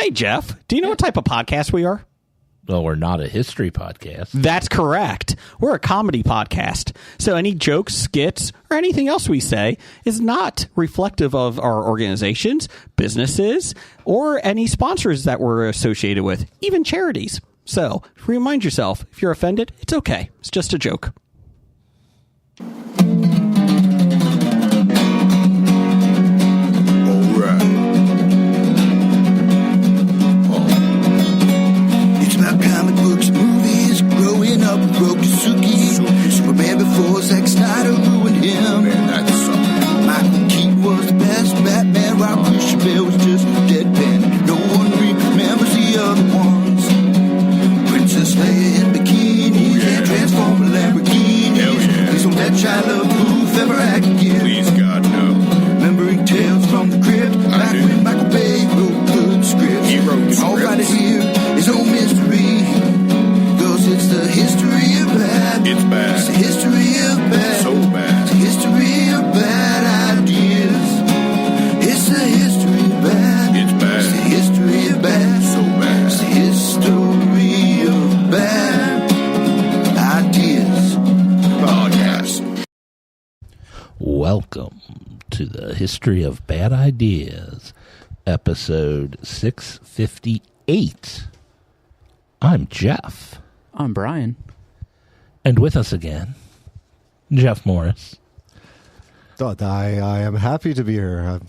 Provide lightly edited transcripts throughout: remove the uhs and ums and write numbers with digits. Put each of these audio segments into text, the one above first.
Hey, Jeff, do you know what type of podcast we are? Well, we're not a history podcast. That's correct. We're a comedy podcast. So any jokes, skits, or anything else we say is not reflective of our organizations, businesses, or any sponsors that we're associated with, even charities. So remind yourself, if you're offended, it's okay. It's just a joke. Comic books, movies, growing up with Rokusuki. Superman before Zack Snyder ruined him. Man, that's something. Michael Keaton was the best Batman, while Christian Bale was just deadpan. No one remembers the other ones. Princess Leia in bikinis and Transformer Lamborghinis. Please don't let Shia LaBeouf ever act again. Please, God, no. Remembering tales from the crypt, back when Michael Bay wrote good scripts. He wrote the scripts. All right here is no mystery. It's the history of bad. It's bad. It's the history of bad. So bad. It's the history of bad ideas. It's the history of bad. It's bad. It's the history of bad. So bad. It's the history of bad ideas. Podcast. Welcome to the History of Bad Ideas, episode 658. I'm Jeff. I'm Brian. And with us again, Jeff Morris. I am happy to be here.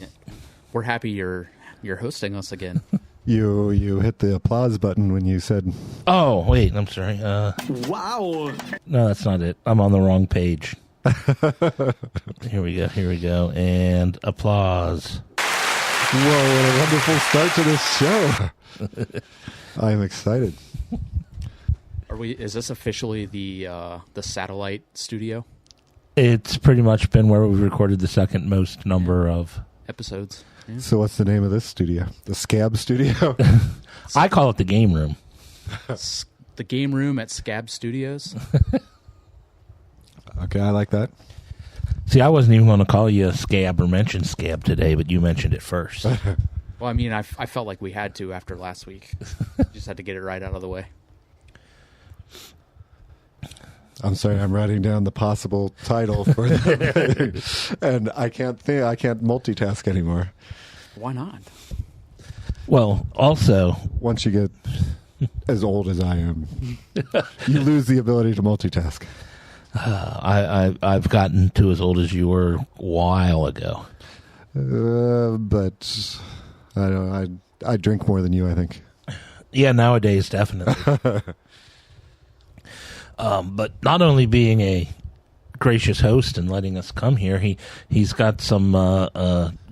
We're happy you're hosting us again. You hit the applause button when you said... Oh, wait, I'm sorry. Wow. No, that's not it. I'm on the wrong page. Here we go. And applause. Whoa, what a wonderful start to this show. I am excited. Is this officially the satellite studio? It's pretty much been where we've recorded the second most number of episodes. Yeah. So what's the name of this studio? The Scab Studio? I call it the game room. The game room at Scab Studios. Okay, I like that. See, I wasn't even going to call you a scab or mention scab today, but you mentioned it first. Well, I mean, I felt like we had to after last week. Just had to get it right out of the way. I'm sorry, I'm writing down the possible title for them. And I can't multitask anymore. Why not? Well, also, once you get as old as I am, you lose the ability to multitask. I've gotten to as old as you were a while ago. But I don't. I drink more than you, I think. Yeah, nowadays, definitely. But not only being a gracious host and letting us come here, he's got some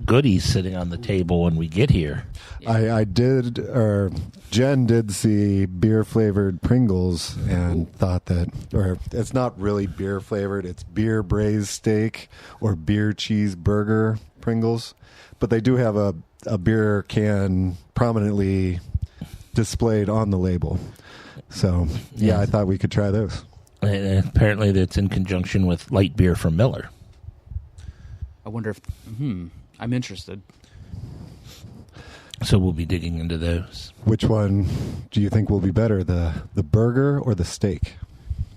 goodies sitting on the table when we get here. Yeah. Jen did see beer-flavored Pringles and thought that, or it's not really beer-flavored, it's beer braised steak or beer cheese burger Pringles. But they do have a beer can prominently displayed on the label. So, yeah, I thought we could try those. And apparently that's in conjunction with light beer from Miller. I wonder if... I'm interested. So we'll be digging into those. Which one do you think will be better, the burger or the steak?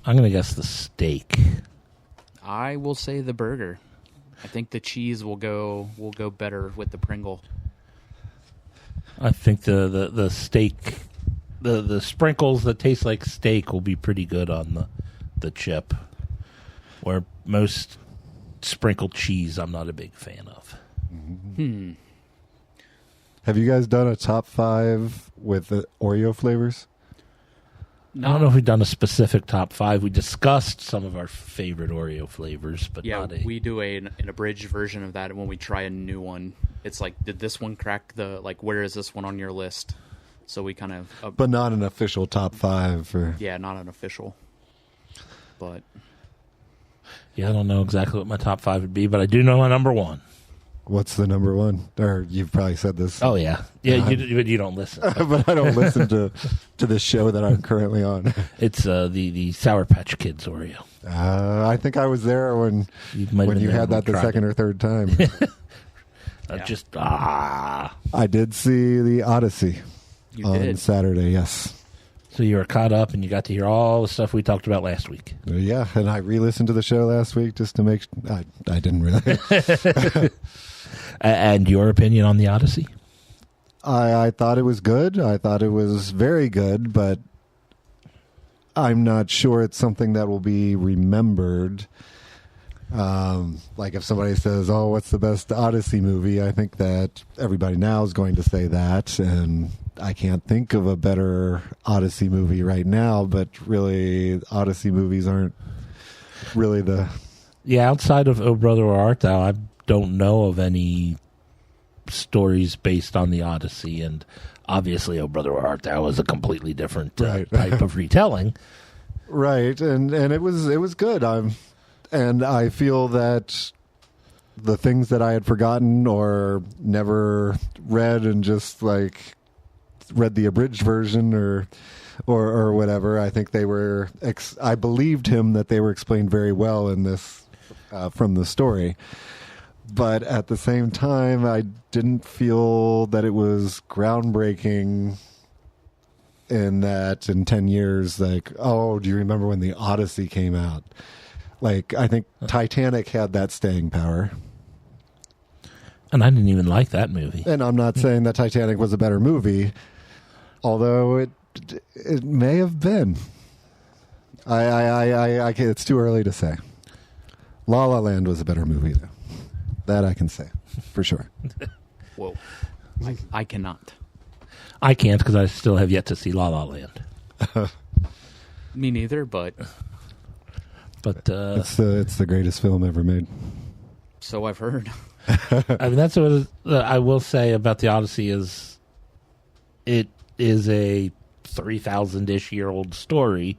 I'm going to guess the steak. I will say the burger. I think the cheese will go better with the Pringle. I think the steak... The sprinkles that taste like steak will be pretty good on the chip. Where most sprinkled cheese I'm not a big fan of. Have you guys done a top 5 with the Oreo flavors? No. I don't know if we've done a specific top 5. We discussed some of our favorite Oreo flavors, but yeah, not we do an abridged version of that when we try a new one. It's like, did this one crack where is this one on your list? So we kind of... but not an official top 5 for... Yeah, not an official. But... Yeah, I don't know exactly what my top 5 would be, but I do know my number 1. What's the number 1? Or you've probably said this. Oh, yeah. Yeah, you don't listen. But I don't listen to the show that I'm currently on. It's the Sour Patch Kids Oreo. I think I was there when you had that the second or third time. I did see the Odyssey. You on did. Saturday. Yes. So you were caught up, and you got to hear all the stuff we talked about last week. Yeah, and I re-listened to the show last week just to make. I didn't really. And your opinion on the Odyssey? I thought it was good. I thought it was very good, but I'm not sure it's something that will be remembered. Like if somebody says, "Oh, what's the best Odyssey movie?" I think that everybody now is going to say that, and I can't think of a better Odyssey movie right now. But really, Odyssey movies aren't really the. Yeah, outside of Oh Brother, Where Art Thou, I don't know of any stories based on the Odyssey, and obviously Oh Brother, Where Art Thou is a completely different Right. type of retelling. Right, and it was good. And I feel that the things that I had forgotten or never read and just like read the abridged version or whatever, I think they were. I believed him that they were explained very well in this from the story. But at the same time, I didn't feel that it was groundbreaking in that in 10 years, like, oh, do you remember when the Odyssey came out? Like, I think Titanic had that staying power. And I didn't even like that movie. And I'm not saying that Titanic was a better movie, although it may have been. It's too early to say. La La Land was a better movie, though. That I can say, for sure. Whoa. I cannot. I can't because I still have yet to see La La Land. Me neither, but It's the greatest film ever made. so I've heard. I mean, that's what I will say about the Odyssey is it is a 3,000-ish year old story,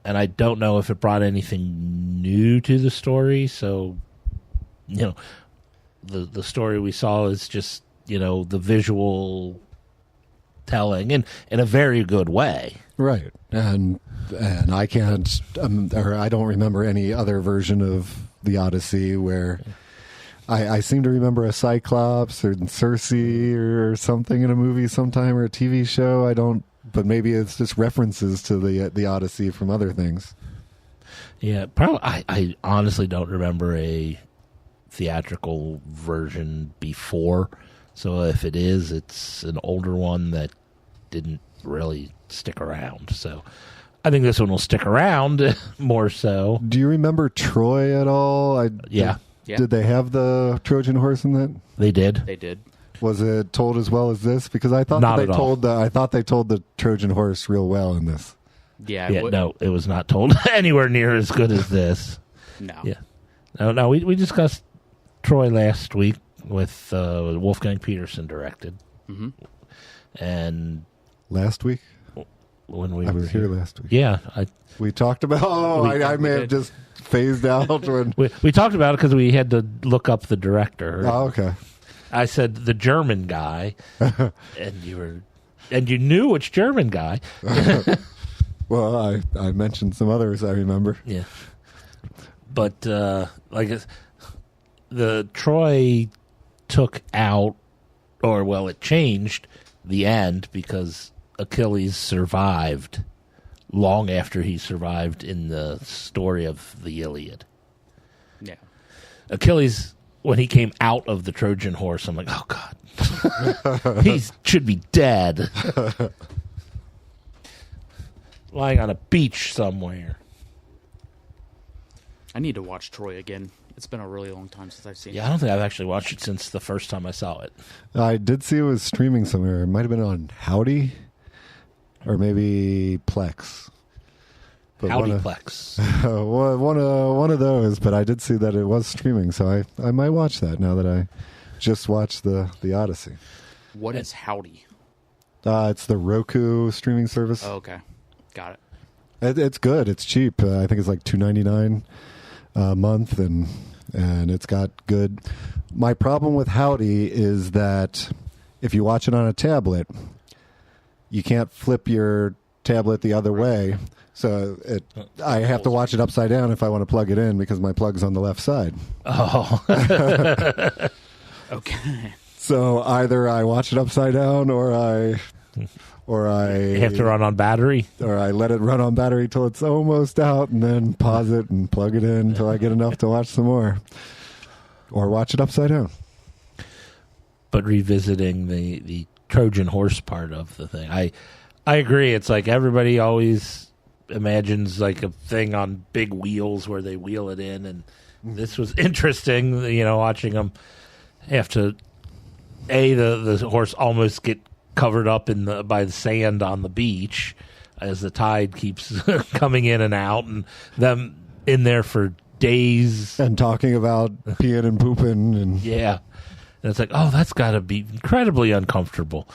and I don't know if it brought anything new to the story. So, the story we saw is just the visual telling in a very good way. Right, and I can't, or I don't remember any other version of the Odyssey where I seem to remember a Cyclops or Circe or something in a movie sometime or a TV show. I don't, but maybe it's just references to the Odyssey from other things. Yeah, probably. I honestly don't remember a theatrical version before. So if it is, it's an older one that didn't really stick around. So I think this one will stick around more so. Do you remember Troy at all? Yeah. Did they have the Trojan horse in that? They did. They did. Was it told as well as this? Because I thought Not that at all. I thought they told the Trojan horse real well in this. Yeah. No, it was not told anywhere near as good as this. No. Yeah. No, we discussed Troy last week with Wolfgang Peterson directed. Mm-hmm. And Last week? when we I were was here last week. Yeah, We talked about. I may have just phased out when. we talked about it because we had to look up the director. Oh, okay. I said the German guy, and you knew which German guy. Well, I mentioned some others I remember. Yeah, but the Troy took out, it changed the end because Achilles survived long after he survived in the story of the Iliad. Yeah. Achilles, when he came out of the Trojan horse, I'm like, oh, God. He should be dead. Lying on a beach somewhere. I need to watch Troy again. It's been a really long time since I've seen it. Yeah, I don't think I've actually watched it since the first time I saw it. I did see it was streaming somewhere. It might have been on Howdy or maybe Plex. But Howdyplex. one of those, but I did see that it was streaming, so I might watch that now that I just watched the Odyssey. What is Howdy? It's the Roku streaming service. Oh, okay. Got it. It's good. It's cheap. I think it's like $2.99 a month, and it's got good. My problem with Howdy is that if you watch it on a tablet, you can't flip your tablet the other way. So I have to watch it upside down if I want to plug it in because my plug's on the left side. Oh. Okay. So either I watch it upside down or I or I You have to run on battery. or I let it run on battery till it's almost out, and then pause it and plug it in until I get enough to watch some more, or watch it upside down. But revisiting the Trojan horse part of the thing, I agree. It's like everybody always imagines like a thing on big wheels where they wheel it in, and this was interesting, watching them have to the horse almost get covered up by the sand on the beach as the tide keeps coming in and out, and them in there for days and talking about peeing and pooping, and yeah. And it's like, oh, that's got to be incredibly uncomfortable.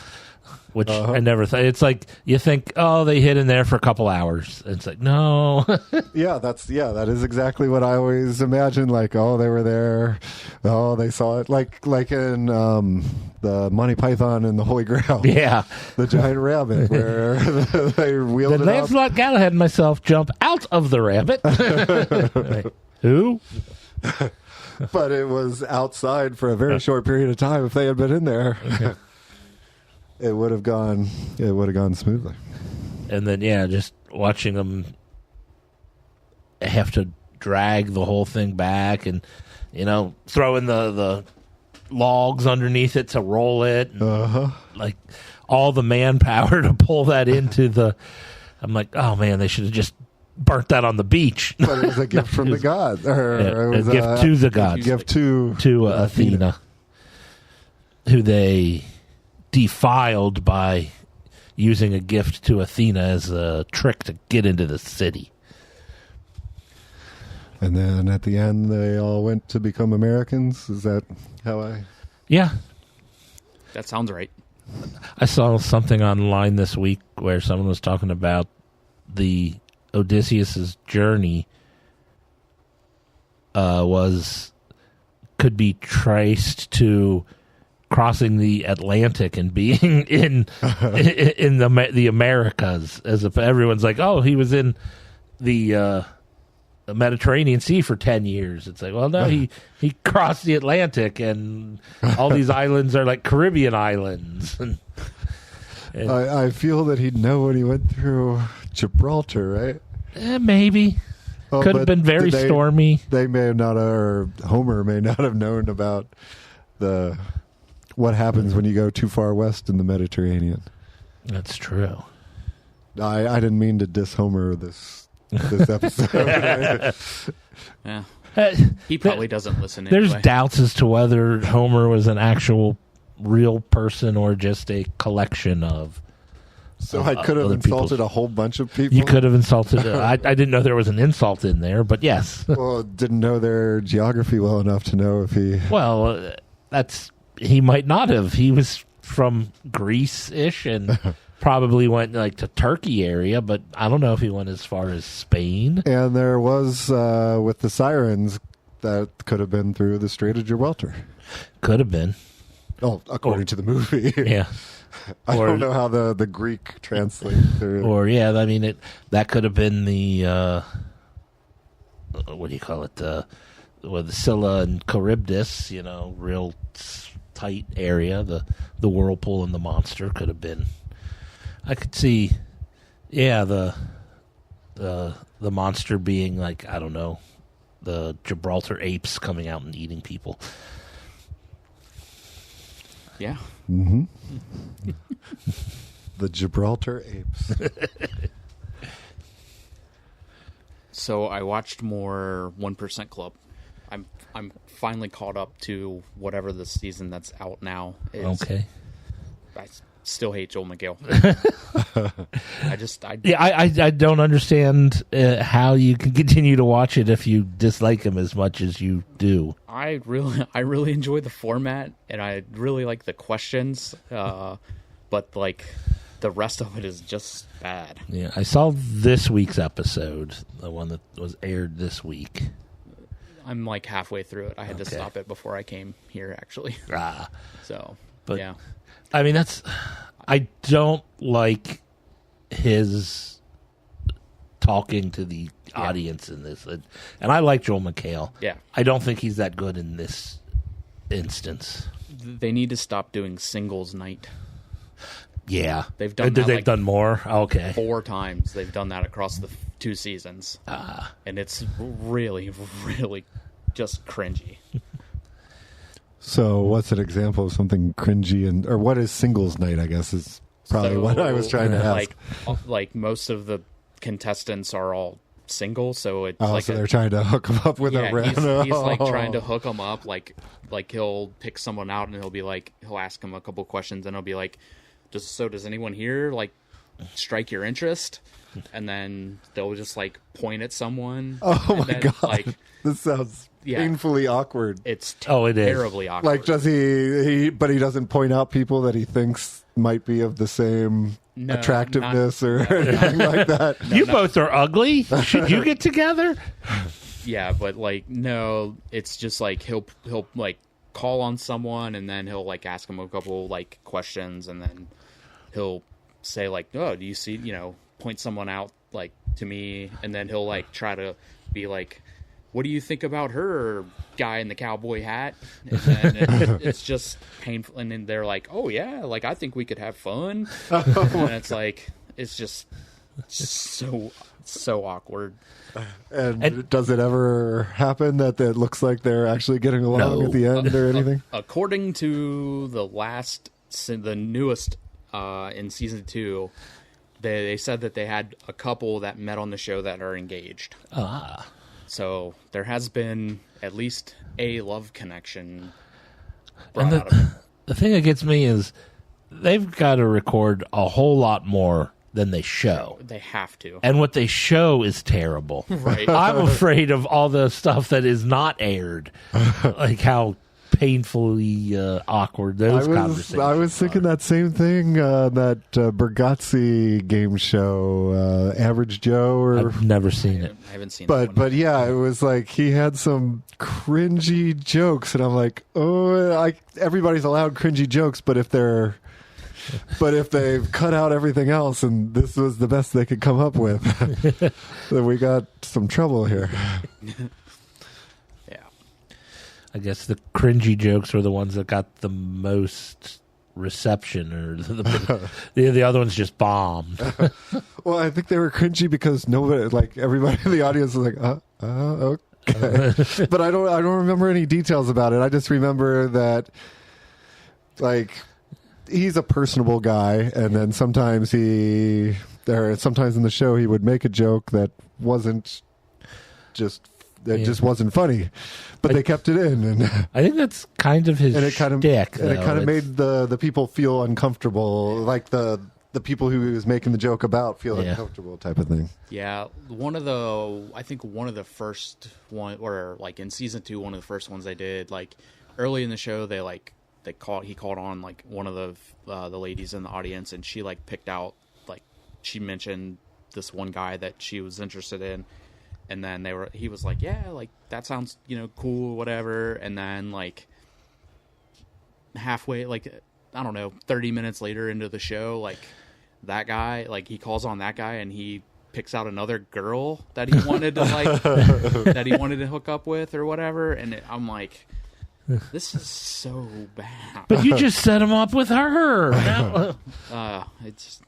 Which I never thought. It's like you think, oh, they hid in there for a couple hours. And it's like, no. that is exactly what I always imagined. Like, oh, they were there. Oh, they saw it. Like in the Monty Python and the Holy Grail. Yeah, the giant rabbit where they wheeled it up. Lancelot Galahad and myself jump out of the rabbit. Like, who? But it was outside for a very short period of time. If they had been in there, it would have gone smoothly. And then, just watching them have to drag the whole thing back and, throw in the logs underneath it to roll it. And, like, all the manpower to pull that into the... I'm like, oh, man, they should have just burnt that on the beach. But it was a gift from the gods. Or it was a gift to the gods. Gift to Athena, who they defiled by using a gift to Athena as a trick to get into the city. And then at the end, they all went to become Americans. Is that how I... Yeah. That sounds right. I saw something online this week where someone was talking about the Odysseus's journey could be traced to crossing the Atlantic and being in the Americas, as if everyone's like, oh, he was in the Mediterranean Sea for 10 years. It's like, well, no, he crossed the Atlantic, and all these islands are like Caribbean islands. And I feel that he'd know when he went through Gibraltar, right? Maybe. Could have been very stormy. They may have not, or Homer may not have known about what happens when you go too far west in the Mediterranean. That's true. I didn't mean to diss Homer this episode. Yeah. He probably doesn't listen There's anyway. doubts as to whether Homer was an actual real person or just a collection of... So I could have insulted a whole bunch of people? You could have insulted... I didn't know there was an insult in there, but yes. Well, didn't know their geography well enough to know if he... Well, he might not have. He was from Greece-ish and probably went to Turkey area, but I don't know if he went as far as Spain. And there was, with the sirens, that could have been through the Strait of Gibraltar. Could have been. Oh, according to the movie. Yeah. I don't know how the Greek translates through. Or, that could have been the, what do you call it, the Scylla and Charybdis, real tight area. The whirlpool and the monster could have been. I could see, the monster being like, I don't know, the Gibraltar apes coming out and eating people. Yeah. Mm-hmm. The Gibraltar apes. So I watched more 1% Club. I'm finally caught up to whatever the season that's out now is. Okay. I still hate Joel McHale. I don't understand how you can continue to watch it if you dislike him as much as you do. I really enjoy the format, and I really like the questions, but the rest of it is just bad. Yeah, I saw this week's episode, the one that was aired this week. I'm halfway through it. I had to stop it before I came here, actually. So, but, yeah. I mean, I don't like his talking to the audience in this. And I like Joel McHale. Yeah. I don't think he's that good in this instance. They need to stop doing singles night. Yeah. They've done They've that, like, done more? Okay. 4 times. They've done that across the 2 seasons. And it's really, really just cringy. So, what's an example of something cringy or what is singles night? I guess is probably what I was trying to ask. Like most of the contestants are all single, so it's so they're trying to hook them up with a random. He's like trying to hook them up. Like he'll pick someone out and he'll ask them a couple questions and he'll be like, does anyone here like strike your interest? And then they'll just like point at someone. Oh my god! Like, this sounds painfully awkward. It's it is terribly awkward. Like, does but he doesn't point out people that he thinks might be of the same attractiveness or anything like that. You both are ugly. Should you get together? Yeah, but like no, it's just like he'll like call on someone and then he'll like ask him a couple like questions and then he'll say like, oh, do you see, point someone out like to me, and then he'll like try to be like, what do you think about her, guy in the cowboy hat? And then it's just painful. And then they're like, oh yeah, like I think we could have fun. And it's like, it's just so awkward. And does it ever happen that it looks like they're actually getting along at the end or anything? According to the newest in season 2, they said that they had a couple that met on the show that are engaged. So there has been at least a love connection brought out of it. The thing that gets me is they've got to record a whole lot more than they show. They have to. And what they show is terrible. Right. I'm afraid of all the stuff that is not aired. Like how painfully awkward those conversations I was thinking that same thing, that Bergazzi game show, Average Joe. I've never seen it. I haven't seen it. But yeah, it was like he had some cringy jokes, and I'm like, everybody's allowed cringy jokes, but if they've cut out everything else and this was the best they could come up with, then we got some trouble here. Yeah. I guess the cringy jokes were the ones that got the most reception, or the other ones just bombed. Well, I think they were cringy because nobody, like everybody in the audience was like, okay. But I don't remember any details about it. I just remember that, like, he's a personable guy, and then sometimes in the show he would make a joke that just wasn't funny, but they kept it in, and I think that's kind of his shtick. And it kind of made the people feel uncomfortable, like the people who he was making the joke about feel uncomfortable, type of thing. Yeah, one of the first one, or like in season 2, one of the first ones they did, like early in the show, he called on like one of the ladies in the audience, and she like picked out, like she mentioned this one guy that she was interested in, and then he was like, yeah, like that sounds cool, whatever, and then like halfway, like I don't know, 30 minutes later into the show, like that guy, like he calls on that guy and he picks out another girl that he wanted to like that he wanted to hook up with or whatever, and I'm like, this is so bad. But you just set him up with her. It's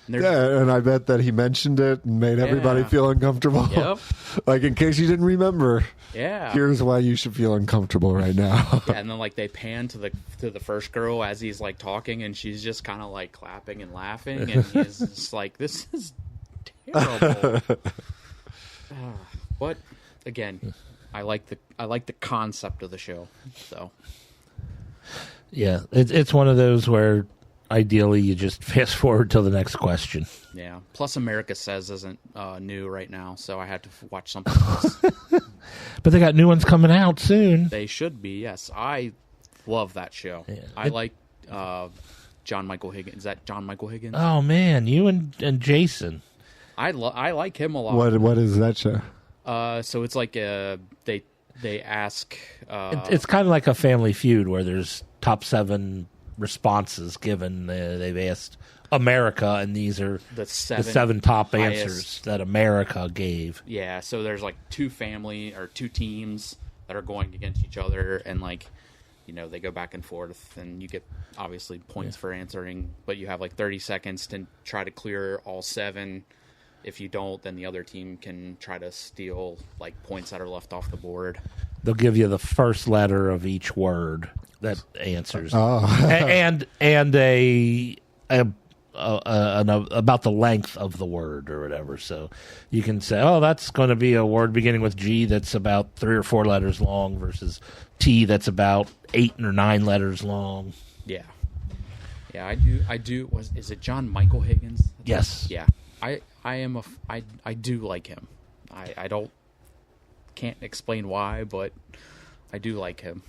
and I bet that he mentioned it and made everybody feel uncomfortable. Yep. Like, in case you didn't remember. Yeah. Here's why you should feel uncomfortable right now. Yeah, and then like they pan to the first girl as he's like talking, and she's just kind of like clapping and laughing, and he's just like, this is terrible. But again, I like the concept of the show. So yeah, it's one of those where ideally you just fast forward till the next question. Yeah. Plus, America Says isn't new right now, so I had to watch something else. But they got new ones coming out soon. They should be. Yes, I love that show. Yeah. I like John Michael Higgins. Is that John Michael Higgins? Oh man, you and Jason. I like him a lot. What is that show? So it's like they ask. It's kind of like a Family Feud where there's top 7 responses given. They've asked America, and these are the 7 top highest answers that America gave. Yeah, so there's like 2 teams that are going against each other, and like they go back and forth, and you get obviously points for answering, but you have like 30 seconds to try to clear all 7. If you don't, then the other team can try to steal like points that are left off the board. They'll give you the first letter of each word that answers, Oh. and about the length of the word or whatever. So you can say, oh, that's going to be a word beginning with G that's about 3 or 4 letters long versus T that's about 8 or 9 letters long. Yeah. Yeah, I do. Is it John Michael Higgins? Yes. Yeah. I do like him. I can't explain why, but I do like him.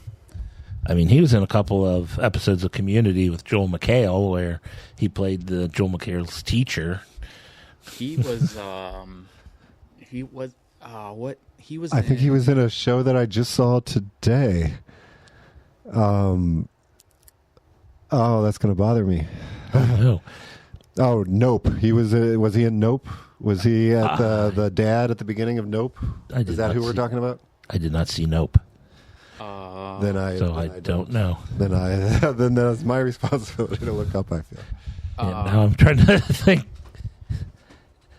I mean, he was in a couple of episodes of Community with Joel McHale where he played the Joel McHale's teacher. He was I in, think he was in a show that I just saw today. Oh, that's going to bother me. Oh, Oh, Nope. Was he in Nope? Was he at the dad at the beginning of Nope? Is that who we're talking about? I did not see Nope. Then I don't know. Then that's my responsibility to look up, I feel. Now I'm trying to think.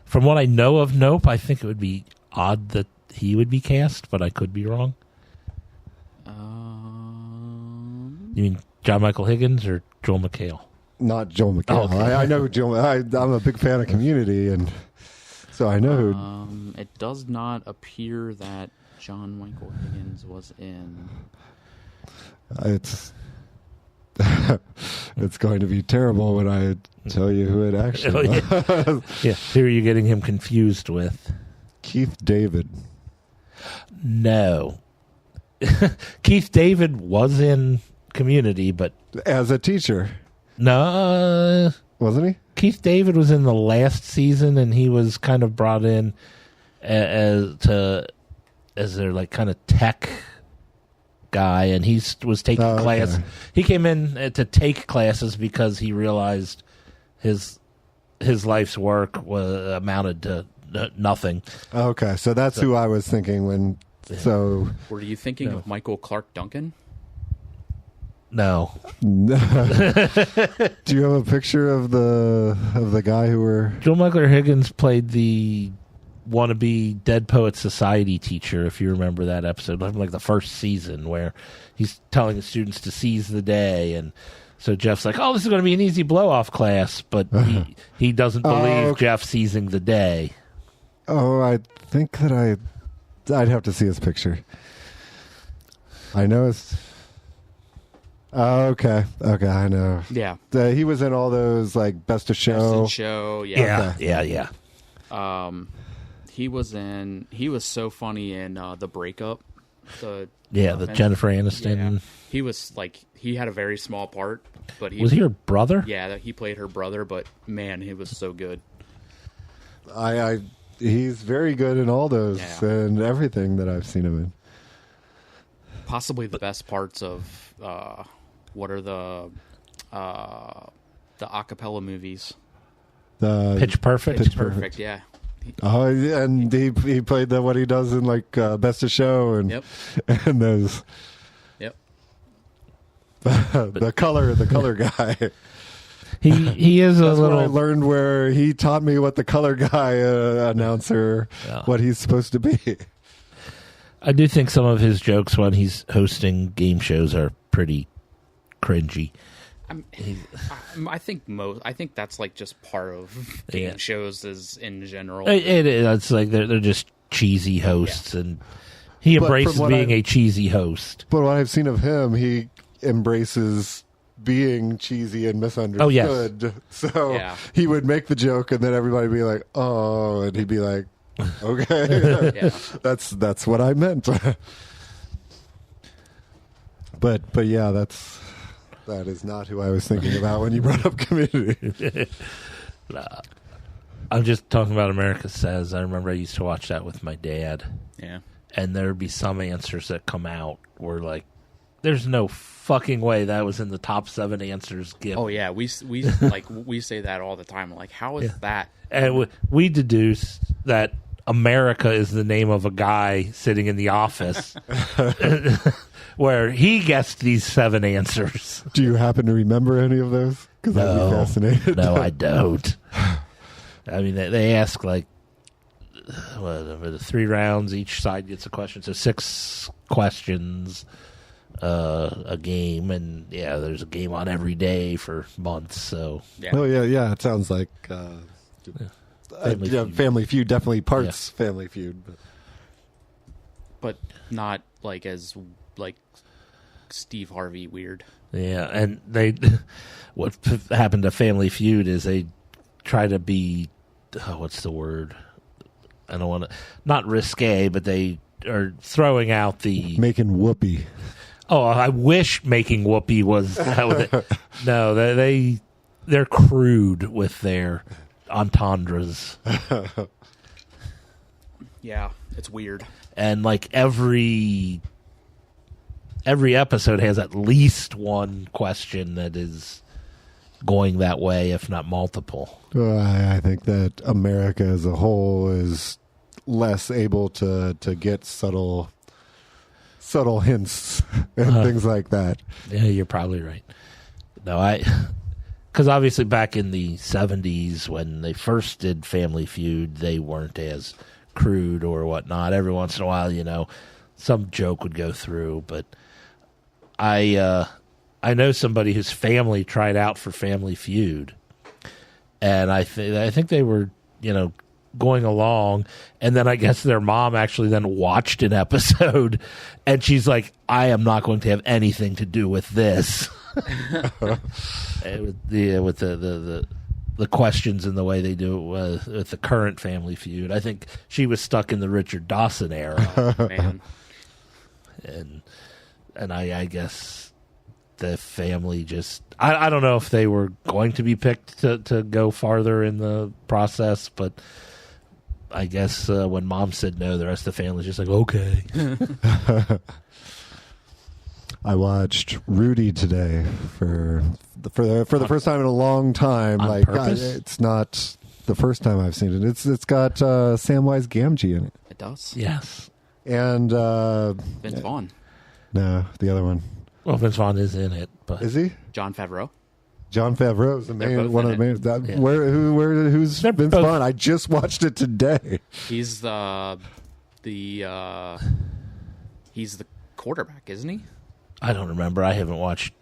From what I know of Nope, I think it would be odd that he would be cast, but I could be wrong. You mean John Michael Higgins or Joel McHale? Not Joel McHale. Oh, okay. I know Joel. I'm a big fan of Community, and so I know who. It does not appear that John Michael Higgins was in. It's it's going to be terrible when I tell you who it actually was. Yeah, who are you getting him confused with? Keith David. No. Keith David was in Community, but As a teacher, no. wasn't he? Keith David was in the last season, and he was kind of brought in as their like kind of tech guy, and he was taking class. Okay. He came in to take classes because he realized his life's work amounted to nothing. Okay, so that's who I was thinking when. So Were you thinking of Michael Clark Duncan? No. do you have a picture of the guy who were? Joel Michael Higgins played the wannabe Dead Poets Society teacher, if you remember that episode, like the first season, where he's telling the students to seize the day, and so Jeff's like, oh, this is going to be an easy blow-off class, but he doesn't believe okay. Jeff seizing the day. Oh, I think that I'd have to see his picture. I know it's. Oh, okay, I know. Yeah. He was in all those like Best of Show. Best in Show, yeah. Yeah. He was so funny in The Breakup. The Jennifer Aniston. Yeah. He was like, he had a very small part, but was he her brother? Yeah, he played her brother, but man, he was so good. He's very good in all those and everything that I've seen him in. Possibly the best parts of what are the acapella movies? Pitch Perfect. Pitch Perfect, yeah. Oh, and he played what he does in like Best of Show and and those. Yep. the color guy. He is That's a little. What I learned where he taught me what the color guy announcer, what he's supposed to be. I do think some of his jokes when he's hosting game shows are pretty cringy. I think that's like just part of game shows as in general. It's like they're just cheesy hosts, and he embraces being a cheesy host. But what I've seen of him, he embraces being cheesy and misunderstood. Oh, yes. So he would make the joke, and then everybody would be like, "Oh," and he'd be like, "Okay, that's what I meant." But yeah, that is not who I was thinking about when you brought up Community. I'm just talking about America Says. I remember I used to watch that with my dad. Yeah. And there'd be some answers that come out where, like, there's no fucking way that was in the top 7 answers given. Oh, yeah. We like we say that all the time. Like, how is that? And we deduced that America is the name of a guy sitting in the office where he guessed these 7 answers. Do you happen to remember any of those? Because I'd be fascinated. No, I don't. I mean, they ask like the 3 rounds. Each side gets a question, so 6 questions a game, and there's a game on every day for months. So it sounds like Family Feud, definitely parts Family Feud, but not like as like Steve Harvey weird. Yeah, and what happened to Family Feud is they try to be what's the word? I don't want to, not risque, but they are throwing out the making whoopee. Oh, I wish making whoopee was no, they're crude with their entendres. Yeah, it's weird. And like every episode has at least one question that is going that way, if not multiple. I think that America as a whole is less able to get subtle hints and things like that. Yeah, you're probably right. No, because obviously back in the 70s when they first did Family Feud, they weren't as crude or whatnot. Every once in a while, some joke would go through, but I know somebody whose family tried out for Family Feud, and I think they were, going along, and then I guess their mom actually then watched an episode, and she's like, "I am not going to have anything to do with this." With the questions and the way they do it with the current Family Feud, I think she was stuck in the Richard Dawson era, man. And I guess the family just I don't know if they were going to be picked to go farther in the process, but I guess when Mom said no, the rest of the family's just like, okay. I watched Rudy today for the first time in a long time. On purpose? It's not the first time I've seen it. It's got Samwise Gamgee in it. It does. Yes. And Vince Vaughn. No, the other one. Well, Vince Vaughn is in it, but Is he? John Favreau. John Favreau is the They're main both one in of the it. main. Yeah. Who's They're Vince both- Vaughn? I just watched it today. He's he's the quarterback, isn't he? I don't remember. I haven't watched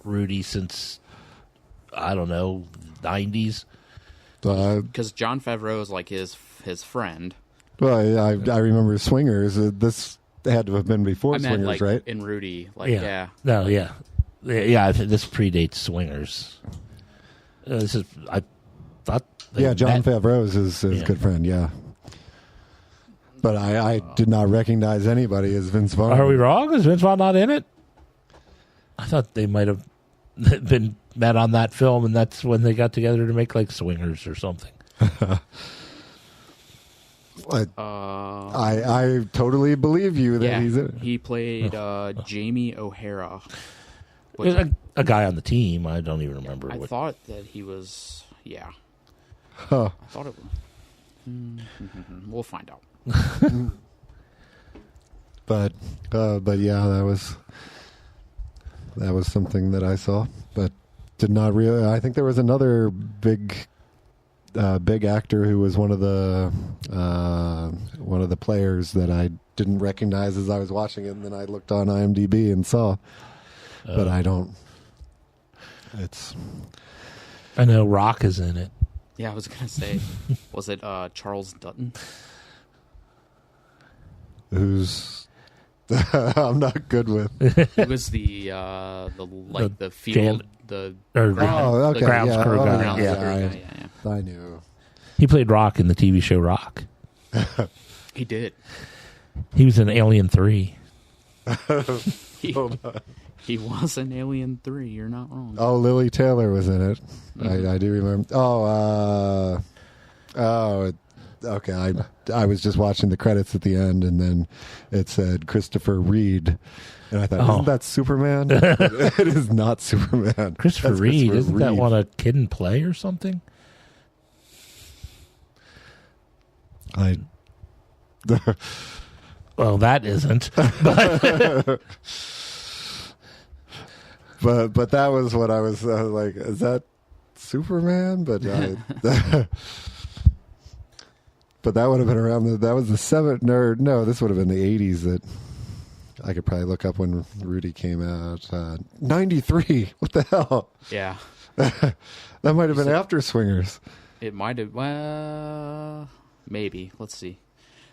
Rudy since, I don't know, 90s. Because John Favreau is like his friend. Well, I remember Swingers. This had to have been before I meant Swingers, like right? in Rudy. Like yeah. No, yeah. I think this predates Swingers. I thought. Yeah, John met. Favreau is his good friend, yeah. But I did not recognize anybody as Vince Vaughn. Are we wrong? Is Vince Vaughn not in it? I thought they might have been met on that film, and that's when they got together to make like Swingers or something. I totally believe you that he's in it. He played Jamie O'Hara. There's a guy on the team. I don't even remember. I thought that he was. Yeah. Huh. I thought it was. We'll find out. But yeah, that was something that I saw, but did not really. I think there was another big actor who was one of the players that I didn't recognize as I was watching it, and then I looked on IMDb and saw. But I don't. I know Rock is in it. Yeah, I was gonna say, was it Charles Dutton? Who's I'm not good with. It was the field grounds crew guy. grounds Yeah. crew guy, yeah. I knew. He played Rock in the TV show Rock. He did. He was in Alien 3. He was in Alien 3. You're not wrong. Oh, Lily Taylor was in it. Mm-hmm. I do remember. Okay. I was just watching the credits at the end, and then it said Christopher Reed, and I thought, isn't that Superman? It is not Superman. Christopher That's Reed, Christopher isn't that Reeve. one a Kid and Play or something? Well, that isn't. But that was what I was like. Is that Superman? But but that would have been around. That was the no, this would have been the 80s. That I could probably look up when Rudy came out. 93. What the hell? Yeah. That might have been after Swingers. It might have. Well, maybe. Let's see.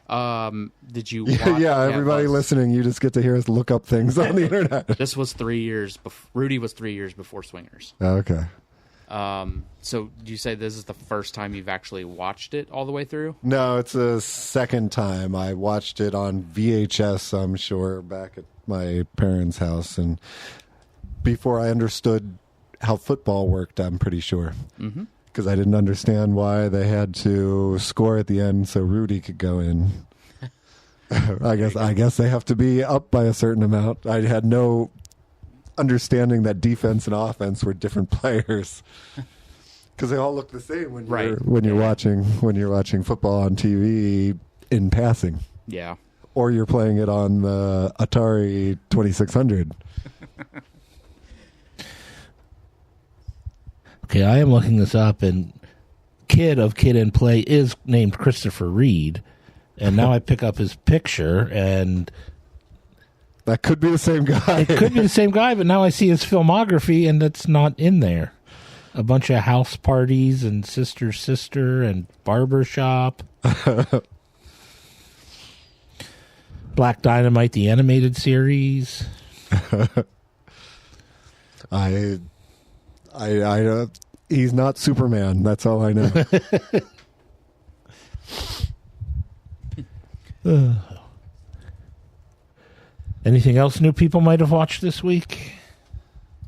Did you? Watch? Yeah, everybody listening, you just get to hear us look up things on the internet. This was 3 years. Rudy was 3 years before Swingers. Okay. So do you say this is the first time you've actually watched it all the way through? No, it's the second time. I watched it on VHS, I'm sure, back at my parents' house, and before I understood how football worked, I'm pretty sure. Mm-hmm. Because I didn't understand why they had to score at the end so Rudy could go in. I guess they have to be up by a certain amount. I had no understanding that defense and offense were different players. Because they all look the same when you're watching football on TV in passing. Yeah. Or you're playing it on the Atari 2600. Okay, I am looking this up, and Kid of Kid and Play is named Christopher Reed, and now I pick up his picture, and that could be the same guy. It could be the same guy, but now I see his filmography, and that's not in there. A bunch of house parties and Sister and Barbershop. Black Dynamite, the animated series. He's not Superman. That's all I know. Anything else new people might have watched this week?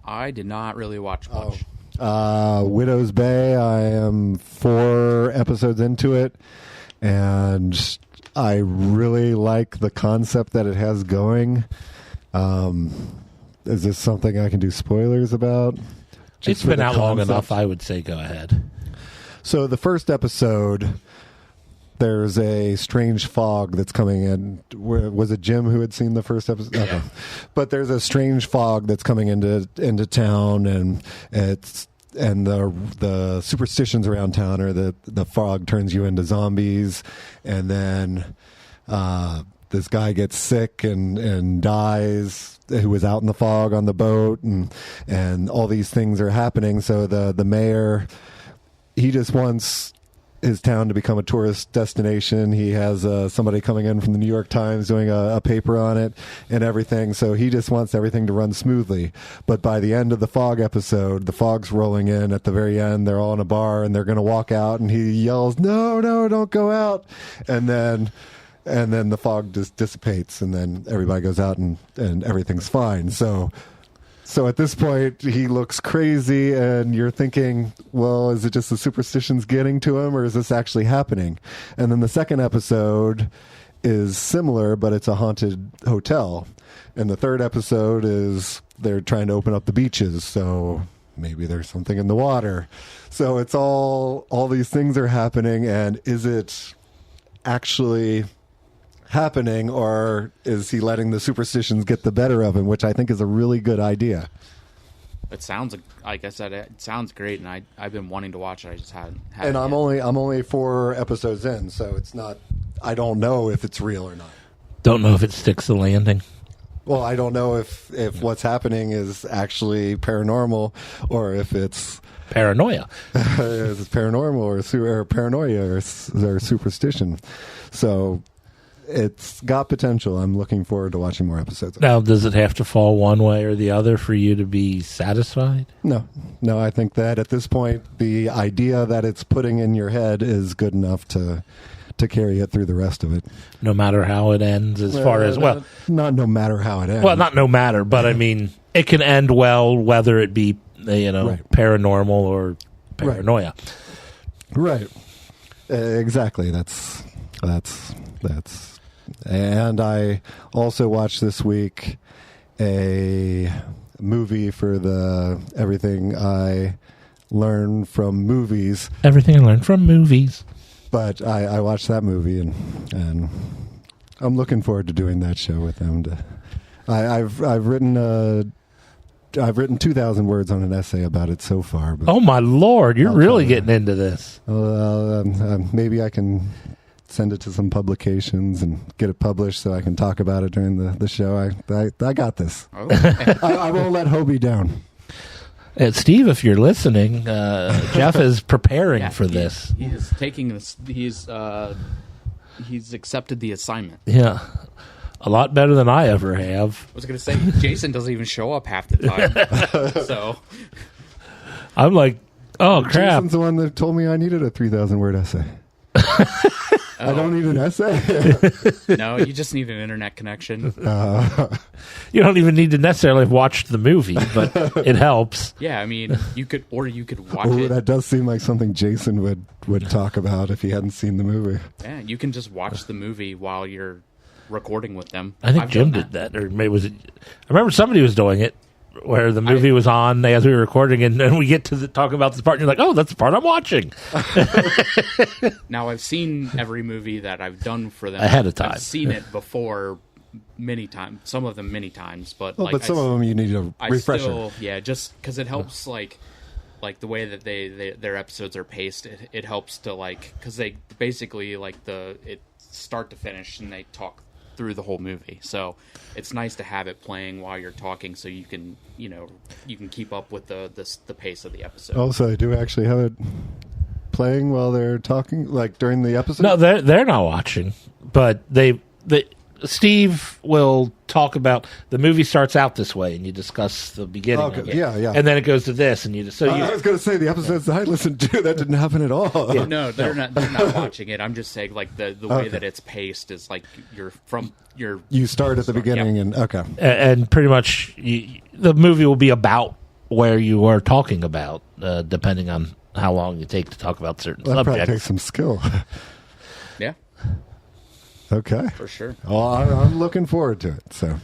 I did not really watch much. Widow's Bay. I am 4 episodes into it, and I really like the concept that it has going. Is this something I can do spoilers about? It's been out long enough, I would say go ahead. So the first episode, there's a strange fog that's coming in. Was it Jim who had seen the first episode? Yeah. Okay. But there's a strange fog that's coming into town, and the superstitions around town are that the fog turns you into zombies, and then this guy gets sick and dies, who was out in the fog on the boat, and all these things are happening. So the mayor, he just wants his town to become a tourist destination. He has somebody coming in from the New York Times doing a paper on it and everything. So he just wants everything to run smoothly. But by the end of the fog episode, the fog's rolling in at the very end. They're all in a bar and they're going to walk out, and he yells, "No, don't go out." And then the fog just dissipates, and then everybody goes out and everything's fine. So at this point, he looks crazy, and you're thinking, well, is it just the superstitions getting to him, or is this actually happening? And then the second episode is similar, but it's a haunted hotel. And the third episode is they're trying to open up the beaches, so maybe there's something in the water. So it's all these things are happening, and is it actually happening, or is he letting the superstitions get the better of him, which I think is a really good idea. It sounds, like I said, it sounds great, and I've been wanting to watch it. I just haven't. And I'm only 4 episodes in, so it's not. I don't know if it's real or not. Don't know if it sticks the landing. Well, I don't know if what's happening is actually paranormal, or if it's paranoia. It's paranormal or paranoia or superstition. So it's got potential. I'm looking forward to watching more episodes. Now, does it have to fall one way or the other for you to be satisfied? No. I think that at this point, the idea that it's putting in your head is good enough to carry it through the rest of it. No matter how it ends, not no matter how it ends. Well, not no matter, but I mean, it can end well, whether it be paranormal or paranoia. Right. Exactly. That's. And I also watched this week a movie for the Everything I Learned from Movies. Everything I Learned from Movies. But I watched that movie, and I'm looking forward to doing that show with them. I've written 2,000 words on an essay about it so far. But Oh my Lord, you're really getting into this. maybe I can send it to some publications and get it published so I can talk about it during the show. I got this. Oh. I won't let Hobie down. And Steve, if you're listening, Jeff is preparing for this. He is taking this. He's accepted the assignment. Yeah. A lot better than I ever have. I was going to say, Jason doesn't even show up half the time. So I'm like, oh, crap. Jason's the one that told me I needed a 3,000 word essay. I don't need an essay. no, you just need an internet connection. You don't even need to necessarily have watched the movie, but it helps. Yeah, I mean, you could watch Oh, it. that does seem like something Jason would talk about if he hadn't seen the movie. Yeah, you can just watch the movie while you're recording with them. I think I've Jim done did that, or maybe was it? I remember somebody was doing it where the movie was on as we were recording, and then we get to talk about this part, and you're like, "Oh, that's the part I'm watching." Now I've seen every movie that I've done for them Ahead of time. I've seen it before many times. Some of them many times, but Well, but some of them you need a refresher. Still, yeah, just because it helps, like the way that their episodes are paced. It helps to because they basically it start to finish, and they talk through the whole movie. So it's nice to have it playing while you're talking, so you can keep up with the pace of the episode. Oh, so they do actually have it playing while they're talking, like during the episode? No, they're not watching, but Steve will talk about the movie starts out this way, and you discuss the beginning. Okay. Of it. Yeah. And then it goes to this, and you just I was going to say the episodes that I listened to that didn't happen at all. Yeah, no, they're not watching it. I'm just saying, the way that it's paced is You start at the beginning, yep. and okay. and pretty much the movie will be about where you are talking about, depending on how long you take to talk about certain That probably subjects. takes some skill. yeah, Okay. for sure. Well, I'm looking forward to it. So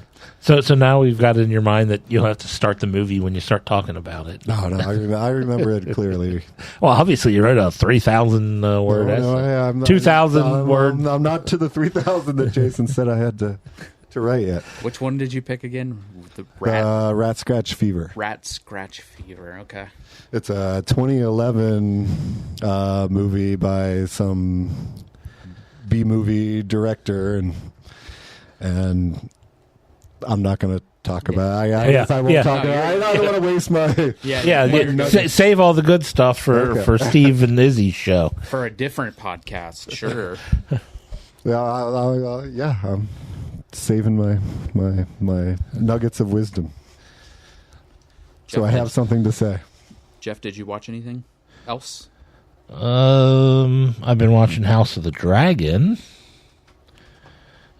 now we've got it in your mind that you'll have to start the movie when you start talking about it. No, I remember it clearly. Well, obviously you wrote a 3,000 word essay. I'm not, 2,000 word. I'm not to the 3,000 that Jason said I had to write yet. Which one did you pick again? The rat Rat Scratch Fever. Rat Scratch Fever. Okay. It's a 2011 movie by some B-movie director, and I'm not going to talk about it. I guess I won't talk about it. I don't want to waste my... Save all the good stuff for Steve and Izzy's show. For a different podcast, sure. I'm saving my nuggets of wisdom. So I have something to say. Jeff, did you watch anything else? I've been watching House of the Dragon,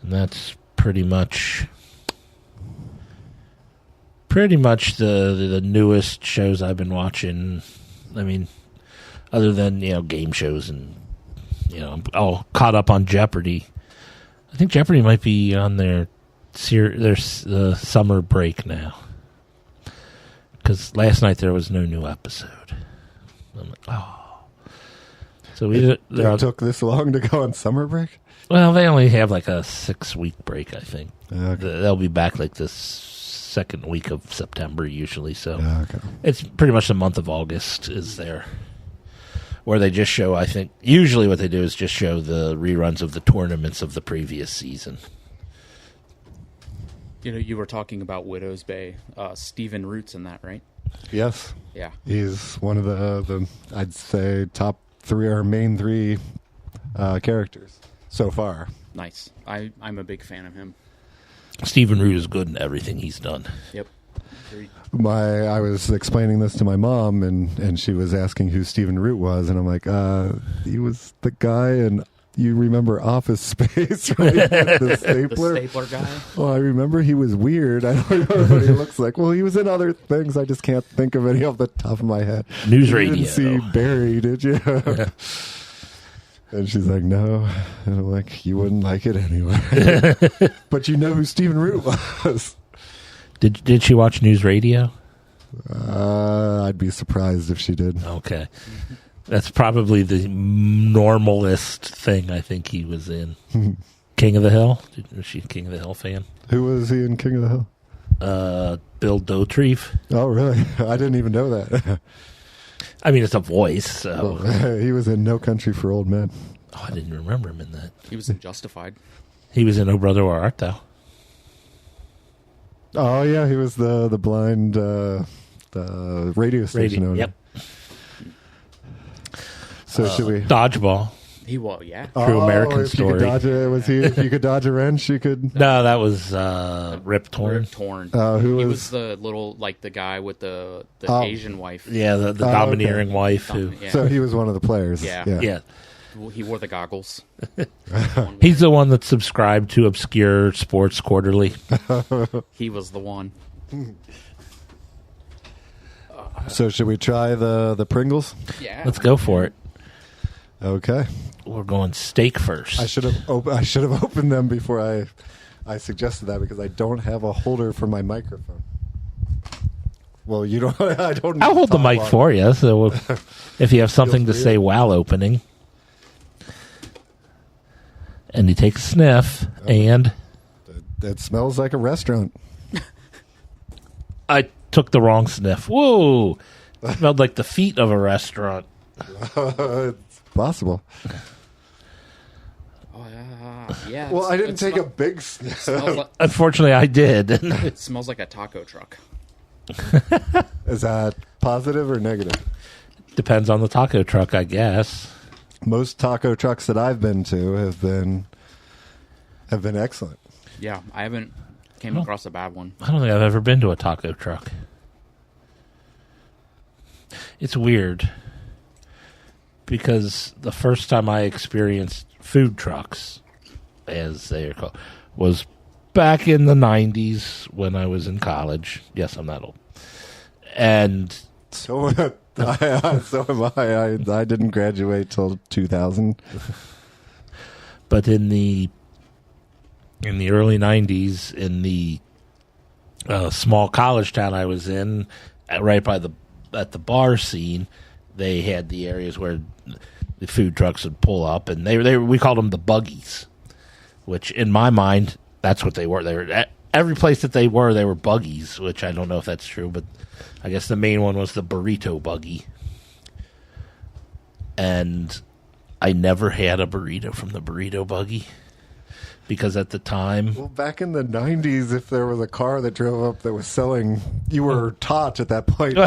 and that's pretty much the newest shows I've been watching. I mean, other than game shows, and I'm all caught up on Jeopardy. I think Jeopardy might be on their summer break now, because last night there was no new episode. I'm like, oh. So it took this long to go on summer break? Well, they only have like a 6-week break, I think. Okay. They'll be back like the second week of September usually. So Okay. It's pretty much the month of August is there, where they just show, I think, usually what they do is just show the reruns of the tournaments of the previous season. You were talking about Widow's Bay. Stephen Root's in that, right? Yes. Yeah. He's one of the I'd say, top 3 or main 3 characters so far. Nice. I'm a big fan of him. Stephen Root is good in everything he's done. Yep. Agreed. I was explaining this to my mom, and she was asking who Stephen Root was, and I'm like, he was the guy, and you remember Office Space, right? The stapler. The stapler guy. Well, I remember he was weird. I don't remember what he looks like. Well, he was in other things. I just can't think of any off the top of my head. News You radio. didn't see Barry, did you? Yeah. And she's like, no. And I'm like, you wouldn't like it anyway. But you know who Stephen Root was. Did she watch News Radio? I'd be surprised if she did. Okay. That's probably the normalest thing I think he was in. King of the Hill? Was she a King of the Hill fan? Who was he in King of the Hill? Bill Dauterive. Oh, really? I didn't even know that. I mean, it's a voice. So. Well, he was in No Country for Old Men. Oh, I didn't remember him in that. He was in Justified. He was in Oh Brother, Where Art Thou? Oh, yeah, he was the blind the radio station owner. Yep. So should we... Dodgeball. He was, yeah. True American if story. You could dodge if you could dodge a wrench, you could... No, that was Rip Torn. Rip Torn. He was the little, like, the guy with the Asian wife. Yeah, the domineering wife. Yeah. So he was one of the players. Yeah. He wore the goggles. He's the one that subscribed to Obscure Sports Quarterly. He was the one. So should we try the Pringles? Yeah. Let's go for it. Okay. We're going steak first. I should have opened them before I suggested that because I don't have a holder for my microphone. Well, you don't. I don't. I'll hold the mic for you. So if you have something to say while opening, and you take a sniff, and it smells like a restaurant. I took the wrong sniff. Whoa! It smelled like the feet of a restaurant. It's possible. Yeah. Well, I didn't take a big sniff. Unfortunately, I did. It smells like a taco truck. Is that positive or negative? Depends on the taco truck, I guess. Most taco trucks that I've been to have been excellent. Yeah, I haven't came across a bad one. I don't think I've ever been to a taco truck. It's weird because the first time I experienced food trucks, as they are called, was back in the 90s when I was in college. Yes, I'm that old. And So am I. I didn't graduate till 2000. but in the early 90s, in the small college town I was in, right at the bar scene, they had the areas where the food trucks would pull up, and we called them the buggies, which in my mind, that's what they were. They were every place that they were buggies, which I don't know if that's true, but I guess the main one was the burrito buggy. And I never had a burrito from the burrito buggy because at the time... Well, back in the 90s, if there was a car that drove up that was selling, you were taught at that point,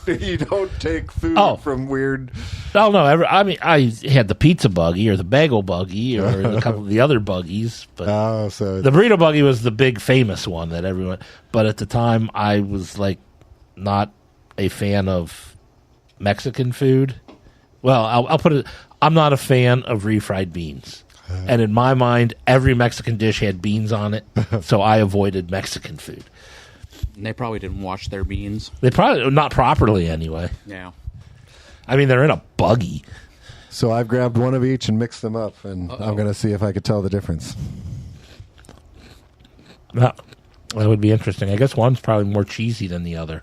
you don't take food from weird... Oh, no. I had the pizza buggy or the bagel buggy or a couple of the other buggies. But so the burrito buggy was the big famous one that everyone... But at the time, I was like not a fan of Mexican food. Well, I'll put it... I'm not a fan of refried beans. And in my mind, every Mexican dish had beans on it, so I avoided Mexican food. And they probably didn't wash their beans. They probably... Not properly, anyway. Yeah. I mean, they're in a buggy. So I've grabbed one of each and mixed them up, and I'm going to see if I could tell the difference. That would be interesting. I guess one's probably more cheesy than the other.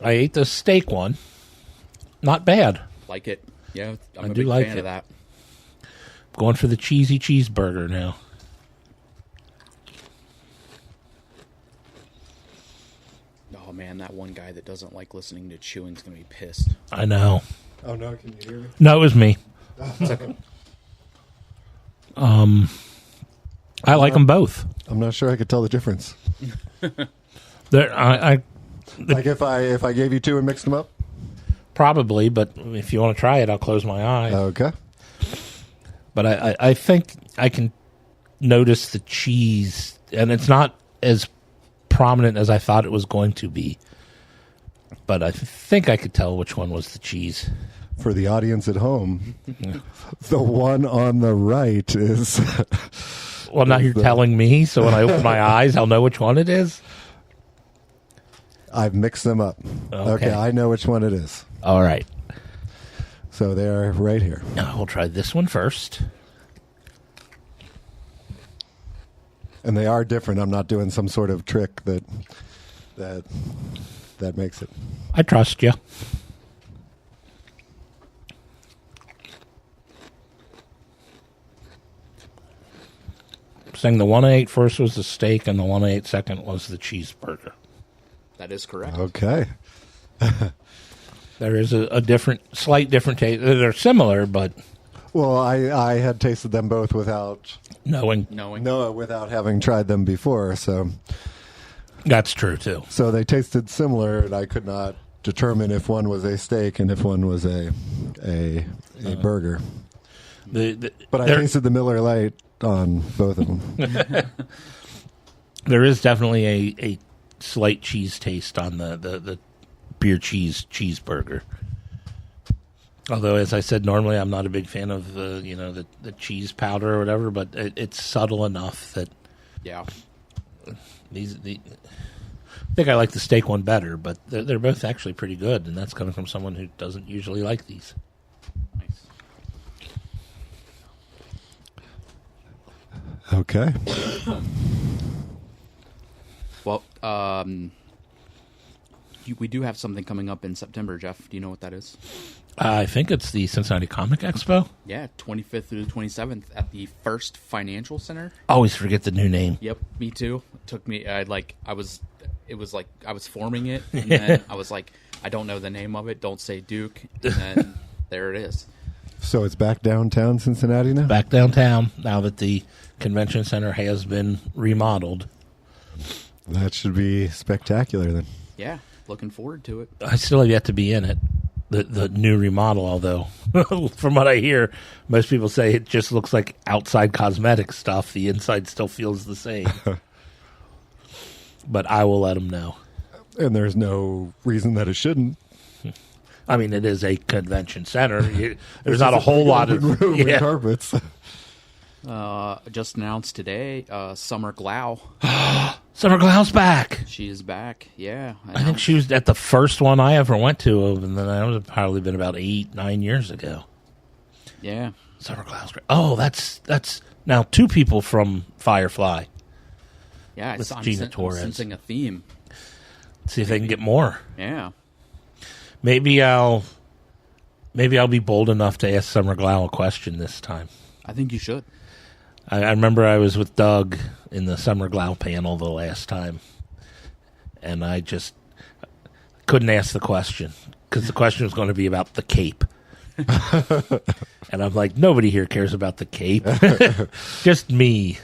I ate the steak one. Not bad. Like it. Yeah, I'm I a do big like fan it. of that. Going for the cheesy cheeseburger now. Oh, man, that one guy that doesn't like listening to chewing is going to be pissed. I know. Oh, no, can you hear me? No, it was me. I like them both. I'm not sure I could tell the difference. Like if I gave you two and mixed them up? Probably, but if you want to try it, I'll close my eyes. Okay. But I think I can notice the cheese, and it's not as prominent as I thought it was going to be. But I think I could tell which one was the cheese. For the audience at home, the one on the right is... Well, now you're telling me, so when I open my eyes, I'll know which one it is? I've mixed them up. Okay, I know which one it is. All right. So they're right here. Now we'll try this one first. And they are different. I'm not doing some sort of trick that that makes it. I trust you. Saying the one I ate first was the steak, and the one I ate second was the cheeseburger. That is correct. Okay. There is a slight different taste. They're similar, but Well, I had tasted them both without knowing without having tried them before, so that's true too. so they tasted similar, and I could not determine if one was a steak and if one was a burger. But I tasted the Miller Lite on both of them. There is definitely a slight cheese taste on the beer cheeseburger. Although, as I said, normally I'm not a big fan of the cheese powder or whatever, but it's subtle enough that Yeah. I think I like the steak one better, but they're both actually pretty good, and that's coming from someone who doesn't usually like these. Nice. Okay. Well, we do have something coming up in September, Jeff. Do you know what that is? I think it's the Cincinnati Comic Expo. Yeah, 25th through the 27th at the First Financial Center. Always forget the new name. Yep, me too. It took me. I was forming it, and then I was like, I don't know the name of it. Don't say Duke, and then there it is. So it's back downtown Cincinnati now? Back downtown now that the convention center has been remodeled. That should be spectacular then. Yeah, looking forward to it. I still have yet to be in it. The new remodel, although from what I hear, most people say it just looks like outside cosmetic stuff. The inside still feels the same. But I will let them know. And there's no reason that it shouldn't. I mean, it is a convention center. There's not a whole lot of room and carpets. Just announced today, Summer Glau. Summer Glau's back. She is back. Yeah, I think she was at the first one I ever went to, and then that was probably been about 8-9 years ago. Yeah, Summer Glau's great. Oh, that's now 2 people from Firefly. Yeah, With I'm Gina Torres. sensing a theme. See if they can get more. Yeah. Maybe I'll be bold enough to ask Summer Glau a question this time. I think you should. I remember I was with Doug in the Summer Glau panel the last time, and I just couldn't ask the question because the question was going to be about the cape. And I'm like, nobody here cares about the cape. Just me.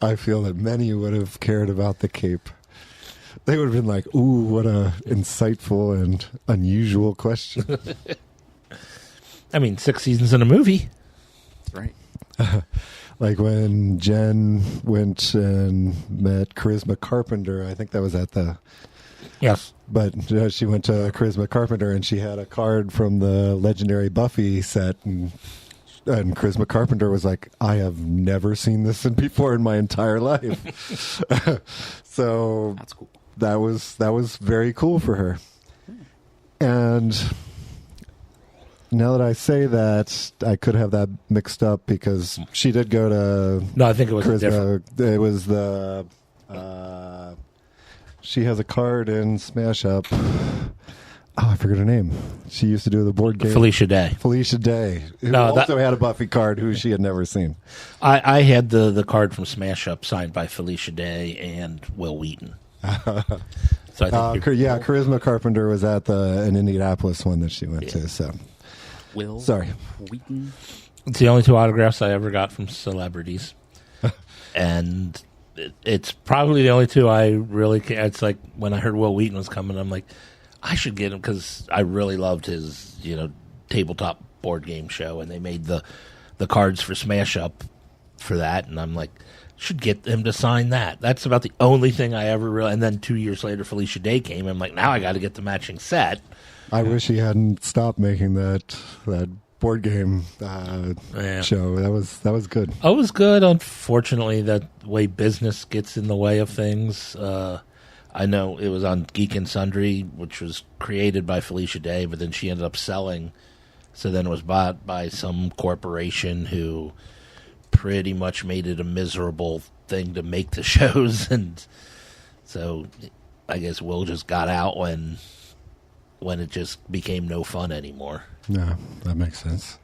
I feel that many would have cared about the cape. They would have been like, ooh, what a insightful and unusual question. I mean, 6 seasons in a movie. That's right. Like when Jen went and met Charisma Carpenter, I think that was at the... Yes. But she went to Charisma Carpenter and she had a card from the legendary Buffy set, and Charisma Carpenter was like, I have never seen this before in my entire life. So That's cool. that was very cool for her. And now that I say that, I could have that mixed up because she did go to... No, I think it was Charisma. different. It was the... she has a card in Smash Up. Oh, I forget her name. She used to do the board game. Felicia Day. Felicia Day, who also had a Buffy card who she had never seen. I had the card from Smash Up signed by Felicia Day and Will Wheaton. So I think Charisma Carpenter was at an Indianapolis one that she went to. So, Will sorry, Wheaton. it's the only 2 autographs I ever got from celebrities, and it's probably the only 2 I really. It's like when I heard Will Wheaton was coming, I'm like, I should get him because I really loved his tabletop board game show, and they made the cards for Smash Up for that, and I'm like, should get him to sign that. That's about the only thing I ever really. And then 2 years later, Felicia Day came. I'm like, now I got to get the matching set. I wish he hadn't stopped making that board game show. That was good. Oh, it was good. Unfortunately, that way business gets in the way of things. I know it was on Geek and Sundry, which was created by Felicia Day, but then she ended up selling. So then it was bought by some corporation who pretty much made it a miserable thing to make the shows, and so I guess Will just got out when it just became no fun anymore. No, that makes sense.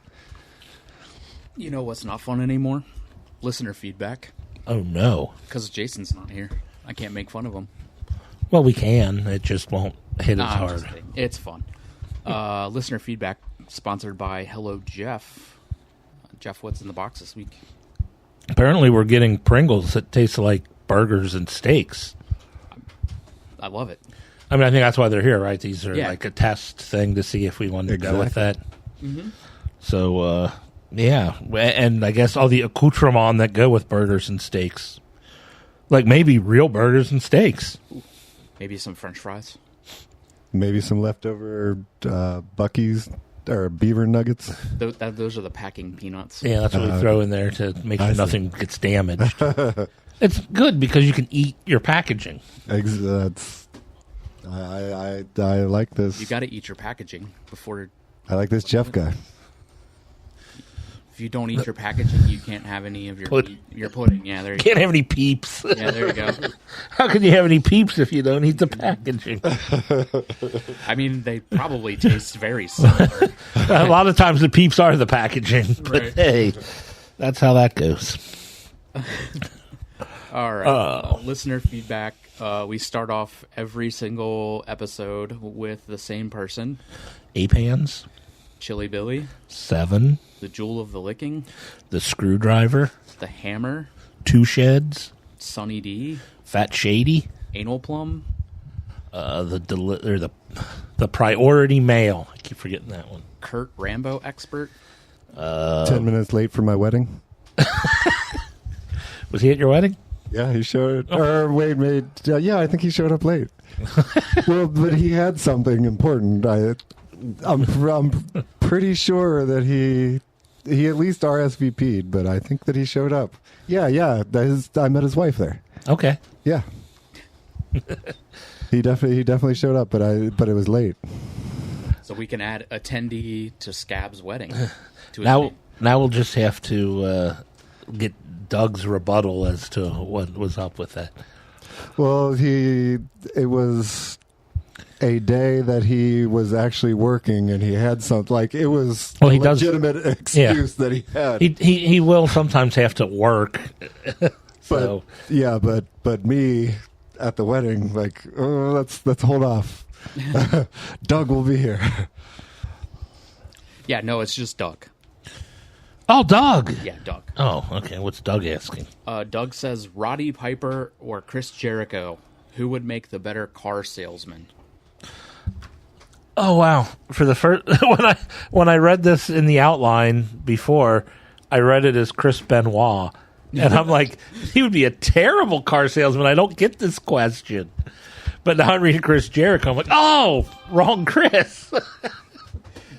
You know what's not fun anymore? Listener feedback. Oh, no. Because Jason's not here. I can't make fun of him. Well, we can. It just won't hit as I'm hard. just kidding. It's fun. Listener feedback sponsored by Hello Jeff. Jeff, what's in the box this week? Apparently, we're getting Pringles that taste like burgers and steaks. I love it. I mean, I think that's why they're here, right? These are Yeah. like a test thing to see if we wanted to go with that. Mm-hmm. So, yeah. And I guess all the accoutrements that go with burgers and steaks. Like maybe real burgers and steaks. Maybe some French fries. Maybe some leftover Buc-ee's or beaver nuggets. Those are the packing peanuts. Yeah, that's what we throw in there to make sure I see. nothing gets damaged. It's good because you can eat your packaging. That's I like this. You got to eat your packaging before. I like this Jeff guy. If you don't eat your packaging, you can't have any of your pudding. Yeah, there you Can't have any Peeps. go. Yeah, there you go. How can you have any Peeps if you don't eat the packaging? I mean, they probably taste very similar. A lot of times the Peeps are the packaging, but Right. hey, that's how that goes. All right. Listener feedback. We start off every single episode with the same person. Ape hands, Chili Billy, 7, the Jewel of the Licking, the screwdriver, the Hammer, 2 sheds, Sunny D, Fat Shady, Anal Plum, the priority mail. I keep forgetting that one. Kurt Rambo Expert, 10 minutes late for my wedding. Was he at your wedding? Yeah, he showed. Or wait. Yeah, I think he showed up late. Well, but he had something important. I'm pretty sure that he at least RSVP'd, but I think that he showed up. Yeah. I met his wife there. Okay. Yeah. He definitely showed up, but it was late. so we can add attendee to Scab's wedding. To his Now name. we'll just have to get Doug's rebuttal as to what was up with that. Well, it was a day that he was actually working, and he had something like it was Well, a he does- legitimate excuse that he had. He will sometimes have to work. So but me at the wedding, like, oh, let's hold off. Doug will be here. Yeah, no, it's just Doug. oh, Doug. Yeah, Doug. Oh, okay. What's Doug asking? Doug says Roddy Piper or Chris Jericho. Who would make the better car salesman? Oh wow! For the first when I read this in the outline before, I read it as Chris Benoit, and I'm like, he would be a terrible car salesman. I don't get this question, but now I'm reading Chris Jericho. I'm like, oh, wrong Chris.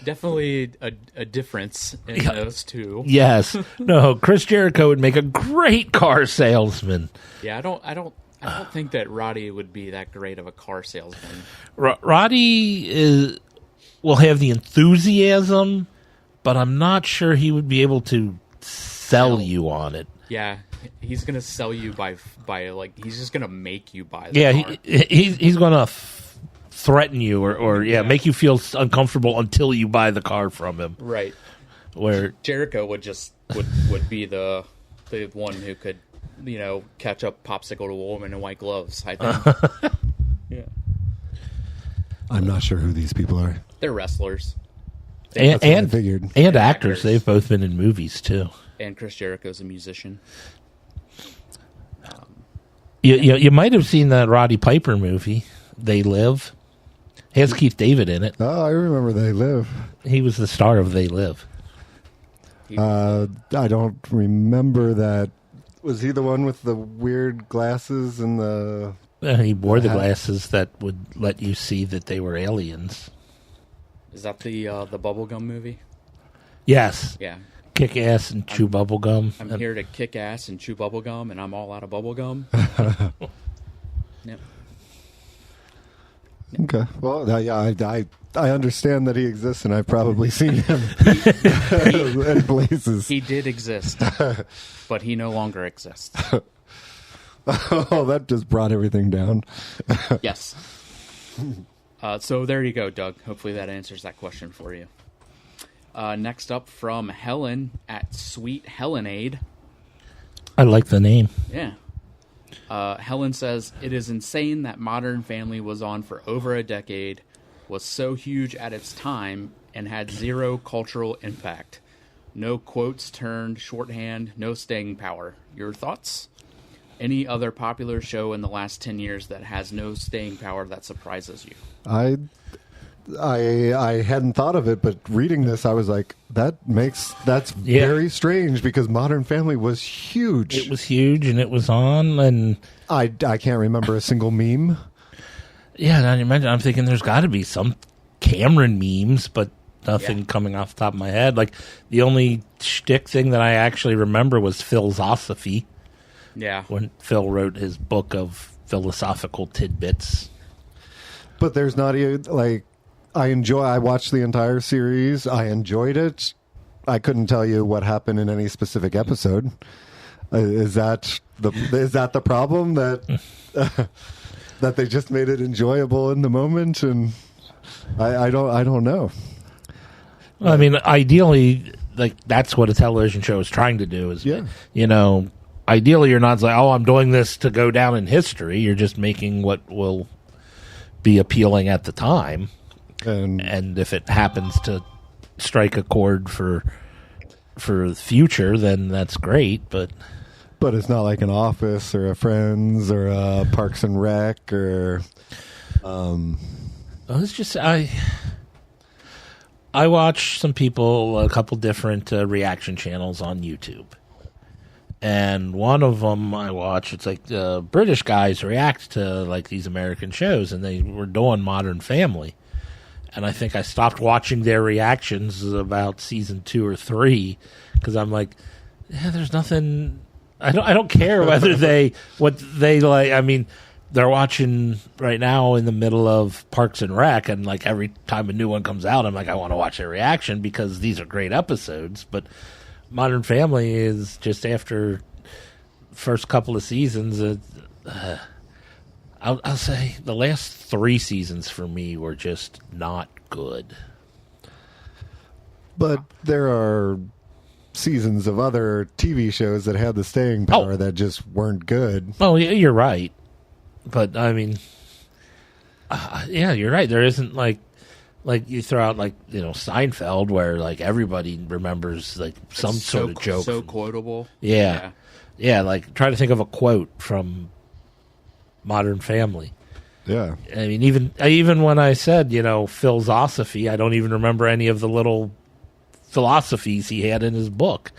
Definitely a difference in those two. Yes, no, Chris Jericho would make a great car salesman. Yeah, I don't think that Roddy would be that great of a car salesman. Roddy will have the enthusiasm, but I'm not sure he would be able to sell you on it. Yeah, he's gonna sell you by like he's just gonna make you buy the Yeah, car. he's going to threaten you or make you feel uncomfortable until you buy the car from him. Right. Where Jericho would be the one who could, catch up popsicle to a woman in white gloves, I think. Yeah. I'm not sure who these people are. They're wrestlers. and I figured. and actors, actors. they've both been in movies too. And Chris Jericho's a musician. You might have seen that Roddy Piper movie, They Live. It has Keith David in it. Oh, I remember They Live. He was the star of They Live. I don't remember that. Was he the one with the weird glasses and the... He wore the hat? glasses that would let you see that they were aliens. Is that the bubblegum movie? Yes. Yeah. Kick ass and chew bubble gum. I'm here to kick ass and chew bubblegum, and I'm all out of bubblegum. Yep. Okay. Well, I understand that he exists, and I've probably seen him in places. He did exist, but he no longer exists. Oh, that just brought everything down. Yes. So there you go, Doug. Hopefully that answers that question for you. Next up from Helen at Sweet Helenade. I like the name. Yeah. Helen says, it is insane that Modern Family was on for over a decade, was so huge at its time, and had zero cultural impact. No quotes turned shorthand, no staying power. Your thoughts? Any other popular show in the last 10 years that has no staying power that surprises you? I hadn't thought of it, but reading this, I was like, that's very strange because Modern Family was huge. It was huge, and it was on, and I can't remember a single meme. yeah, now you mention, I'm thinking there's got to be some Cameron memes, but nothing coming off the top of my head. Like, the only shtick thing that I actually remember was philosophy. Yeah. When Phil wrote his book of philosophical tidbits. But there's not even, like, I watched the entire series. I enjoyed it. I couldn't tell you what happened in any specific episode. Is that the problem, that that they just made it enjoyable in the moment? And I don't know. Well, I mean, ideally, like, that's what a television show is trying to do. Is, you know, ideally, you're not like, oh, I'm doing this to go down in history. You're just making what will be appealing at the time. And if it happens to strike a chord for the future, then that's great. But it's not like an Office or a Friends or a Parks and Rec or. It's just I watch some people, a couple different reaction channels on YouTube. And one of them I watch, it's like British guys react to like these American shows, and they were doing Modern Family. And I think I stopped watching their reactions about season 2 or 3 because I'm like, there's nothing. I don't care whether what they like. I mean, they're watching right now in the middle of Parks and Rec, and like every time a new one comes out, I'm like, I want to watch their reaction because these are great episodes. But Modern Family is just after first couple of seasons. I'll say the last 3 seasons for me were just not good. But there are seasons of other TV shows that had the staying power that just weren't good. Oh, yeah, you're right. But I mean, yeah, you're right. There isn't like you throw out like, you know, Seinfeld, where like everybody remembers like some sort of joke. So quotable. Yeah. Like try to think of a quote from Modern Family. Yeah. I mean, even when I said, you know, philosophy, I don't even remember any of the little philosophies he had in his book.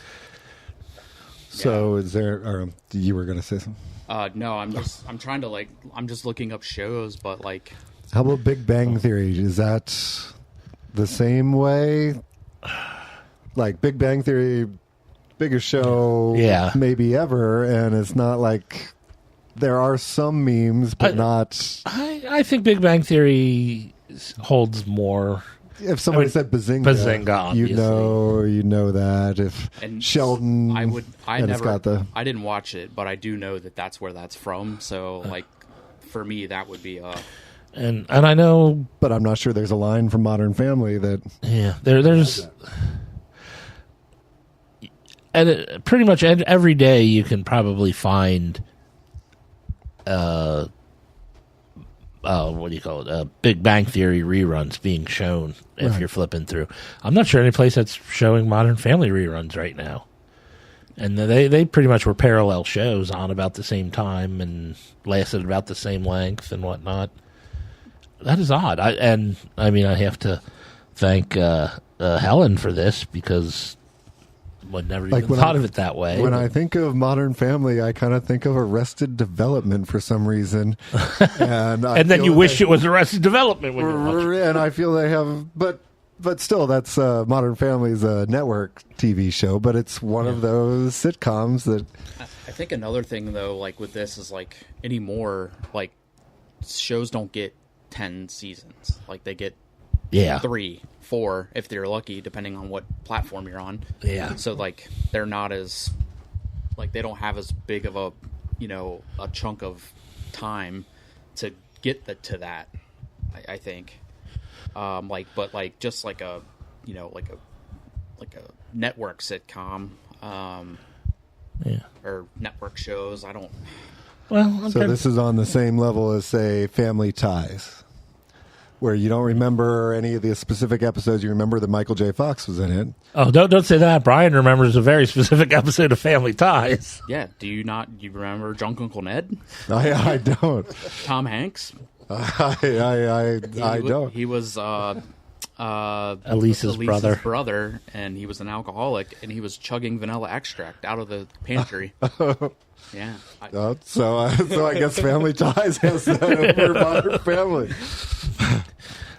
So is there? Or you were going to say something? No, I'm just looking up shows, but like, how about Big Bang Theory? Is that the same way? Like Big Bang Theory, biggest show maybe ever, and it's not like there are some memes, but not. I think Big Bang Theory holds more. If somebody said Bazinga, obviously. you know that. If Sheldon, I didn't watch it, but I do know that that's where that's from. So, like, for me, that would be and I know, but I'm not sure there's a line from Modern Family that. Yeah, there's. And pretty much every day you can probably find. What do you call it? Big Bang Theory reruns being shown if you're flipping through. I'm not sure any place that's showing Modern Family reruns right now. And they pretty much were parallel shows on about the same time and lasted about the same length and whatnot. That is odd. I have to thank Helen for this because I never even thought of it that way. When I think of Modern Family, I kind of think of Arrested Development for some reason. And then you wish it was Arrested Development when you watch it. And I feel they have, but still, that's Modern Family's a network TV show, but it's one of those sitcoms that. I think another thing though, like with this, is like anymore, like shows don't get 10 seasons, like they get 3, 4 if they're lucky, depending on what platform you're on. Yeah. So like they're not as, like they don't have as big of a, a chunk of time to get to that. I think, but just like a network sitcom, or network shows. I don't. Well, So this is on the same level as, say, Family Ties, where you don't remember any of the specific episodes. You remember that Michael J. Fox was in it. Oh, don't say that. Brian remembers a very specific episode of Family Ties. Yeah. Do you not? You remember Drunk Uncle Ned? I don't. Tom Hanks. I don't. He was Elise's brother, and he was an alcoholic, and he was chugging vanilla extract out of the pantry. Yeah. So I guess Family Ties has that over Modern Family.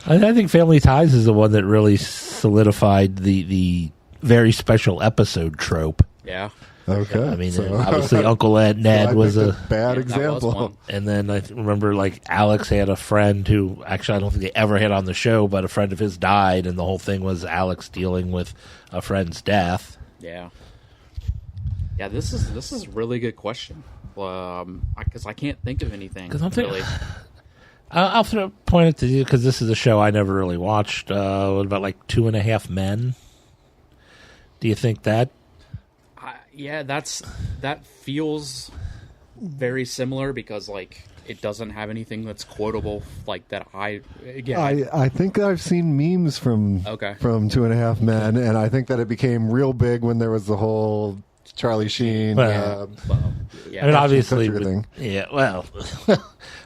I think Family Ties is the one that really solidified the very special episode trope. Yeah. Okay. I mean, obviously Uncle Ned was a bad that example. was one. And then I remember, Alex had a friend who, actually, I don't think they ever had on the show, but a friend of his died, and the whole thing was Alex dealing with a friend's death. Yeah. Yeah, this is a really good question. Because I can't think of anything. Really. I'll point it to you, because this is a show I never really watched. What about, 2.5 Men? Do you think that? Yeah, that feels very similar because it doesn't have anything that's quotable that I think I've seen memes from 2.5 Men, and I think that it became real big when there was the whole Charlie Sheen. I mean, obviously, thing. Yeah. Well,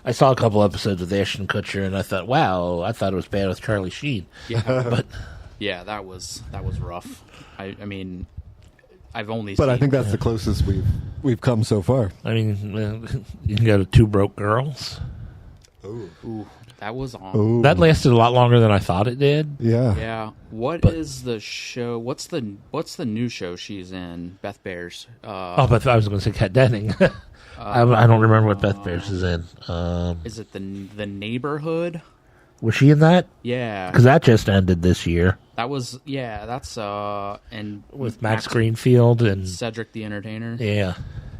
I saw a couple episodes with Ashton Kutcher, and I thought, wow, I thought it was bad with Charlie Sheen. Yeah, but yeah, that was rough. I mean. I've only but seen, I think that's the closest we've come so far. I mean, you can go to Two Broke Girls. Ooh, that was on. Ooh. That lasted a lot longer than I thought it did. Yeah. Yeah. What is the show? What's the new show she's in? Beth Bears. Beth. I was going to say Kat Denning. I don't remember what Beth Bears is in. Is it the Neighborhood? Was she in that? Yeah. Because that just ended this year. That was that's and with Max Greenfield and Cedric the Entertainer. Yeah.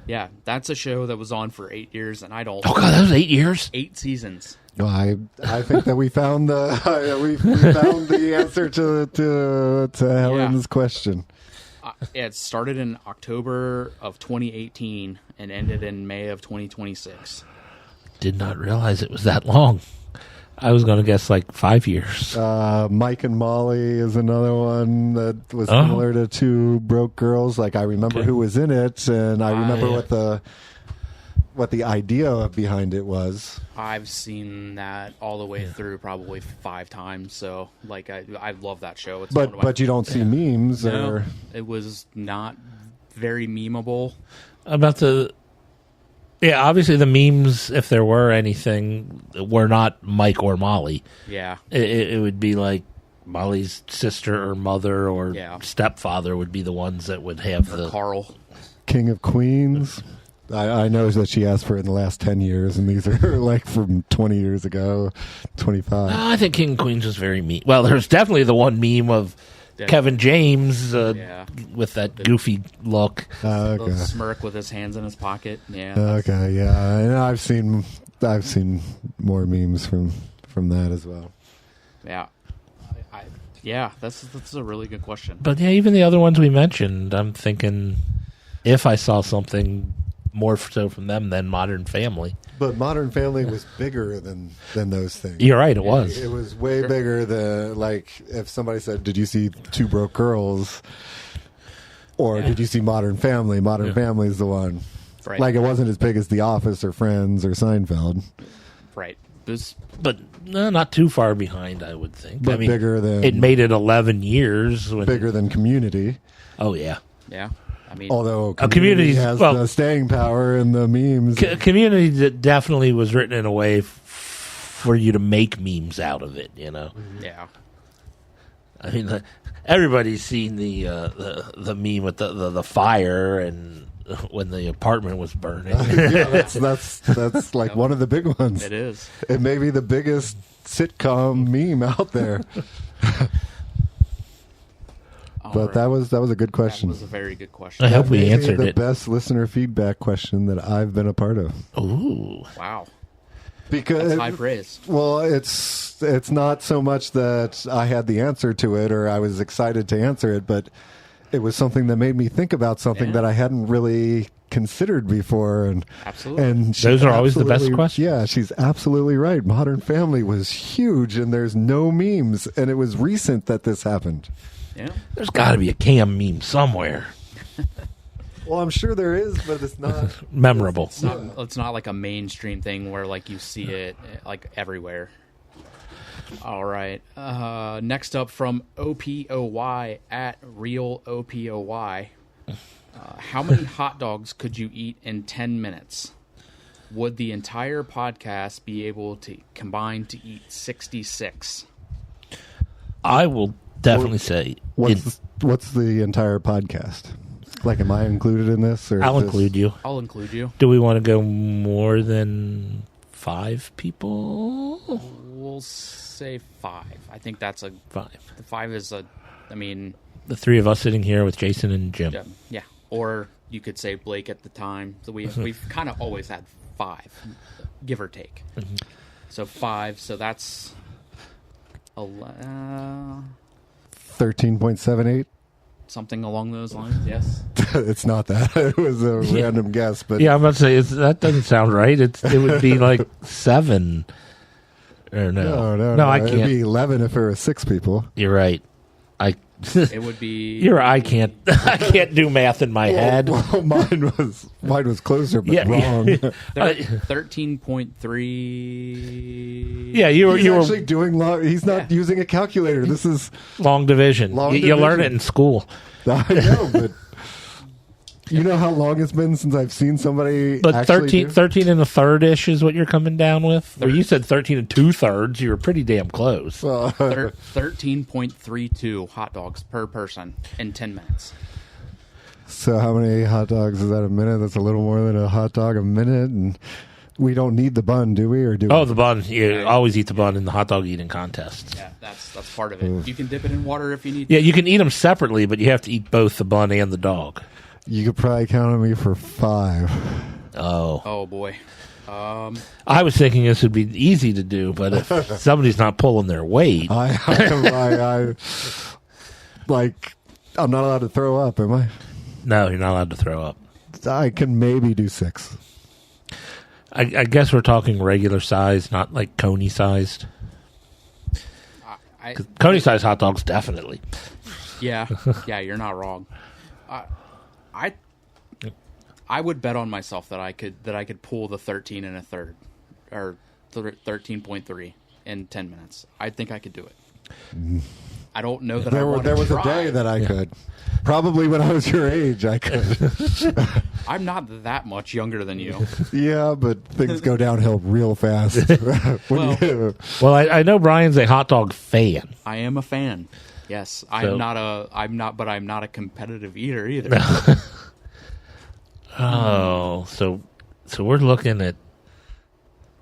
Yeah, that's a show that was on for 8 years, and I don't. Oh God, that was 8 years. 8 seasons. No, I think that we found the we found the answer to Helen's question. It started in October of 2018 and ended in May of 2026. Did not realize it was that long. I was going to guess 5 years. Mike and Molly is another one that was similar to Two Broke Girls. I remember who was in it, and I remember what the idea behind it was. I've seen that all the way through probably 5 times. So I love that show. It's but you don't see memes no, it was not very memeable. Yeah, obviously the memes, if there were anything, were not Mike or Molly. Yeah. It would be Molly's sister or mother or stepfather would be the ones that would have the... Carl. King of Queens. I know that she asked for it in the last 10 years, and these are from 20 years ago, 25. I think King of Queens was very mean. Well, there's definitely the one meme of Kevin James with that goofy look. Okay. Smirk with his hands in his pocket. Yeah. Okay, yeah. And I've seen more memes from that as well. Yeah. That's a really good question. But yeah, even the other ones we mentioned, I'm thinking if I saw something more so from them than Modern Family. But Modern Family was bigger than those things. You're right, it was. It was way bigger than, if somebody said, did you see Two Broke Girls? Or did you see Modern Family? Modern Family is the one. Right. It wasn't as big as The Office or Friends or Seinfeld. Right. But not too far behind, I would think. But bigger than... It made it 11 years. Bigger than Community. Oh, yeah. Yeah. I mean, although Community has the staying power in the memes. Community definitely was written in a way for you to make memes out of it, Yeah. I mean, everybody's seen the meme with the fire and when the apartment was burning. that's one of the big ones. It is. It may be the biggest sitcom meme out there. But that was a good That question. was a very good question. I hope we Maybe answered the it. best listener feedback question that I've been a part of. Ooh. Wow. Because That's high praise. well, it's not so much that I had the answer to it or I was excited to answer it, but it was something that made me think about something that I hadn't really considered before. And Absolutely. and Those are always the best absolutely- questions. Yeah, she's absolutely right. Modern Family was huge, and there's no memes, and it was recent that this happened. Yeah. There's got to be a Cam meme somewhere. Well, I'm sure there is, but it's not Memorable. It's not like a mainstream thing where like you see it like everywhere. All right. Next up from OPOY at Real OPOY. How many hot dogs could you eat in 10 minutes? Would the entire podcast be able to combine to eat 66? I will definitely say What's the entire podcast? Like, am I included in this? Or I'll is this- include you. I'll include you. Do we want to go more than 5 people? We'll say 5. I think that's a 5. the 5 is a. I mean, The 3 of us sitting here with Jason and Jim. yeah. Or you could say Blake at the time. So we've kind of always had 5, give or take. Mm-hmm. So 5. So that's 13.78? something along those lines. Yes. It's not that. It was a random guess, but Yeah, I'm about to say that doesn't sound right. It would be like 7. Or no, I It'd can't. be 11 if there were 6 people. You're right. It would be. You're. I can't. I can't do math in my head. Well, mine was closer, but Yeah. wrong. 13.3. Yeah, you He's were actually doing long. He's not using a calculator. This is long division. Long You learn division. it in school. I know, but you know how long it's been since I've seen somebody. But actually 13 and a third ish is what you're coming down with. Well, you said 13 and 2/3. You were pretty damn close. do? 13.32 hot dogs per person in 10 minutes. So how many hot dogs is that a minute? That's a little more than a hot dog a minute, and we don't need the bun, do we? Or do Oh, we? the bun. You always eat the bun in the hot dog eating contest. Yeah, that's part of it. You can dip it in water if you need. Yeah, you can eat them separately, but you have to eat both the bun and the dog. You could probably count on me for 5. Oh. Oh boy. I was thinking this would be easy to do, but if somebody's not pulling their weight. I I'm not allowed to throw up, am I? No, you're not allowed to throw up. I can maybe do 6. I guess we're talking regular size, not like coney sized. Coney sized hot dogs, definitely. Yeah, you're not wrong. I would bet on myself that I could pull the 13 and a third, or 13.3 in 10 minutes. I think I could do it. I don't know that There was try. a day that I could. Probably when I was your age, I could. I'm not that much younger than you. Yeah, but things go downhill real fast. Well, Well, I know Brian's a hot dog fan. I am a fan. Yes, I'm not a competitive eater either. Oh, so we're looking at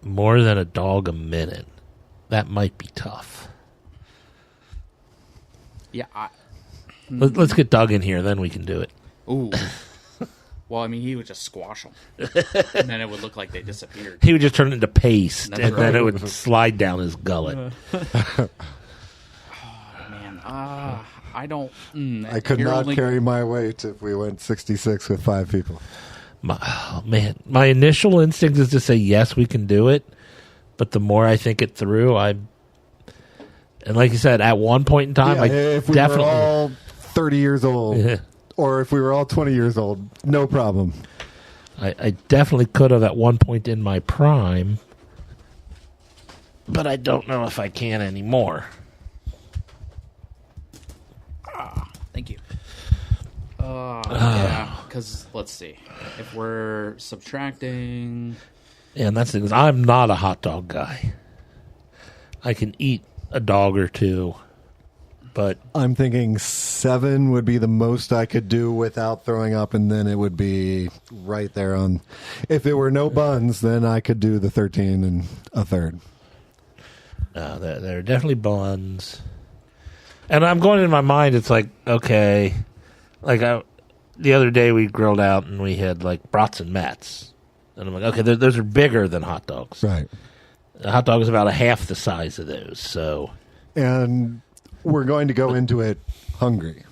more than a dog a minute. That might be tough. Yeah. Let's get Doug in here, then we can do it. Ooh. Well, I mean, he would just squash them, and then it would look like they disappeared. He would just turn into paste, That's and then right. it would slide down his gullet. Man, I don't. I could you're not only- carry my weight if we went 66 with 5 people. My initial instinct is to say yes, we can do it, but the more I think it through, and like you said, at one point in time, I if we definitely were all 30 years old, Yeah. or if we were all 20 years old, no problem. I definitely could have at one point in my prime, but I don't know if I can anymore. Thank you. Yeah, because let's see. If we're subtracting, And that's the thing, is I'm not a hot dog guy. I can eat a dog or two, but I'm thinking 7 would be the most I could do without throwing up, and then it would be right there on. If there were no buns, then I could do the 13 and a third. there are definitely buns. And I'm going in my mind, it's like, okay, like the other day we grilled out and we had like brats and mats. And I'm like, okay, those are bigger than hot dogs. Right. A hot dog is about a half the size of those. So, And we're going to go into it hungry.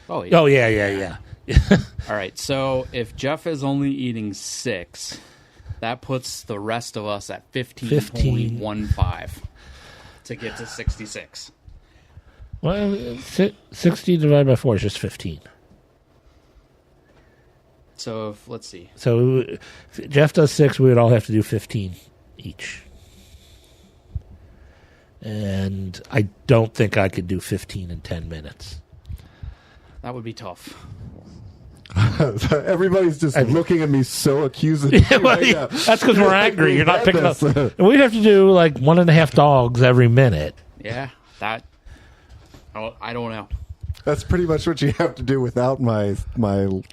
Oh, yeah. oh yeah. All right, so if Jeff is only eating 6, that puts the rest of us at 15.15 to get to 66. Well, 60 divided by 4 is just 15. So, let's see. So if Jeff does 6, we would all have to do 15 each. And I don't think I could do 15 in 10 minutes. That would be tough. Everybody's just looking at me so accusingly right now. That's because we're angry. You're not picking up. this. And we'd have to do like 1.5 dogs every minute. Yeah, that... I don't know. That's pretty much what you have to do without my lacking.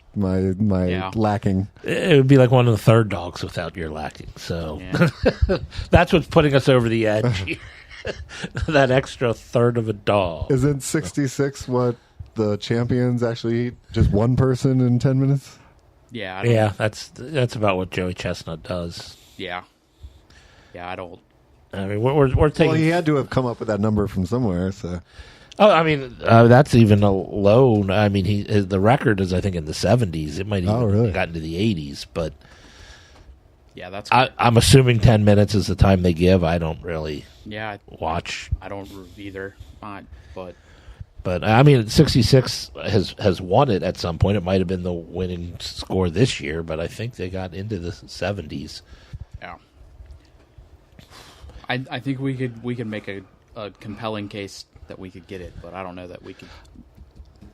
It would be like 1 1/3 dogs without your lacking. So Yeah. that's what's putting us over the edge here. That extra third of a dog. Isn't 66 what the champions actually eat? Just one person in 10 minutes? Yeah, I don't Yeah, that's about what Joey Chestnut does. Yeah, I don't... I mean, we're taking. Well, he had to have come up with that number from somewhere. So Oh, I mean, that's even a low. I mean, the record is, I think, in the 70s. It might even really? got into the 80s, but Yeah, that's... I'm assuming 10 minutes is the time they give. I don't really yeah, watch. I don't either. But I mean, 66 has won it at some point. It might have been the winning score this year, but I think they got into the 70s. Yeah. I think we could make a compelling case that we could get it, but I don't know that we could.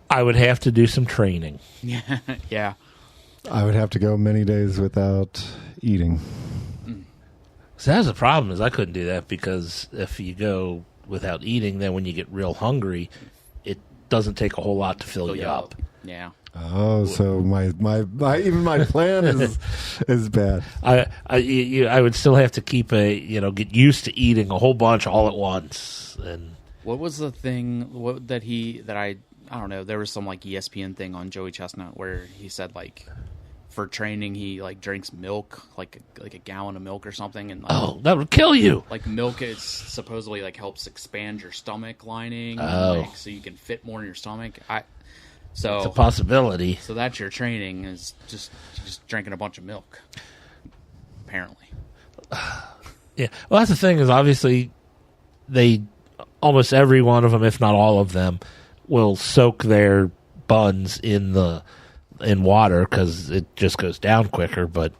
I would have to do some training. Yeah. I would have to go many days without eating. So that's the problem, is I couldn't do that, because if you go without eating, then when you get real hungry, it doesn't take a whole lot to fill you up. Yeah. Oh, so my even my plan is bad. I would still have to keep get used to eating a whole bunch all at once. And What was the thing I don't know, there was some like ESPN thing on Joey Chestnut where he said like for training he like drinks milk, like a gallon of milk or something, and like, that would kill you. like milk is supposedly like helps expand your stomach lining, like, so you can fit more in your stomach. It's a possibility. So that's your training, is just drinking a bunch of milk. Apparently. Yeah. Well, that's the thing, is obviously they almost every one of them, if not all of them, will soak their buns in water because it just goes down quicker. But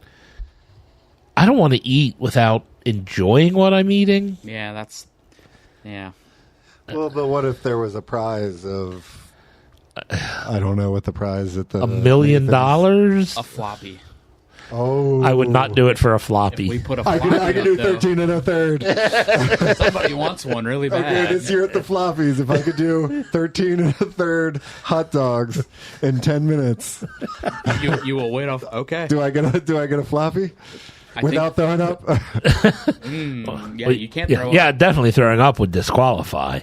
I don't want to eat without enjoying what I'm eating. Yeah, Well, but what if there was a prize of? I don't know what the prize at the $1 million? a floppy. Oh, I would not do it for a floppy. We put a I floppy could do up, though. 13 1/3. Somebody wants one really Okay, bad. this year at the floppies, if I could do 13 1/3 hot dogs in 10 minutes, You will wait off. Okay. do I get a floppy I without throwing up? Yeah, you can't throw. Yeah, definitely throwing up would disqualify.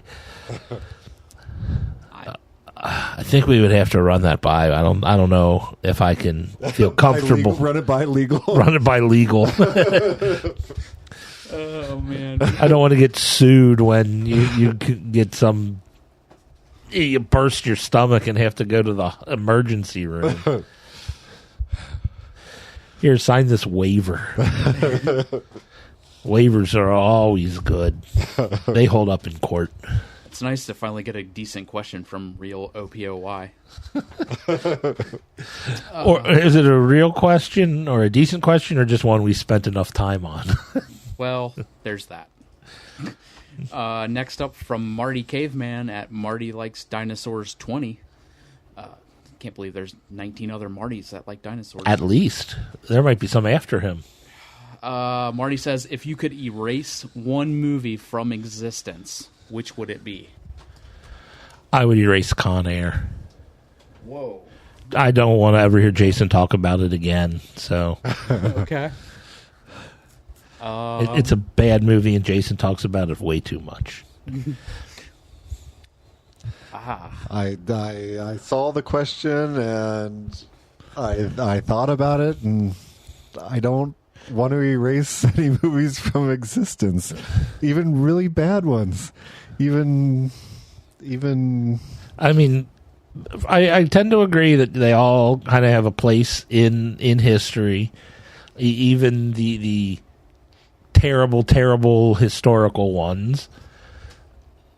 I think we would have to run that by. I don't know if I can feel comfortable. Run it by legal. Run it by legal. Oh man. I don't want to get sued when you get you burst your stomach and have to go to the emergency room. Here, sign this waiver. Waivers are always good. They hold up in court. It's nice to finally get a decent question from real OPOY. Or is it a real question or a decent question or just one we spent enough time on? Well, there's that. Next up from Marty Caveman at Marty Likes Dinosaurs 20. Can't believe there's 19 other Martys that like dinosaurs. At least. There might be some after him. Marty says, if you could erase one movie from existence, which would it be? I would erase Con Air. Whoa. I don't want to ever hear Jason talk about it again. So Okay. it's a bad movie, and Jason talks about it way too much. I saw the question and I thought about it, and I don't want to erase any movies from existence, even really bad ones. Even I mean, I tend to agree that they all kind of have a place in history. Even the terrible historical ones,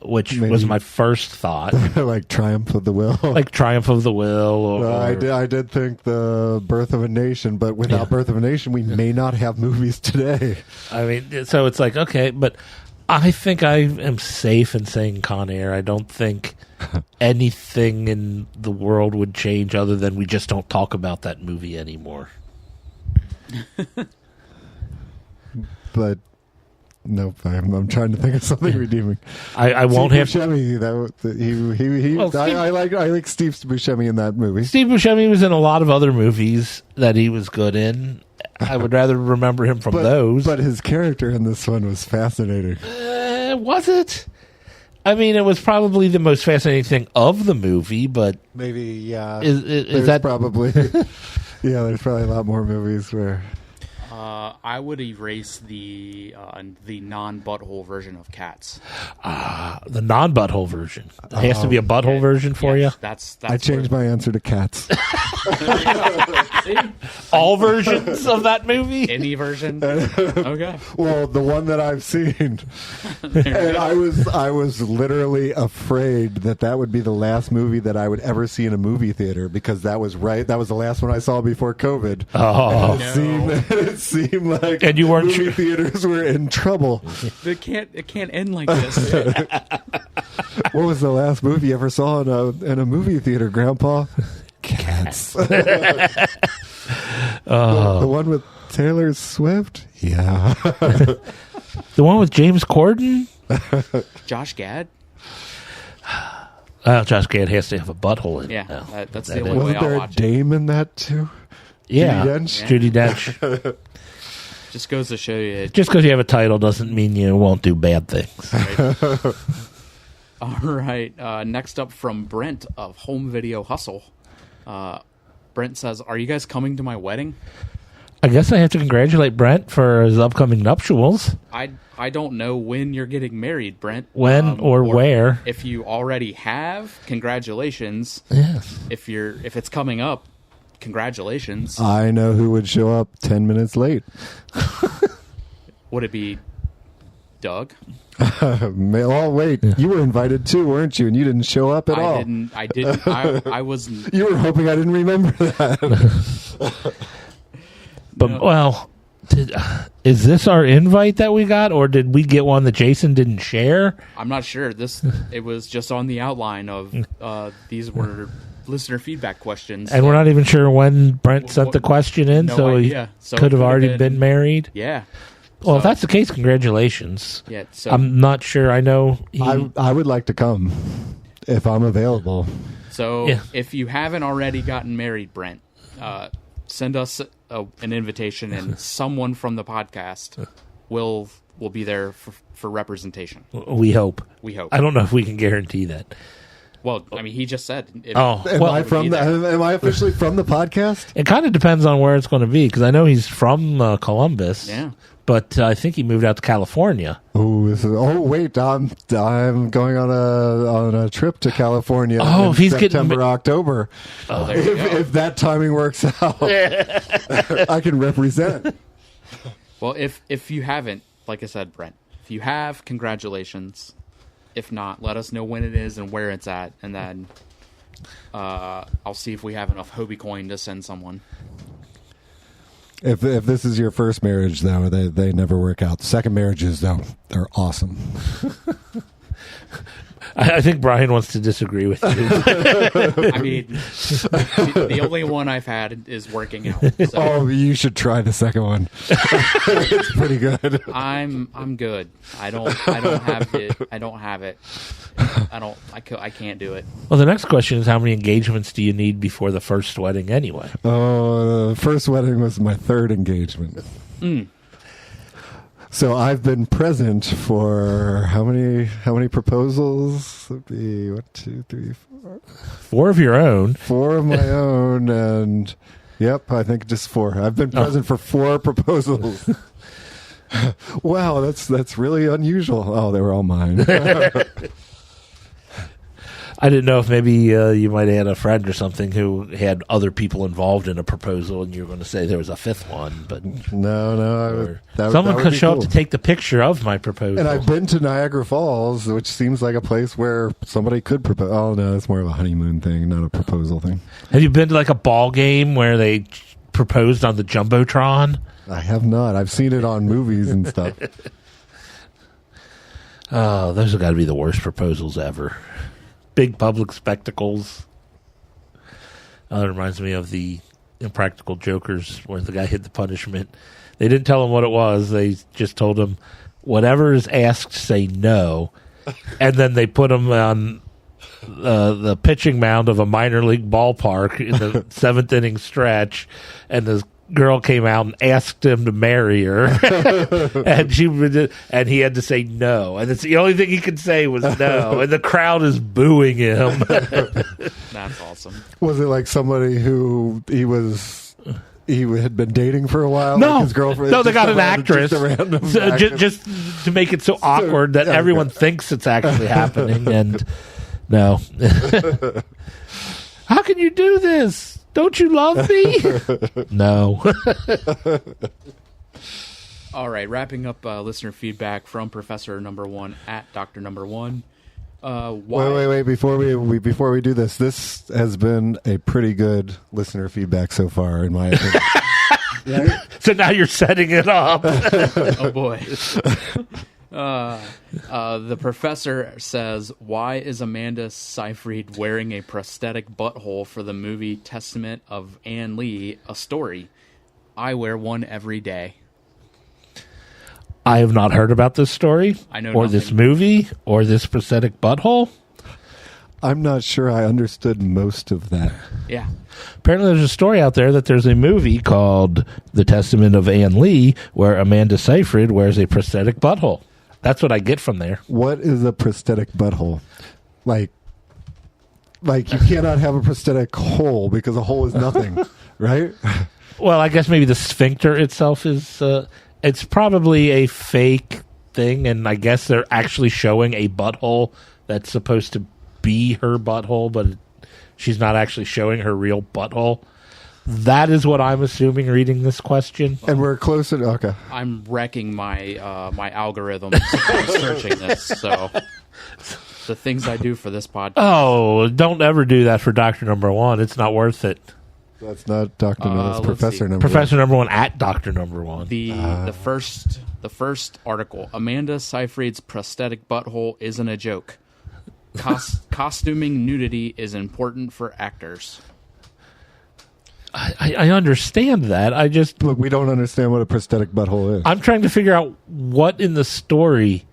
which was my first thought. like Triumph of the Will. Like Triumph of the Will. I did think the Birth of a Nation, but without Birth of a Nation, we may not have movies today. I mean, so it's like, okay, but I think I am safe in saying Con Air. I don't think anything in the world would change other than we just don't talk about that movie anymore. But nope, I'm trying to think of something redeeming. I won't have Buscemi. I like Steve Buscemi in that movie. Steve Buscemi was in a lot of other movies that he was good in. I would rather remember him from those. But his character in this one was fascinating. Was it? I mean, it was probably the most fascinating thing of the movie, but maybe, yeah. Is that probably? Yeah, there's probably a lot more movies where. I would erase the non-butthole version of Cats. The non-butthole version. It has to be a butthole version for you? That's I changed my answer to Cats. All versions of that movie? Any version? Okay. Well, the one that I've seen. And I was literally afraid that would be the last movie that I would ever see in a movie theater, because that was the last one I saw before COVID. Oh. It seemed like and you weren't movie theaters were in trouble. It can't end like this. What was the last movie you ever saw in a movie theater, Grandpa? Cats. The one with Taylor Swift? Yeah. The one with James Corden? Josh Gad? Josh Gad has to have a butthole in it. Yeah, that's the only way Wasn't I'll there a watch it. dame in that too? Yeah. Judi Dench? Judi Dench. Just goes to show you. Just because you have a title doesn't mean you won't do bad things. Right? All right. Next up from Brent of Home Video Hustle. Brent says, "Are you guys coming to my wedding?" I guess I have to congratulate Brent for his upcoming nuptials. I don't know when you're getting married, Brent. When or where. If you already have, congratulations. Yes. If it's coming up, congratulations. I know who would show up 10 minutes late. Would it be Doug? Oh, wait. Yeah. You were invited too, weren't you? And you didn't show up at all. I didn't. I was. You were hoping I didn't remember that. But, no. Well, is this our invite that we got, or did we get one that Jason didn't share? I'm not sure. It was just on the outline of these were listener feedback questions. And we're not even sure when Brent sent the question in, no so idea. He could have already been married. Yeah. Well, if that's the case, congratulations. Yeah. So I'm not sure. I know I would like to come if I'm available. So if you haven't already gotten married, Brent, send us an invitation, and someone from the podcast will be there for representation. We hope. I don't know if we can guarantee that. Well, I mean, he just said. Am I officially from the podcast? It kind of depends on where it's going to be, because I know he's from Columbus. Yeah. But I think he moved out to California. Wait! I'm going on a trip to California. Oh, if he's September, October. Oh, there you go. If that timing works out, I can represent. Well, if you haven't, like I said, Brent, if you have, congratulations. If not, let us know when it is and where it's at, and then I'll see if we have enough Hobie coin to send someone. If this is your first marriage, though, they never work out. Second marriages, though, are awesome. I think Brian wants to disagree with you. I mean, the only one I've had is working out. So oh, you should try the second one. It's pretty good. I'm good. I don't have it. I can't do it. Well, the next question is, how many engagements do you need before the first wedding anyway? Oh, the first wedding was my third engagement. So I've been present for how many proposals? It'd be 1, 2, 3, 4. 4 of your own. 4 of my own, and yep, I think just 4. I've been present for 4 proposals. Wow, that's really unusual. Oh, they were all mine. I didn't know if maybe you might have had a friend or something who had other people involved in a proposal, and you were going to say there was a 5th one. But no, someone could show up to take the picture of my proposal. And I've been to Niagara Falls, which seems like a place where somebody could propose. Oh no, it's more of a honeymoon thing, not a proposal thing. Have you been to like a ball game where they proposed on the Jumbotron? I have not. I've seen it on movies and stuff. Oh, those have got to be the worst proposals ever. Big public spectacles. That reminds me of the Impractical Jokers where the guy hid the punishment. They didn't tell him what it was. They just told him, whatever is asked, say no. And then they put him on the pitching mound of a minor league ballpark in the 7th inning stretch. And the girl came out and asked him to marry her. and he had to say no. And it's the only thing he could say was no. And the crowd is booing him. That's awesome. Was it like somebody who he had been dating for a while? No, like his girlfriend. No, they got an actress. Actress. Just to make it so awkward that everyone thinks it's actually happening. And no. How can you do this? Don't you love me? No. All right, wrapping up listener feedback from Professor Number 1 at Dr. Number 1. Wait! Before we do this has been a pretty good listener feedback so far, in my opinion. Right? So now you're setting it up. Oh boy. The professor says, why is Amanda Seyfried wearing a prosthetic butthole for the movie Testament of Anne Lee, a story? I wear one every day. I have not heard about this story, I know or nothing. this movie, or this prosthetic butthole. I'm not sure I understood most of that. Yeah. Apparently there's a story out there that there's a movie called The Testament of Anne Lee where Amanda Seyfried wears a prosthetic butthole. That's what I get from there. What is a prosthetic butthole? Like you cannot have a prosthetic hole because a hole is nothing, right? Well, I guess maybe the sphincter itself is... it's probably a fake thing, and I guess they're actually showing a butthole that's supposed to be her butthole, but she's not actually showing her real butthole. That is what I'm assuming reading this question. And we're closer to... Okay. I'm wrecking my my algorithms searching this, so... The things I do for this podcast. Oh, don't ever do that for Dr. Number 1. It's not worth it. That's not Dr. No, that's Professor Number Professor Number 1 at Dr. Number 1. The first article. Amanda Seyfried's prosthetic butthole isn't a joke. Costuming nudity is important for actors. I understand that. I just... Look, we don't understand what a prosthetic butthole is. I'm trying to figure out what in the story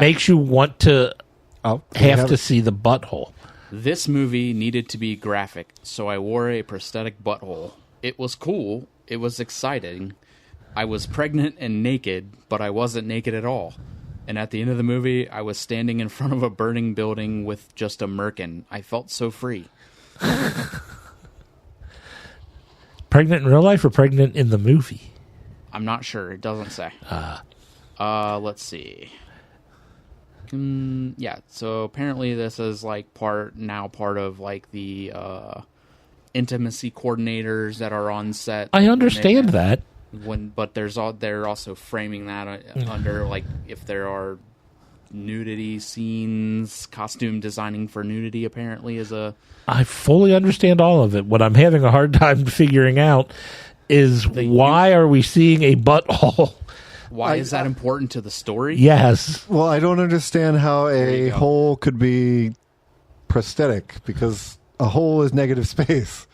makes you want to have to see the butthole. This movie needed to be graphic, so I wore a prosthetic butthole. It was cool. It was exciting. I was pregnant and naked, but I wasn't naked at all. And at the end of the movie, I was standing in front of a burning building with just a merkin. I felt so free. Pregnant in real life or pregnant in the movie? I'm not sure. It doesn't say. Let's see. Yeah, so apparently this is like part of like the intimacy coordinators that are on set. I understand that. But they're also framing that under like if there are nudity scenes, costume designing for nudity apparently is a... I fully understand all of it. What I'm having a hard time figuring out is why are we seeing a butthole? Why is that important to the story? Yes. Well, I don't understand how a hole could be prosthetic because a hole is negative space.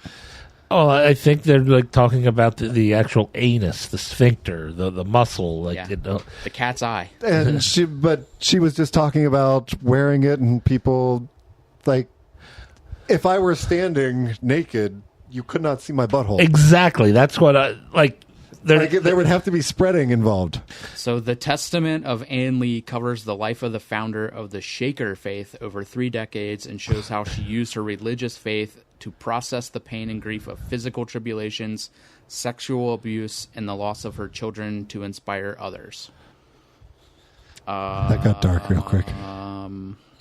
Oh, I think they're like talking about the actual anus, the sphincter, the muscle, like the cat's eye. And she was just talking about wearing it, and people like, if I were standing naked, you could not see my butthole. Exactly. That's what I like. there would have to be spreading involved. So the Testament of Anne Lee covers the life of the founder of the Shaker faith over 3 decades and shows how she used her religious faith to process the pain and grief of physical tribulations, sexual abuse, and the loss of her children to inspire others. That got dark real quick.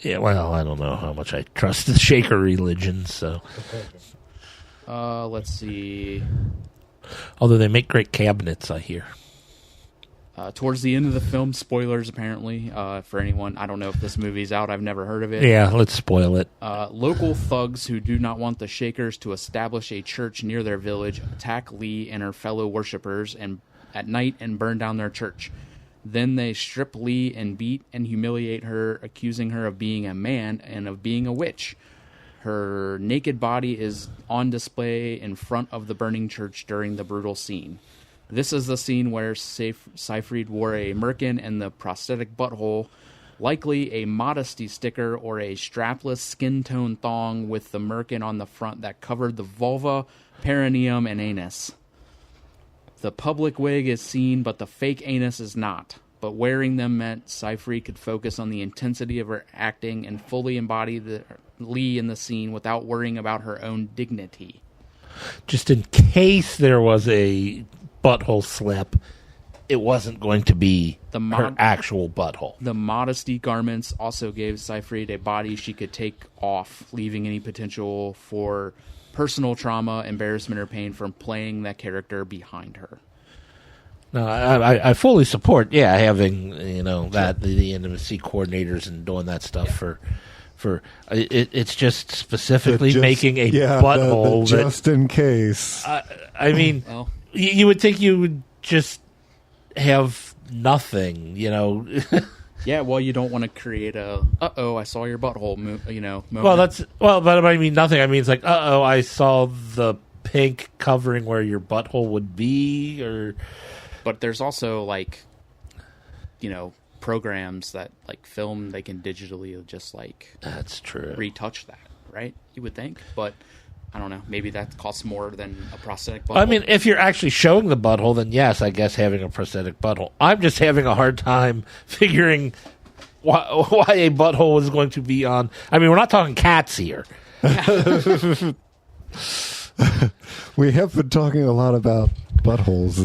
Yeah, well, I don't know how much I trust the Shaker religion, so. Let's see. Although they make great cabinets, I hear. Towards the end of the film, spoilers apparently, for anyone. I don't know if this movie's out. I've never heard of it. Yeah, let's spoil it. Local thugs who do not want the Shakers to establish a church near their village attack Lee and her fellow worshippers at night and burn down their church. Then they strip Lee and beat and humiliate her, accusing her of being a man and of being a witch. Her naked body is on display in front of the burning church during the brutal scene. This is the scene where Seyfried wore a merkin and the prosthetic butthole, likely a modesty sticker or a strapless skin tone thong with the merkin on the front that covered the vulva, perineum, and anus. The public wig is seen, but the fake anus is not. But wearing them meant Seyfried could focus on the intensity of her acting and fully embody Lee in the scene without worrying about her own dignity. Just in case there was a butthole slip, it wasn't going to be her actual butthole. The modesty garments also gave Seyfried a body she could take off, leaving any potential for personal trauma, embarrassment, or pain from playing that character behind her. No, I fully support, having, that, the intimacy coordinators and doing that stuff for it's just specifically making a butthole. Just in case. I mean, Well, you would think you would just have nothing, yeah, well, you don't want to create a, I saw your butthole, moment. But I mean nothing. I mean, it's like, I saw the pink covering where your butthole would be, or... But there's also, programs that, film, they can digitally just, That's true. retouch that, right? You would think. But, I don't know. Maybe that costs more than a prosthetic butthole. I mean, if you're actually showing the butthole, then yes, I guess having a prosthetic butthole. I'm just having a hard time figuring why a butthole is going to be on... I mean, we're not talking cats here. We have been talking a lot about buttholes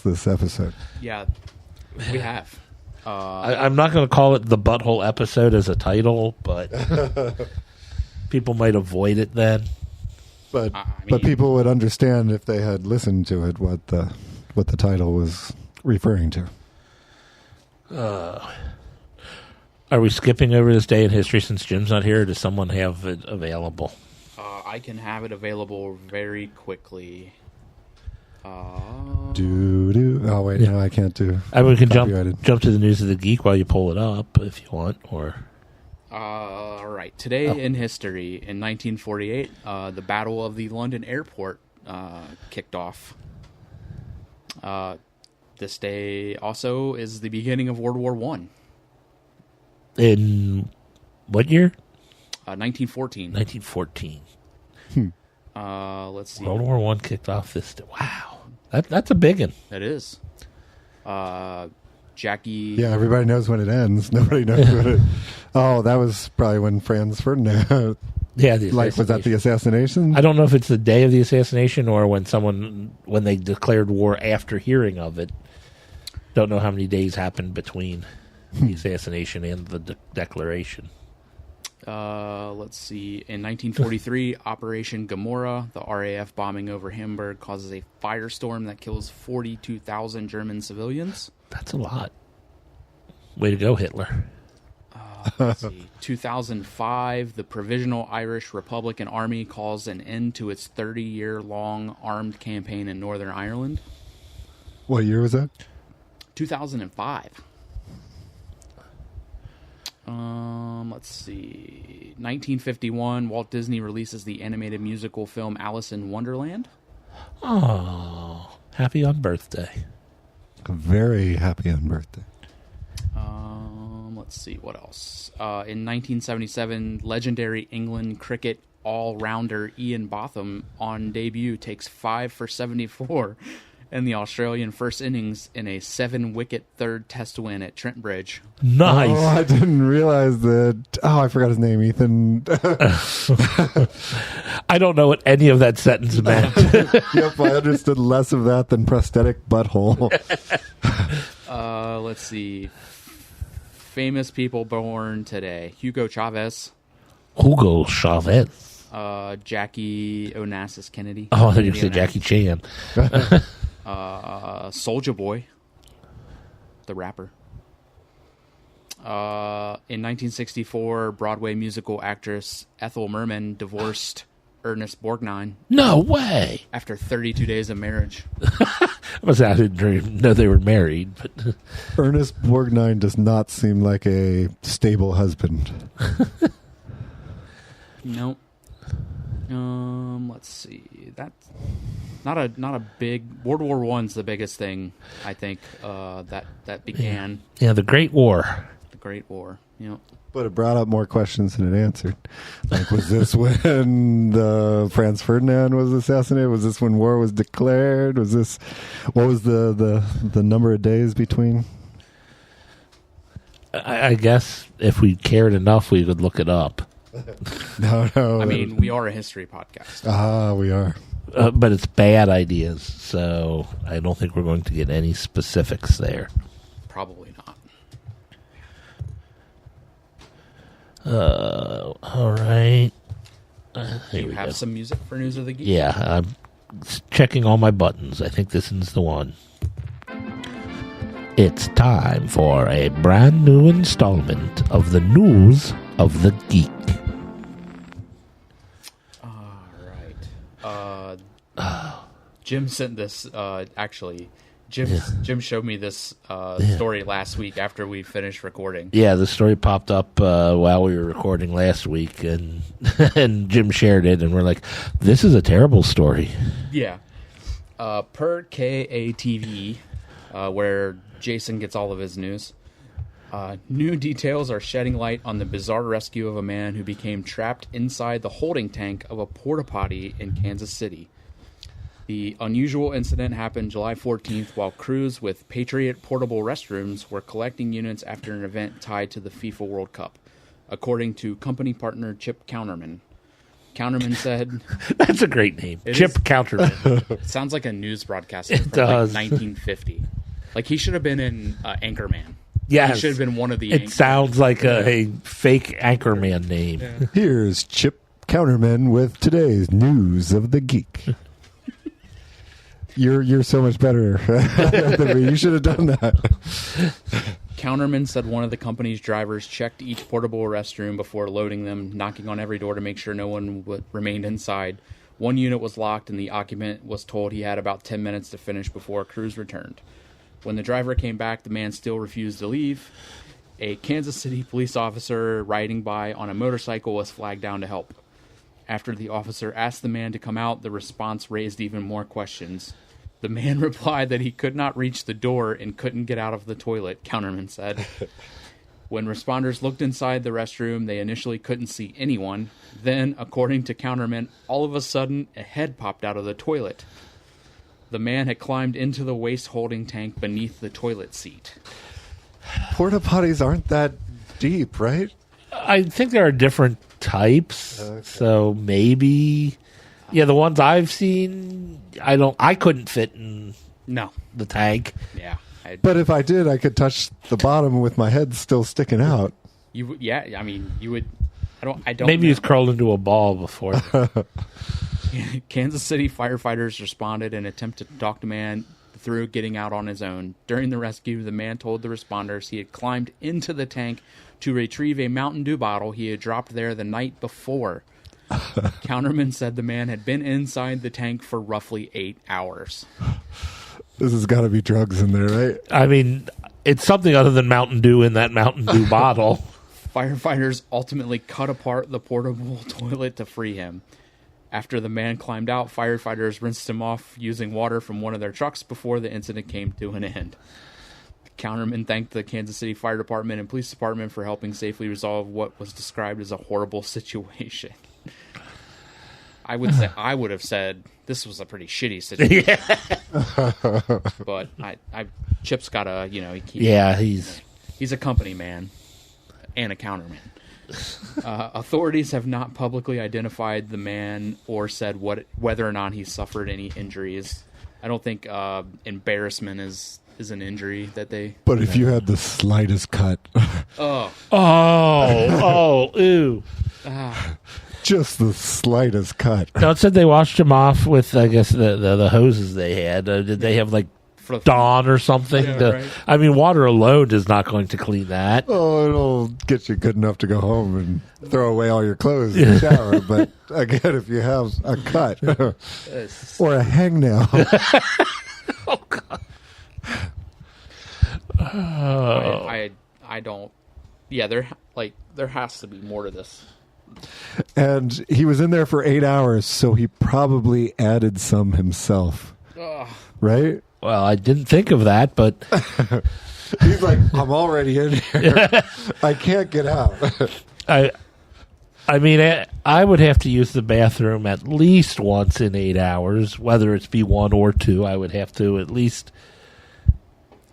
this episode. Yeah, we have. I'm not going to call it the butthole episode as a title, but people might avoid it then. But people would understand if they had listened to it what the title was referring to. Are we skipping over this day in history since Jim's not here, or does someone have it available? I can have it available very quickly. Oh wait, no, I can't do. I mean, we can jump to the news of the geek while you pull it up if you want, or. All right. Today in history, in 1948, the Battle of the London Airport kicked off. This day also is the beginning of World War I. In what year? 1914. 1914. Let's see. World War I kicked off this day. Wow. That's a big one. That is. Jackie. Yeah, everybody knows when it ends. Nobody knows when it. Oh, that was probably when Franz Ferdinand. Yeah, was that the assassination? I don't know if it's the day of the assassination or when they declared war after hearing of it. Don't know how many days happened between the assassination and the declaration. Let's see. In 1943, Operation Gomorrah, the RAF bombing over Hamburg causes a firestorm that kills 42,000 German civilians. That's a lot. Way to go, Hitler. Let's see. 2005, the Provisional Irish Republican Army calls an end to its 30-year-long armed campaign in Northern Ireland. What year was that? 2005. Let's see. 1951, Walt Disney releases the animated musical film Alice in Wonderland. Oh, happy on birthday. Very happy on birthday. Let's see, what else? In 1977, legendary England cricket all-rounder Ian Botham on debut takes 5 for 74 in the Australian first innings in a 7-wicket third test win at Trent Bridge. Nice. Oh, I didn't realize that. Oh, I forgot his name, Ethan. I don't know what any of that sentence meant. Yep, I understood less of that than prosthetic butthole. Let's see. Famous people born today. Hugo Chavez. Hugo Chavez. Jackie Onassis Kennedy. Oh, I thought you said Jackie Chan. Soulja Boy, the rapper. In 1964, Broadway musical actress Ethel Merman divorced Ernest Borgnine No way. after 32 days of marriage. I didn't even know they were married, but Ernest Borgnine does not seem like a stable husband. Nope. Let's see. That's not a big. World War One's the biggest thing, I think. That began yeah, the Great War. the Great War. Yep. But it brought up more questions than it answered. Like, was this when Franz Ferdinand was assassinated? Was this when war was declared? Was this, what was the number of days between? I guess if we cared enough, we would look it up. No. I mean, we are a history podcast. We are. But it's bad ideas, so I don't think we're going to get any specifics there. Probably not. All right. Do Here you we have go. some music for News of the Geek? Yeah, I'm checking all my buttons. I think this is the one. It's time for a brand new installment of the News of the Geek. All right. Jim sent this. Actually, Jim showed me this story last week after we finished recording. Yeah, the story popped up while we were recording last week, and and Jim shared it, and we're like, "This is a terrible story." Yeah. Per KATV, where Jason gets all of his news. New details are shedding light on the bizarre rescue of a man who became trapped inside the holding tank of a porta potty in Kansas City. The unusual incident happened July 14th while crews with Patriot portable restrooms were collecting units after an event tied to the FIFA World Cup, according to company partner Chip Counterman. Counterman said... That's a great name. Chip Counterman. It sounds like a news broadcaster from does. like 1950. Like, he should have been in Anchorman. Yes. He should have been one of the It sounds like a fake Anchorman name. Yeah. Here's Chip Counterman with today's News of the Geek. You're so much better than me. You should have done that. Counterman said one of the company's drivers checked each portable restroom before loading them, knocking on every door to make sure no one remained inside. One unit was locked, and the occupant was told he had about 10 minutes to finish before crews returned. When the driver came back, the man still refused to leave. A Kansas City police officer riding by on a motorcycle was flagged down to help. After the officer asked the man to come out, the response raised even more questions. The man replied that he could not reach the door and couldn't get out of the toilet, Counterman said. When responders looked inside the restroom, they initially couldn't see anyone. Then, according to Counterman, all of a sudden, a head popped out of the toilet. The man had climbed into the waste holding tank beneath the toilet seat. Porta potties aren't that deep, right? I think there are different types, so maybe... Yeah, the ones I've seen, I couldn't fit in No. the tank. Yeah. But if I did, I could touch the bottom with my head still sticking out. Yeah, I mean, you would... I don't Maybe know. he's crawled into a ball before. Kansas City firefighters responded and attempted to talk the man through getting out on his own. During the rescue, the man told the responders he had climbed into the tank to retrieve a Mountain Dew bottle he had dropped there the night before. Counterman said the man had been inside the tank for roughly 8 hours. This has got to be drugs in there, right? I mean, it's something other than Mountain Dew in that Mountain Dew bottle. Firefighters ultimately cut apart the portable toilet to free him. After the man climbed out, firefighters rinsed him off using water from one of their trucks before the incident came to an end. Counterman thanked the Kansas City Fire Department and Police Department for helping safely resolve what was described as a horrible situation. I would say I would have said this was a pretty shitty situation. But Chip's got a he's a company man and a counterman. Authorities have not publicly identified the man or said whether or not he suffered any injuries. I don't think embarrassment is an injury that they. But if you had the slightest cut, ew. just the slightest cut. No, it said they washed him off with, I guess, the hoses they had. Did they have like Dawn or something? Yeah, right. I mean, water alone is not going to clean that. Oh, it'll get you good enough to go home and throw away all your clothes in the shower. But again, if you have a cut or a hangnail. Oh, God. I don't. Yeah, there has to be more to this. And he was in there for 8 hours, so he probably added some himself. Ugh. Right? Well, I didn't think of that, but He's like, I'm already in here. I can't get out. I mean, I would have to use the bathroom at least once in 8 hours, whether it's be 1 or 2. I would have to at least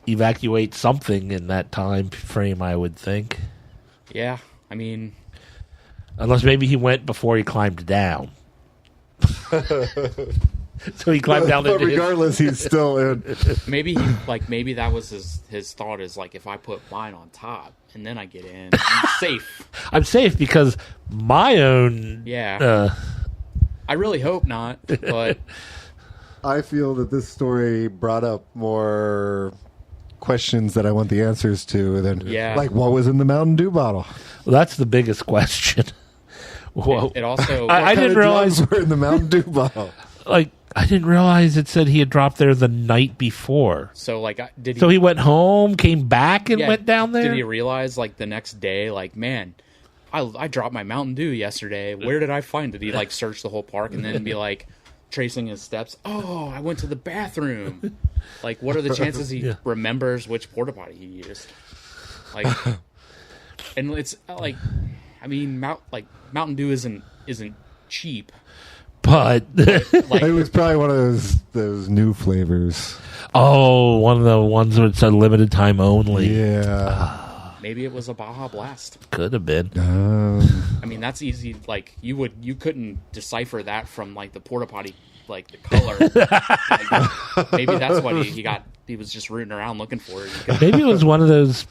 evacuate something in that time frame, I would think. Yeah, I mean, unless maybe he went before he climbed down. So he climbed down. But regardless, he's still in. maybe that was his thought is like, if I put mine on top and then I get in, I'm safe. I'm safe because my own. Yeah. I really hope not, but I feel that this story brought up more questions that I want the answers to than like what was in the Mountain Dew bottle. Well, that's the biggest question. It also I didn't realize were in the Mountain Dew bottle. Like, I didn't realize it said he had dropped there the night before. So like, So he went home, came back, and went down there. Did he realize like the next day, like, man, I dropped my Mountain Dew yesterday. Where did I find it? He like search the whole park and then be like tracing his steps. Oh, I went to the bathroom. Like, what are the chances he remembers which porta potty he used? Like, and it's like, I mean, Mountain Dew isn't cheap. But Like, It was probably one of those new flavors. one of the ones that said limited time only. Yeah. maybe it was a Baja Blast. Could have been. I mean, that's easy. Like, you couldn't decipher that from like the porta potty, like the color. Like, maybe that's what he got. He was just rooting around looking for it. Maybe it was one of those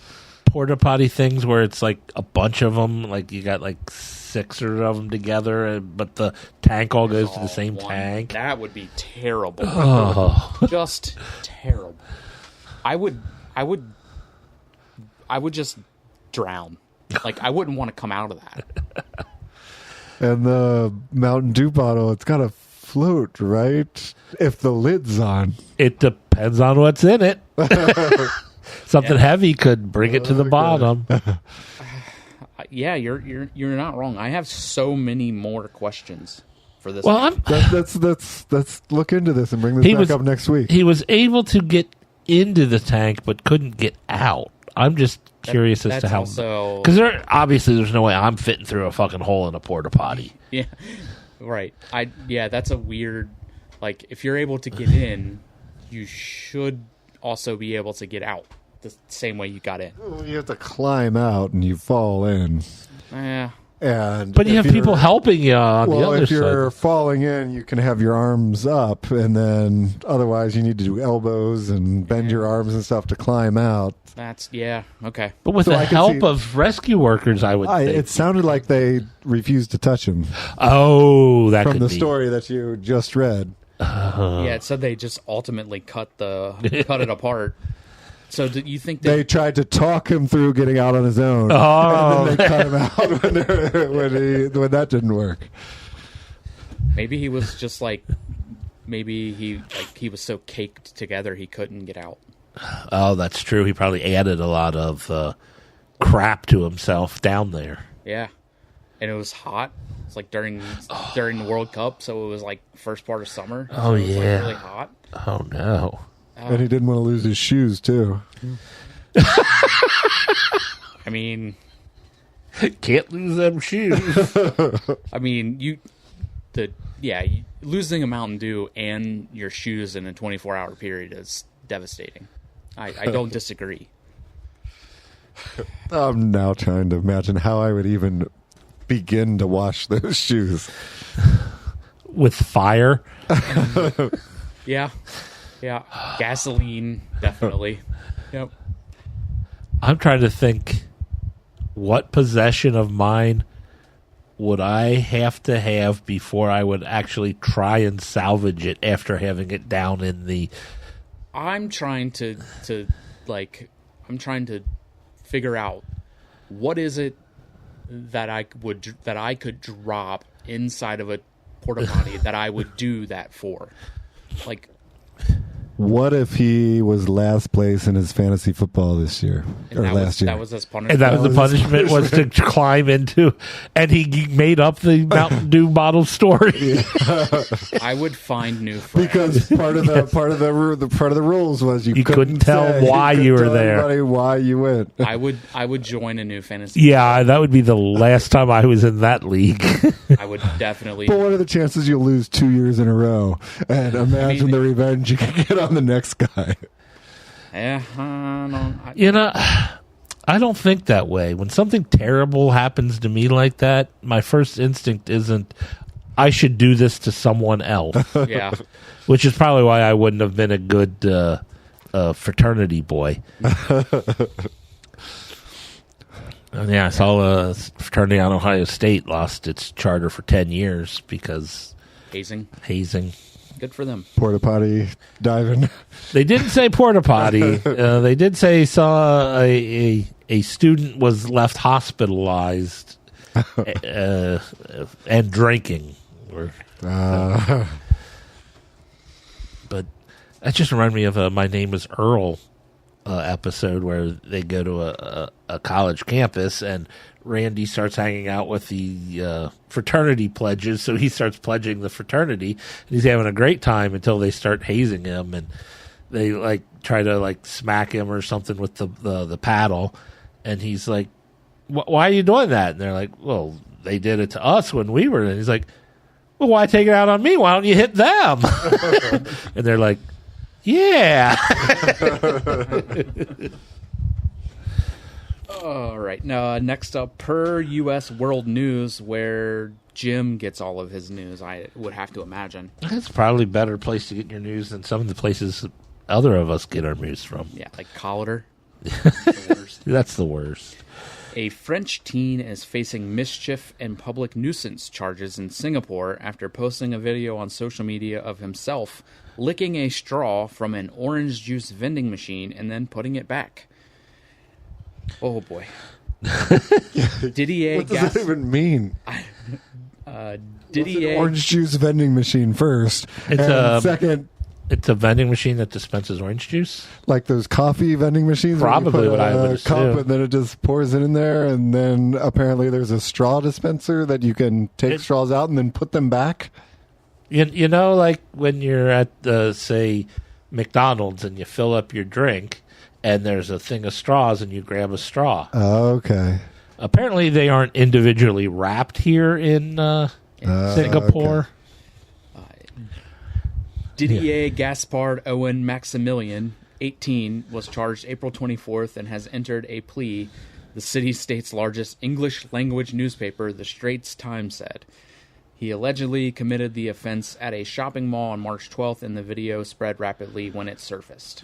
porta potty things where it's like a bunch of them, like you got like 6 of them together, but the tank all goes to the same tank. That would be terrible. Oh. Just terrible. I would just drown. Like, I wouldn't want to come out of that. And the Mountain Dew bottle, it's got to float, right? If the lid's on. It depends on what's in it. Something heavy could bring it to the bottom. Yeah, you're not wrong. I have so many more questions for this. Well, Let's look into this and bring this back up next week. He was able to get into the tank, but couldn't get out. I'm just curious as to how. Because there's no way I'm fitting through a fucking hole in a porta potty. Yeah, right. That's a weird. Like, if you're able to get in, you should also be able to get out the same way you got in. Well, you have to climb out and you fall in. Yeah. But you have people helping you on the other side. If you're falling in, you can have your arms up, and then otherwise you need to do elbows and bend your arms and stuff to climb out. Okay. But with the help of rescue workers, I would think. It sounded like they refused to touch him. Oh, that from could the be. story that you just read. Yeah, it said they just ultimately cut it apart. So do you think they tried to talk him through getting out on his own? Oh, and then they cut him out when that didn't work. Maybe he was just like, he was so caked together he couldn't get out. Oh, that's true. He probably added a lot of crap to himself down there. Yeah, and it was hot. It's like during the World Cup, so it was like first part of summer. Oh, it was yeah, like really hot. Oh no. And he didn't want to lose his shoes too. I mean, can't lose them shoes. I mean, losing a Mountain Dew and your shoes in a 24-hour period is devastating. I don't disagree. I'm now trying to imagine how I would even begin to wash those shoes. With fire. Yeah. Gasoline, definitely. Yep. I'm trying to think, what possession of mine would I have to have before I would actually try and salvage it after having it down in the... I'm trying to figure out what is it that I could drop inside of a porta potty that I would do that for. Like, what if he was last place in his fantasy football this year or last year? That was his punishment. And that was the punishment was to climb into, and he made up the Mountain Dew bottle story. I would find new friends because part of the rules was you couldn't tell why you were there, why you went. I would join a new fantasy. Yeah, that would be the last time I was in that league. I would definitely. But what are the chances you'll lose 2 years in a row? And imagine the revenge you can get on the next guy. Yeah, I don't think that way. When something terrible happens to me like that, my first instinct isn't, I should do this to someone else. Yeah. Which is probably why I wouldn't have been a good fraternity boy. I saw a fraternity on Ohio State lost its charter for 10 years because... Hazing. Good for them. Porta potty diving. They didn't say porta potty. They did say saw a student was left hospitalized and drinking. But that just reminded me of My Name is Earl episode where they go to a college campus and Randy starts hanging out with the fraternity pledges, so he starts pledging the fraternity, and he's having a great time until they start hazing him, and they try to smack him or something with the paddle, and he's like, "Why are you doing that?" And they're like, "Well, they did it to us when we were." And he's like, "Well, why take it out on me? Why don't you hit them?" And they're like, "Yeah." All right. Now, next up, per U.S. World News, where Jim gets all of his news, I would have to imagine. That's probably a better place to get your news than some of the places other of us get our news from. Yeah, like Collider. That's the worst. A French teen is facing mischief and public nuisance charges in Singapore after posting a video on social media of himself licking a straw from an orange juice vending machine and then putting it back. Oh boy! Didier, what does that even mean? Didier, orange juice vending machine first. Second, it's a vending machine that dispenses orange juice, like those coffee vending machines. Probably what I would assume. Cup and then it just pours it in there, and then apparently there's a straw dispenser that you can take straws out and then put them back. You know, like when you're at say McDonald's and you fill up your drink. And there's a thing of straws, and you grab a straw. Oh, okay. Apparently, they aren't individually wrapped here in Singapore. Okay. Didier Gaspard Owen Maximilian, 18, was charged April 24th and has entered a plea, the city-state's largest English-language newspaper, The Straits Times, said. He allegedly committed the offense at a shopping mall on March 12th, and the video spread rapidly when it surfaced.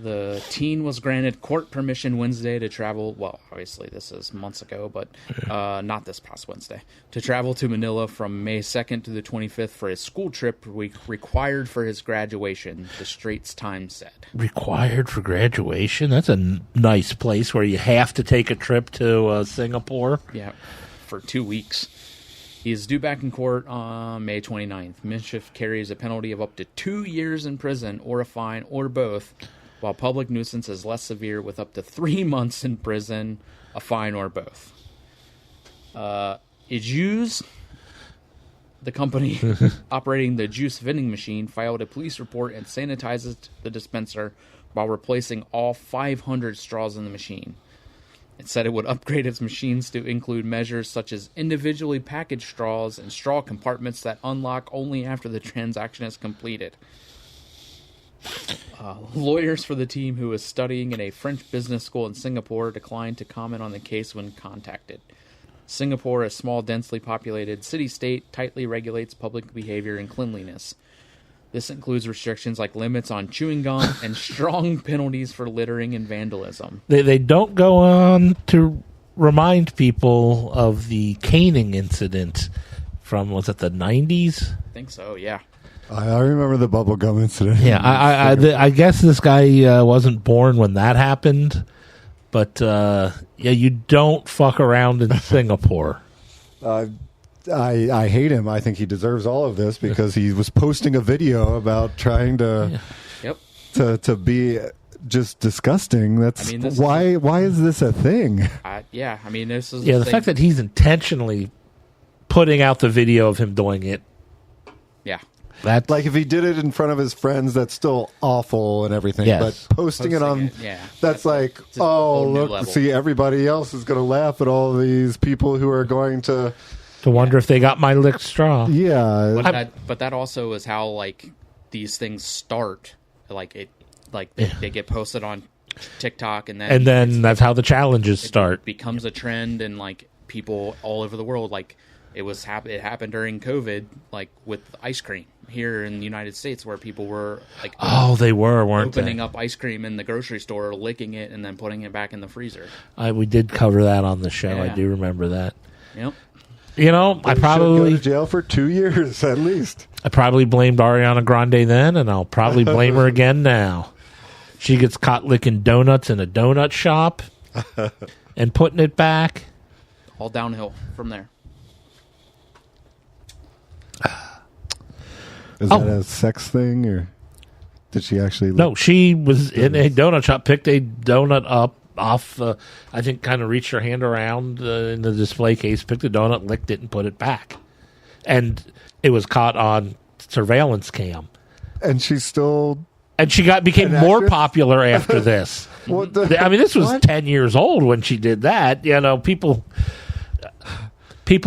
The teen was granted court permission Wednesday to travel, well, obviously this is months ago, but not this past Wednesday, to travel to Manila from May 2nd to the 25th for his school trip required for his graduation, the Straits Times said. Required for graduation? That's a nice place where you have to take a trip to Singapore. Yeah, for 2 weeks. He is due back in court on May 29th. Mischief carries a penalty of up to 2 years in prison or a fine or both, while public nuisance is less severe with up to 3 months in prison, a fine, or both. Ijuz, the company operating the juice vending machine, filed a police report and sanitized the dispenser while replacing all 500 straws in the machine. It said it would upgrade its machines to include measures such as individually packaged straws and straw compartments that unlock only after the transaction is completed. Lawyers for the team, who is studying in a French business school in Singapore, declined to comment on the case when contacted. Singapore, a small, densely populated city-state, tightly regulates public behavior and cleanliness. This includes restrictions like limits on chewing gum and strong penalties for littering and vandalism. They don't go on to remind people of the caning incident from, was it the 90s? I think so, yeah. I remember the bubblegum incident. Yeah, I guess this guy wasn't born when that happened, but yeah, you don't fuck around in Singapore. I hate him. I think he deserves all of this because he was posting a video about trying to to be just disgusting. That's why is this a thing? This is the fact that he's intentionally putting out the video of him doing it. Yeah. That's like if he did it in front of his friends, that's still awful and everything. Yes. But posting it on, that's like, oh, look, see, everybody else is going to laugh at all these people who are going to wonder if they got my licked straw. Yeah. But that also is how like these things start. They get posted on TikTok and then that's how the challenges start. It becomes a trend and like people all over the world, like it happened during COVID, like with ice cream here in the United States, where people were like, weren't opening up ice cream in the grocery store, licking it, and then putting it back in the freezer. We did cover that on the show. Yeah. I do remember that. Yep. You know, I go probably to jail for 2 years at least. I probably blamed Ariana Grande then, and I'll probably blame her again now. She gets caught licking donuts in a donut shop and putting it back. All downhill from there. Is that a sex thing, or did she actually? No, she was in a donut shop, picked a donut up off, I think kind of reached her hand around in the display case, picked a donut, licked it, and put it back. And it was caught on surveillance cam. And she's still... And she became more popular after this. This was 10 years old when she did that. You know, people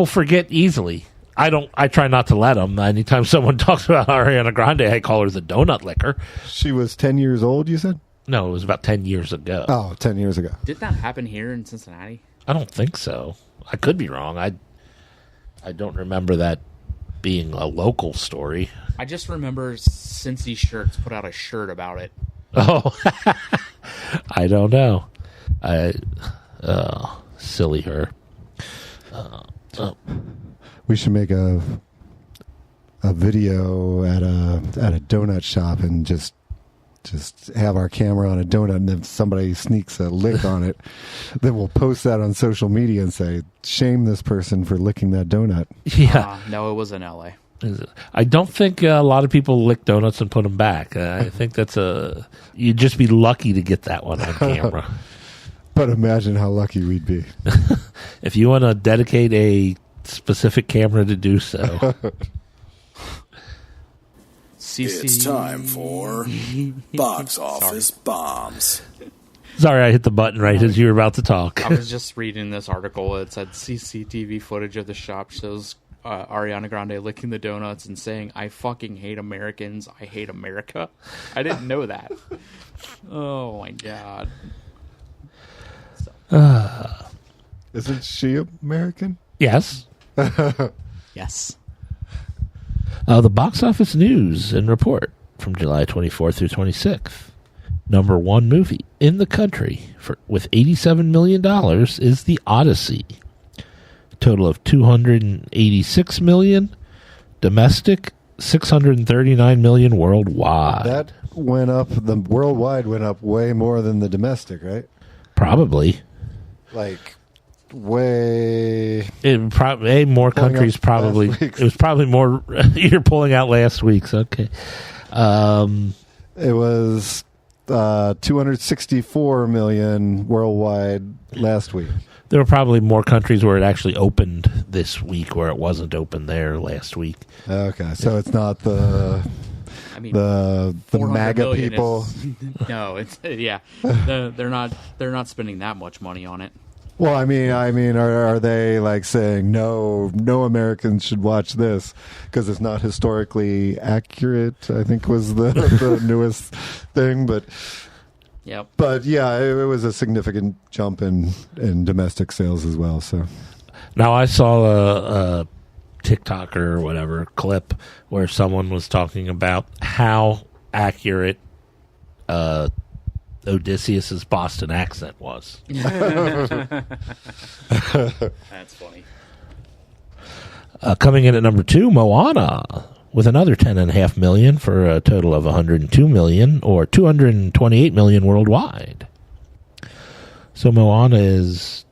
forget easily. I try not to let them. Anytime someone talks about Ariana Grande, I call her the donut licker. She was 10 years old, you said? No, it was about 10 years ago. Oh, 10 years ago. Did that happen here in Cincinnati? I don't think so. I could be wrong. I don't remember that being a local story. I just remember Cincy Shirts put out a shirt about it. Oh, I don't know. Silly her. We should make a video at a donut shop and just have our camera on a donut, and if somebody sneaks a lick on it, then we'll post that on social media and say, shame this person for licking that donut. Yeah. No, it was in LA. I don't think a lot of people lick donuts and put them back. I think you'd just be lucky to get that one on camera. But imagine how lucky we'd be. If you want to dedicate a specific camera to do so. It's time for Box Office Bombs. Sorry, I hit the button right as you were about to talk. I was just reading this article. It said CCTV footage of the shop shows Ariana Grande licking the donuts and saying, "I fucking hate Americans. I hate America." I didn't know that. Oh my god. Isn't she American? Yes. Yes. The box office news and report from July 24th through 26th. Number one movie in the country with $87 million is The Odyssey. Total of $286 million. Domestic, $639 million worldwide. That went up, the worldwide went up way more than the domestic, right? Probably. Like... way more countries probably. It was probably more. You're pulling out last week's. Okay. It was 264 million worldwide last week. There were probably more countries where it actually opened this week where it wasn't open there last week. Okay, so it's not the MAGA people. No, it's they're not spending that much money on it. Well, I mean, are they like saying no Americans should watch this because it's not historically accurate? I think was the newest thing, but Yep. But yeah, it was a significant jump in domestic sales as well. So Now, I saw a TikTok or whatever clip where someone was talking about how accurate Odysseus's Boston accent was. That's funny. Coming in at number 2, Moana, with another $10.5 million for a total of $102 million, or $228 million worldwide. So Moana is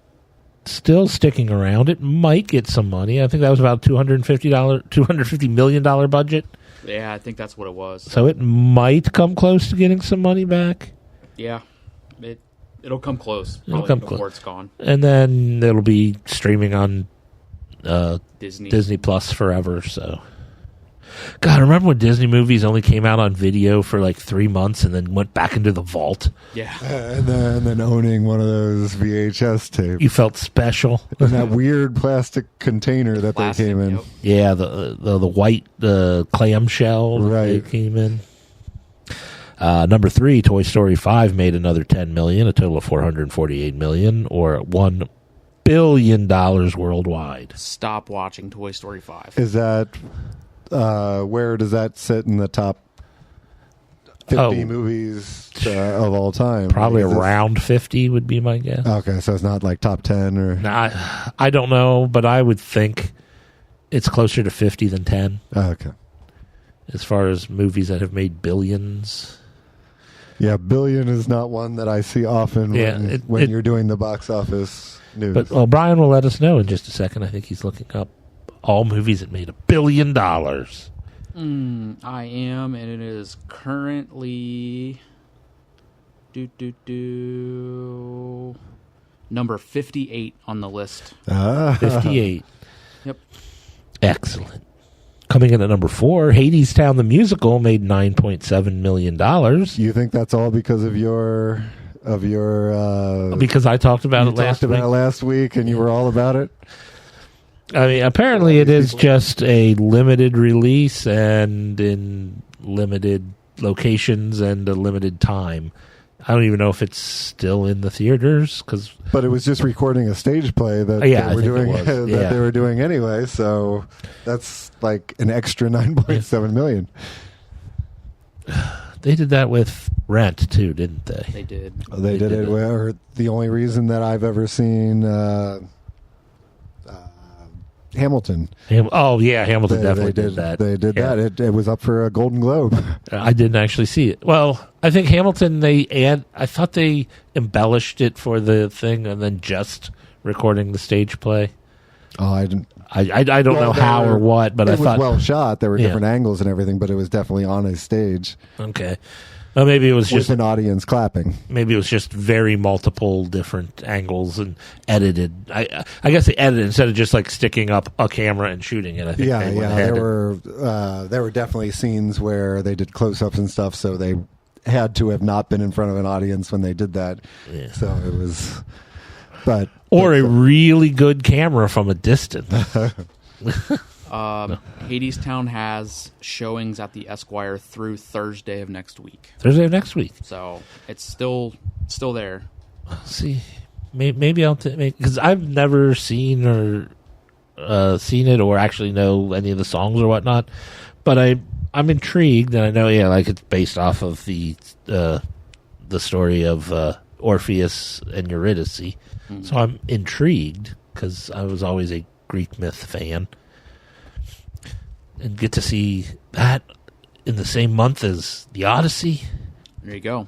still sticking around. It might get some money. I think that was about $250 million budget. Yeah, I think that's what it was. So it might come close to getting some money back. Yeah, it'll come close. It'll Probably come before close. it's gone. And then it'll be streaming on Disney Plus forever. So, God, remember when Disney movies only came out on video for like 3 months and then went back into the vault? Yeah. and then owning one of those VHS tapes You felt special. in that weird plastic container that Plastic, they came in. yep. Yeah, the white clamshell that they Right. came in. Number 3, Toy Story 5 made another $10 million, a total of $448 million, or $1 billion worldwide. Stop watching Toy Story 5. Is that where does that sit in the top 50 movies of all time? Probably Is it- around 50 would be my guess. Okay, so it's not like top 10 or Now, I don't know, but I would think it's closer to 50 than 10 okay. as far as movies that have made billions. Yeah, billion is not one that I see often Yeah, when it- you're doing the box office news. But Brian will let us know in just a second. I think he's looking up all movies that made $1 billion. I am, and it is currently number 58 on the list. 58. Yep. Excellent. Coming in at number 4, Hadestown the Musical made $9.7 million. You think that's all because of your Because I talked about you it last talked about week. it last week and you were all about it? I mean, apparently it is just a limited release and in limited locations and a limited time. I don't even know if it's still in the theaters because But it was just recording a stage play that Yeah, they were I think it doing was. that Yeah. they were doing anyway, so that's like an extra 9.7 million. they did that with Rent too, didn't they? They did. They did it where the only reason that I've ever seen Hamilton. Hamilton definitely did that. They did Yeah. that. It was up for a Golden Globe. I didn't actually see it. Well, I think Hamilton. I thought they embellished it for the thing and then just recording the stage play. Oh, I didn't. I don't know how or what, but it I was thought well shot. There were Yeah. different angles and everything, but it was definitely on a stage okay. Well, maybe it was with just an audience clapping. maybe it was just very multiple different angles and edited. I guess they edited instead of just like sticking up a camera and shooting it. I think Yeah, they went yeah. ahead There were definitely scenes where they did close-ups and stuff, so they had to have not been in front of an audience when they did that. Yeah. So it was, but or a really good camera from a distance. Hadestown has showings at the Esquire through Thursday of next week, Thursday of next week. so it's still there. See, maybe I'll because I've never seen seen it or actually know any of the songs or whatnot. But I'm intrigued, and I know like it's based off of the story of Orpheus and Eurydice. So I'm intrigued because I was always a Greek myth fan, and get to see that in the same month as the Odyssey. There you go.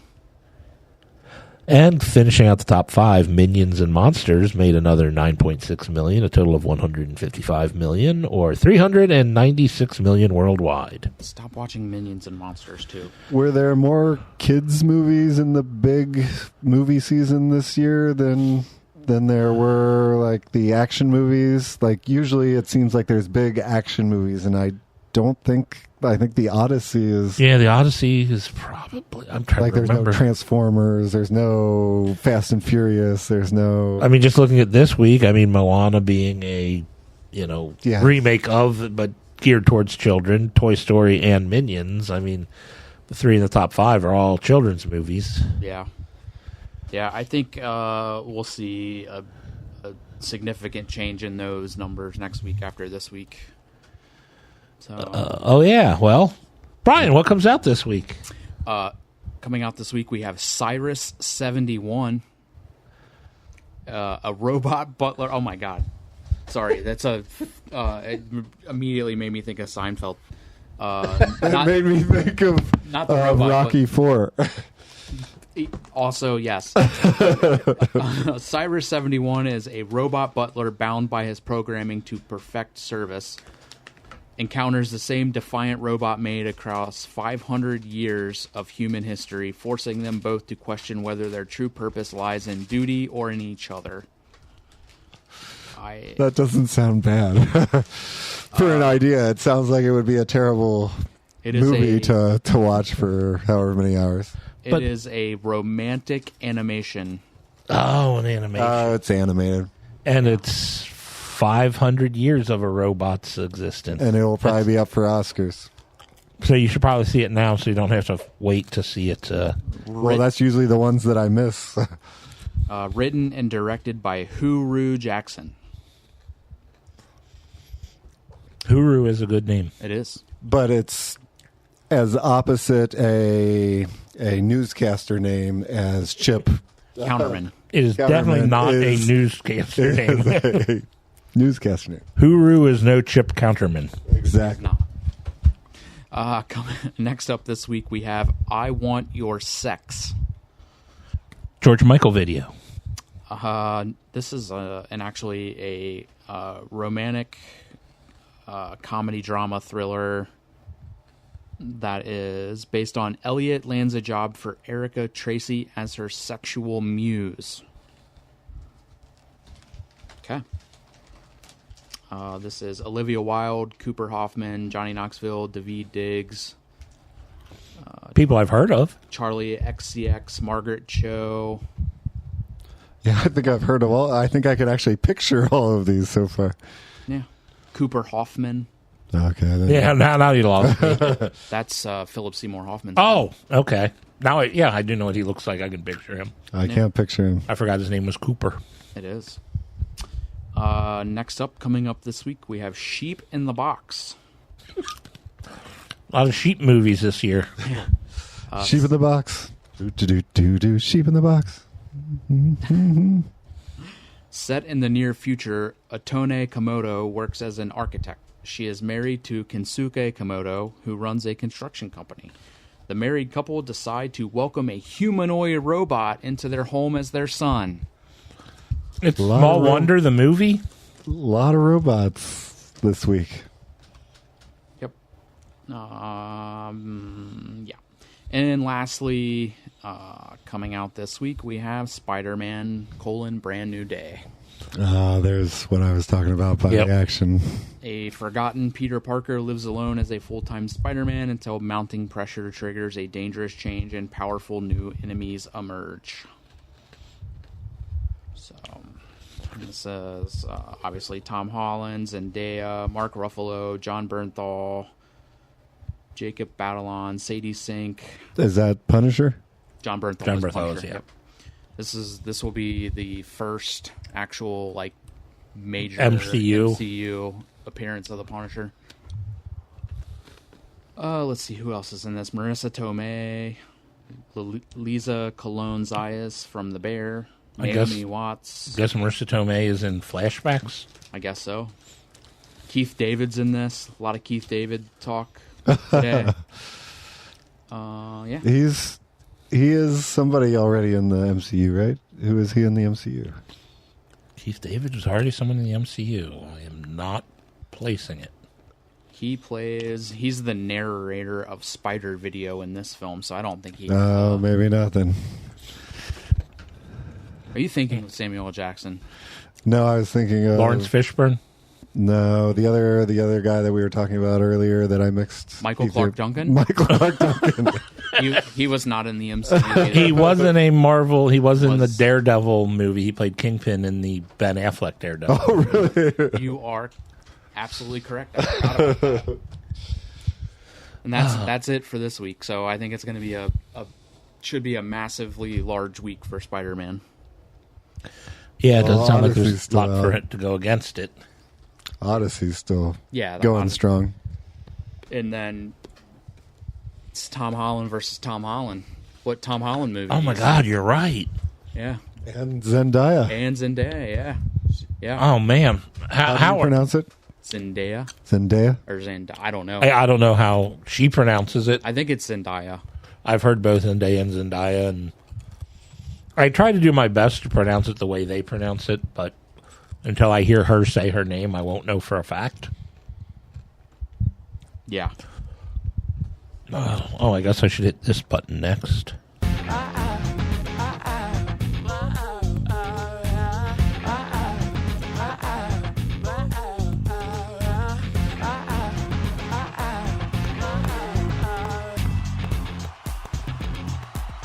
And finishing out the top 5, Minions and Monsters made another $9.6 million, a total of $155 million, or $396 million worldwide. Stop watching Minions and Monsters too. were there more kids movies in the big movie season this year than there were like the action movies? Like usually it seems like there's big action movies, and I don't think. I think the Odyssey is. Yeah, the Odyssey is probably. I'm trying Like to there's remember. no Transformers, there's no Fast and Furious, there's no. I mean, just looking at this week, I mean, Moana being a, Yeah. remake of, but geared towards children, Toy Story and Minions. I mean, the 3 in the top 5 are all children's movies. Yeah. Yeah, I think we'll see a significant change in those numbers next week after this week. So, Oh, yeah. Well, Brian, what comes out this week? coming out this week, we have Cyrus 71, a robot butler. Oh, my God. Sorry, that's it immediately made me think of Seinfeld. It made me think of not the robot, Rocky IV. Also, yes. Cyrus 71 is a robot butler bound by his programming to perfect service. Encounters the same defiant robot maid across 500 years of human history, forcing them both to question whether their true purpose lies in duty or in each other. That doesn't sound bad. For an idea, it sounds like it would be a terrible movie to watch for however many hours. It is a romantic animation. Oh, an animation. It's animated. And it's 500 years of a robot's existence. And it will probably be up for Oscars. So you should probably see it now so you don't have to wait to see it. Well, that's usually the ones that I miss. Written and directed by Huru Jackson. Huru is a good name. It is. But it's as opposite a newscaster name as Chip. Counterman. It is definitely not a newscaster name. Newscaster name. Huru is no Chip Counterman. Exactly. No. Next up this week, we have I Want Your Sex. George Michael video. This is actually a romantic comedy drama thriller that is based on Elliot lands a job for Erica Tracy as her sexual muse. Okay. This is Olivia Wilde, Cooper Hoffman, Johnny Knoxville, Daveed Diggs. People I've heard of. Charlie XCX, Margaret Cho. Yeah, I think I've heard of all. I think I could actually picture all of these so far. Yeah. Cooper Hoffman. Okay. Yeah, now you lost me. That's Philip Seymour Hoffman. Oh, okay. Now, I do know what he looks like. I can picture him. I can't picture him. I forgot his name was Cooper. It is. Next up, coming up this week, we have Sheep in the Box. A lot of sheep movies this year. Sheep in the box. Do sheep in the box. Set in the near future, Otone Komodo works as an architect. She is married to Kensuke Komodo, who runs a construction company. The married couple decide to welcome a humanoid robot into their home as their son. It's Small Wonder, the movie. A lot of robots this week. Yep. Yeah. And lastly, coming out this week, we have Spider-Man: Brand New Day. There's what I was talking about by the action. A forgotten Peter Parker lives alone as a full-time Spider-Man until mounting pressure triggers a dangerous change and powerful new enemies emerge. So, this is obviously Tom Holland, Zendaya, Mark Ruffalo, John Bernthal, Jacob Batalon, Sadie Sink. Is that Punisher? John Bernthal. John Bernthal is, yeah. Yep. This will be the first actual major MCU appearance of the Punisher. Let's see who else is in this. Marissa Tomei, Lisa Cologne Zayas from The Bear, Naomi Watts. I guess Marissa Tomei is in Flashbacks. I guess so. Keith David's in this. A lot of Keith David talk today. Yeah. He is somebody already in the MCU, right? Who is he in the MCU? Keith David was already someone in the MCU. I am not placing it. He's the narrator of Spider Video in this film, so I don't think he... Oh, maybe not then. Are you thinking of Samuel L. Jackson? No, I was thinking of... Lawrence Fishburne? No, the other guy that we were talking about earlier that I mixed. Michael Clark Duncan? Michael Clark Duncan. He was not in the MCU either. He wasn't a Marvel. He was in the Daredevil movie. He played Kingpin in the Ben Affleck Daredevil. Oh, really? You are absolutely correct. I forgot about that. And that's it for this week. So I think it's going to be should be a massively large week for Spider-Man. Yeah, it doesn't sound like Odyssey's there's a still lot for out. it to go against it. Odyssey's still Yeah, going strong. And then it's Tom Holland versus Tom Holland. What Tom Holland movie? Oh my God, you're right. Yeah. And Zendaya. And Zendaya, yeah. Yeah. Oh man, How do you pronounce it? Zendaya Zendaya? or Zendaya. I don't know. I don't know how she pronounces it. I think it's Zendaya. I've heard both Zendaya and Zendaya, and I try to do my best to pronounce it the way they pronounce it, but until I hear her say her name, I won't know for a fact. Yeah. Oh, I guess I should hit this button next.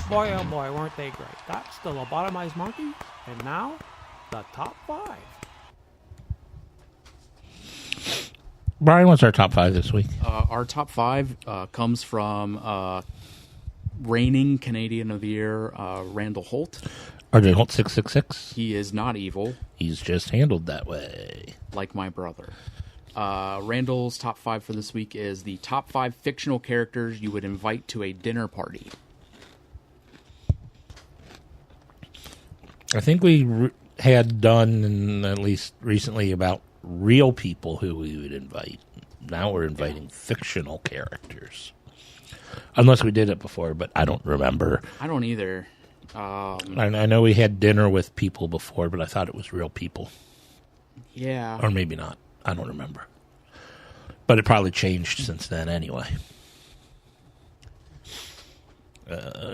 Boy, oh boy, weren't they great. That's the lobotomized monkey, and now, the top 5. Brian, what's our top 5 this week? Our top 5 comes from reigning Canadian of the Year, Randall Holt. RJ Holt 666. He is not evil, He's just handled that way. like my brother. Randall's top 5 for this week is the top 5 fictional characters you would invite to a dinner party. I think we had done, at least recently, about real people who we would invite. Now we're inviting fictional characters. Unless we did it before, but I don't remember. I don't either. I know we had dinner with people before, but I thought it was real people. Yeah. Or maybe not. I don't remember. But it probably changed since then anyway.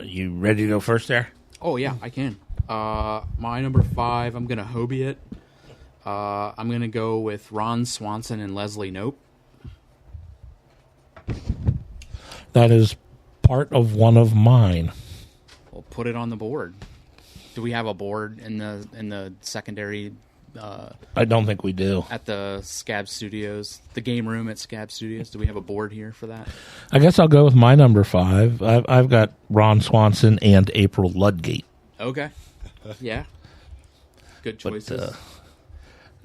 You ready to go first there? Oh, yeah, I can. My number 5, I'm going to Hobie it. I'm going to go with Ron Swanson and Leslie Knope. That is part of one of mine. We'll put it on the board. Do we have a board in the secondary I don't think we do. at the Scab Studios, the game room at Scab Studios? Do we have a board here for that? I guess I'll go with my number 5. I've got Ron Swanson and April Ludgate. Okay. Yeah. Good But, choices.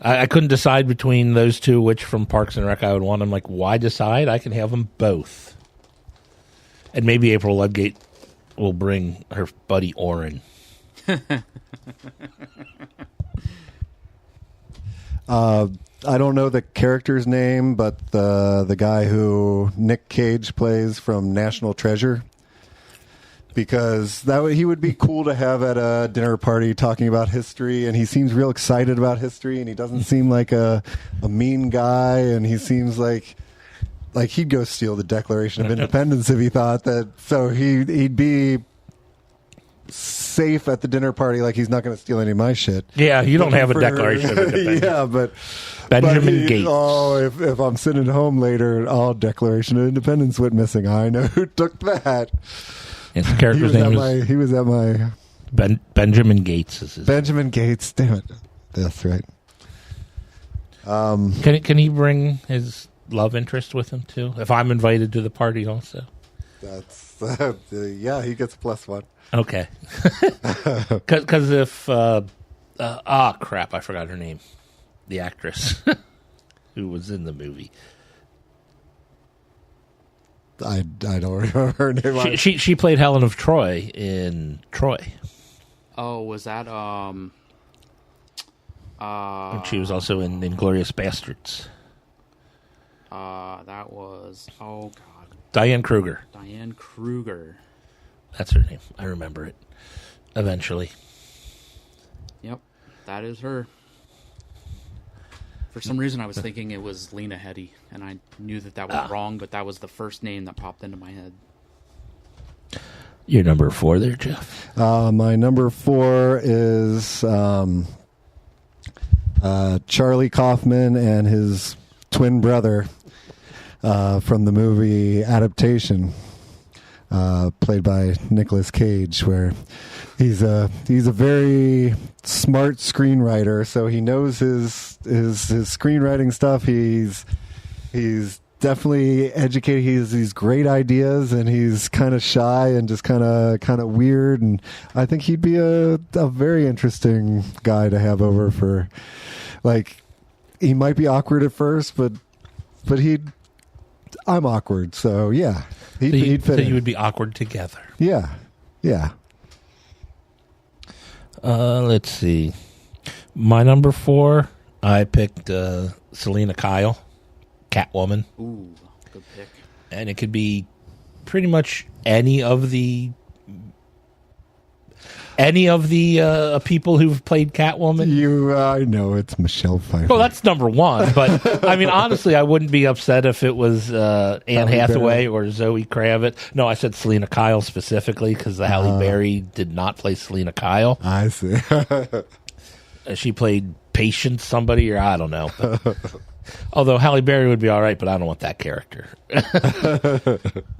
I couldn't decide between those two which from Parks and Rec I would want. I'm like, why decide? I can have them both. And maybe April Ludgate will bring her buddy Oren. I don't know the character's name, but the guy who Nick Cage plays from National Treasure. Because he would be cool to have at a dinner party talking about history, and he seems real excited about history, and he doesn't seem like a mean guy, and he seems like he'd go steal the Declaration of Independence if he thought that. So he'd be safe at the dinner party, like he's not going to steal any of my shit. Yeah, you don't have a Declaration of Independence. Yeah, but Benjamin Gates. Oh, if I'm sitting at home later, Declaration of Independence went missing. I know who took that. His character's name is He was at my Benjamin Gates. Is his Benjamin Gates. Damn it, that's right. Can he bring his love interest with him too? If I'm invited to the party, also. That's yeah. He gets a +1. Okay. Because if crap, I forgot her name. The actress who was in the movie. I don't remember her name. She played Helen of Troy in Troy. Oh, was that And she was also in Inglourious Bastards. that was God, Diane Kruger. Diane Kruger. That's her name. I remember it. Eventually. Yep, that is her. For some reason, I was thinking it was Lena Headey, and I knew that was wrong, but that was the first name that popped into my head. Your number 4 there, Jeff. My number 4 is Charlie Kaufman and his twin brother from the movie Adaptation, played by Nicolas Cage, where he's a very smart screenwriter, so he knows his screenwriting stuff. He's definitely educated. He has these great ideas, and he's kind of shy and just kind of weird. And I think he'd be a very interesting guy to have over for, like, he might be awkward at first, but I'm awkward, so yeah, he'd fit in. You would be awkward together. Yeah. Let's see. My number 4, I picked Selena Kyle, Catwoman. Ooh, good pick. And it could be pretty much any of the people who've played Catwoman. I know it's Michelle Pfeiffer. Well, that's number 1. But I mean, honestly, I wouldn't be upset if it was Anne Hathaway or Zoe Kravitz. No, I said Selena Kyle specifically because the Halle Berry did not play Selena Kyle. I see. She played Patience, somebody, or I don't know. Although Halle Berry would be all right, but I don't want that character.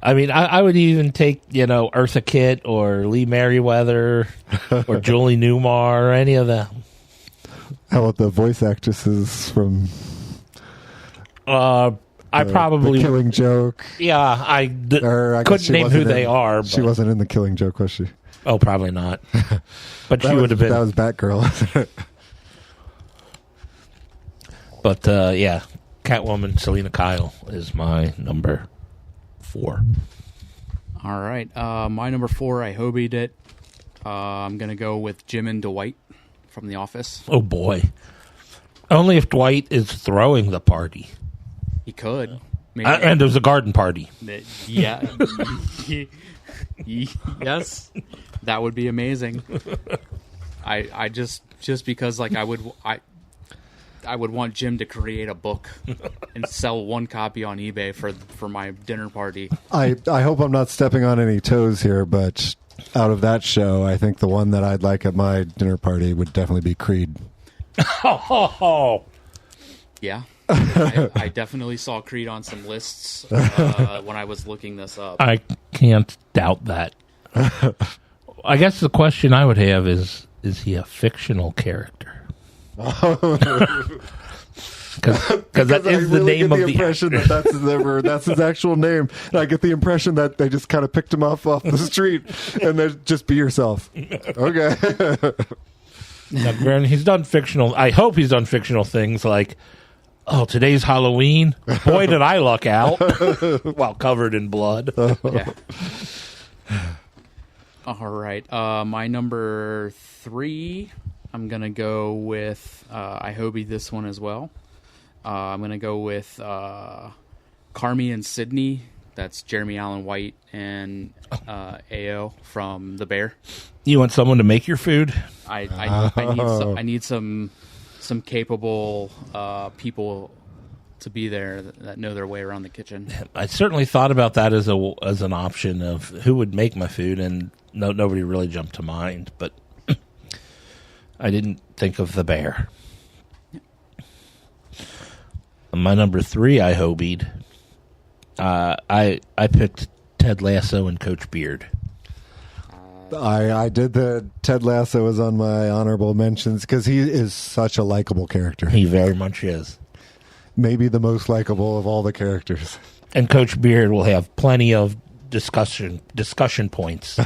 I mean, I would even take, Eartha Kitt or Lee Merriweather or Julie Newmar or any of them. How about the voice actresses from I probably... The Killing Joke? Yeah, I couldn't name who they are. But... She wasn't in The Killing Joke, was she? Oh, probably not. But she would have been... That was Batgirl. But, yeah, Catwoman, Selena Kyle is my number 4. All right. My number 4, I hobied it. I'm going to go with Jim and Dwight from The Office. Oh, boy. Only if Dwight is throwing the party. He could. Maybe. And there's a garden party. Yeah. Yes. That would be amazing. I just because, like, I would want Jim to create a book and sell one copy on eBay for my dinner party. I hope I'm not stepping on any toes here, but out of that show, I think the one that I'd like at my dinner party would definitely be Creed. Yeah. I definitely saw Creed on some lists when I was looking this up. I can't doubt that. I guess the question I would have is he a fictional character? Because that is the name of the impression that's his actual name. And I get the impression that they just kind of picked him off the street and they're just be yourself. Okay. Now, granted, he's done fictional. I hope he's done fictional things like, oh, today's Halloween. Boy, did I luck out while covered in blood. Yeah. All right. My number 3. I'm going to go with, I hobied this one as well. I'm going to go with Carmi and Sydney. That's Jeremy Allen White and AO from The Bear. You want someone to make your food? I need some capable people to be there that know their way around the kitchen. I certainly thought about that as an option of who would make my food, and nobody really jumped to mind, but I didn't think of The Bear. My number 3, I hobied. I picked Ted Lasso and Coach Beard. I did the Ted Lasso was on my honorable mentions because he is such a likable character. He very much is. Maybe the most likable of all the characters. And Coach Beard will have plenty of discussion points.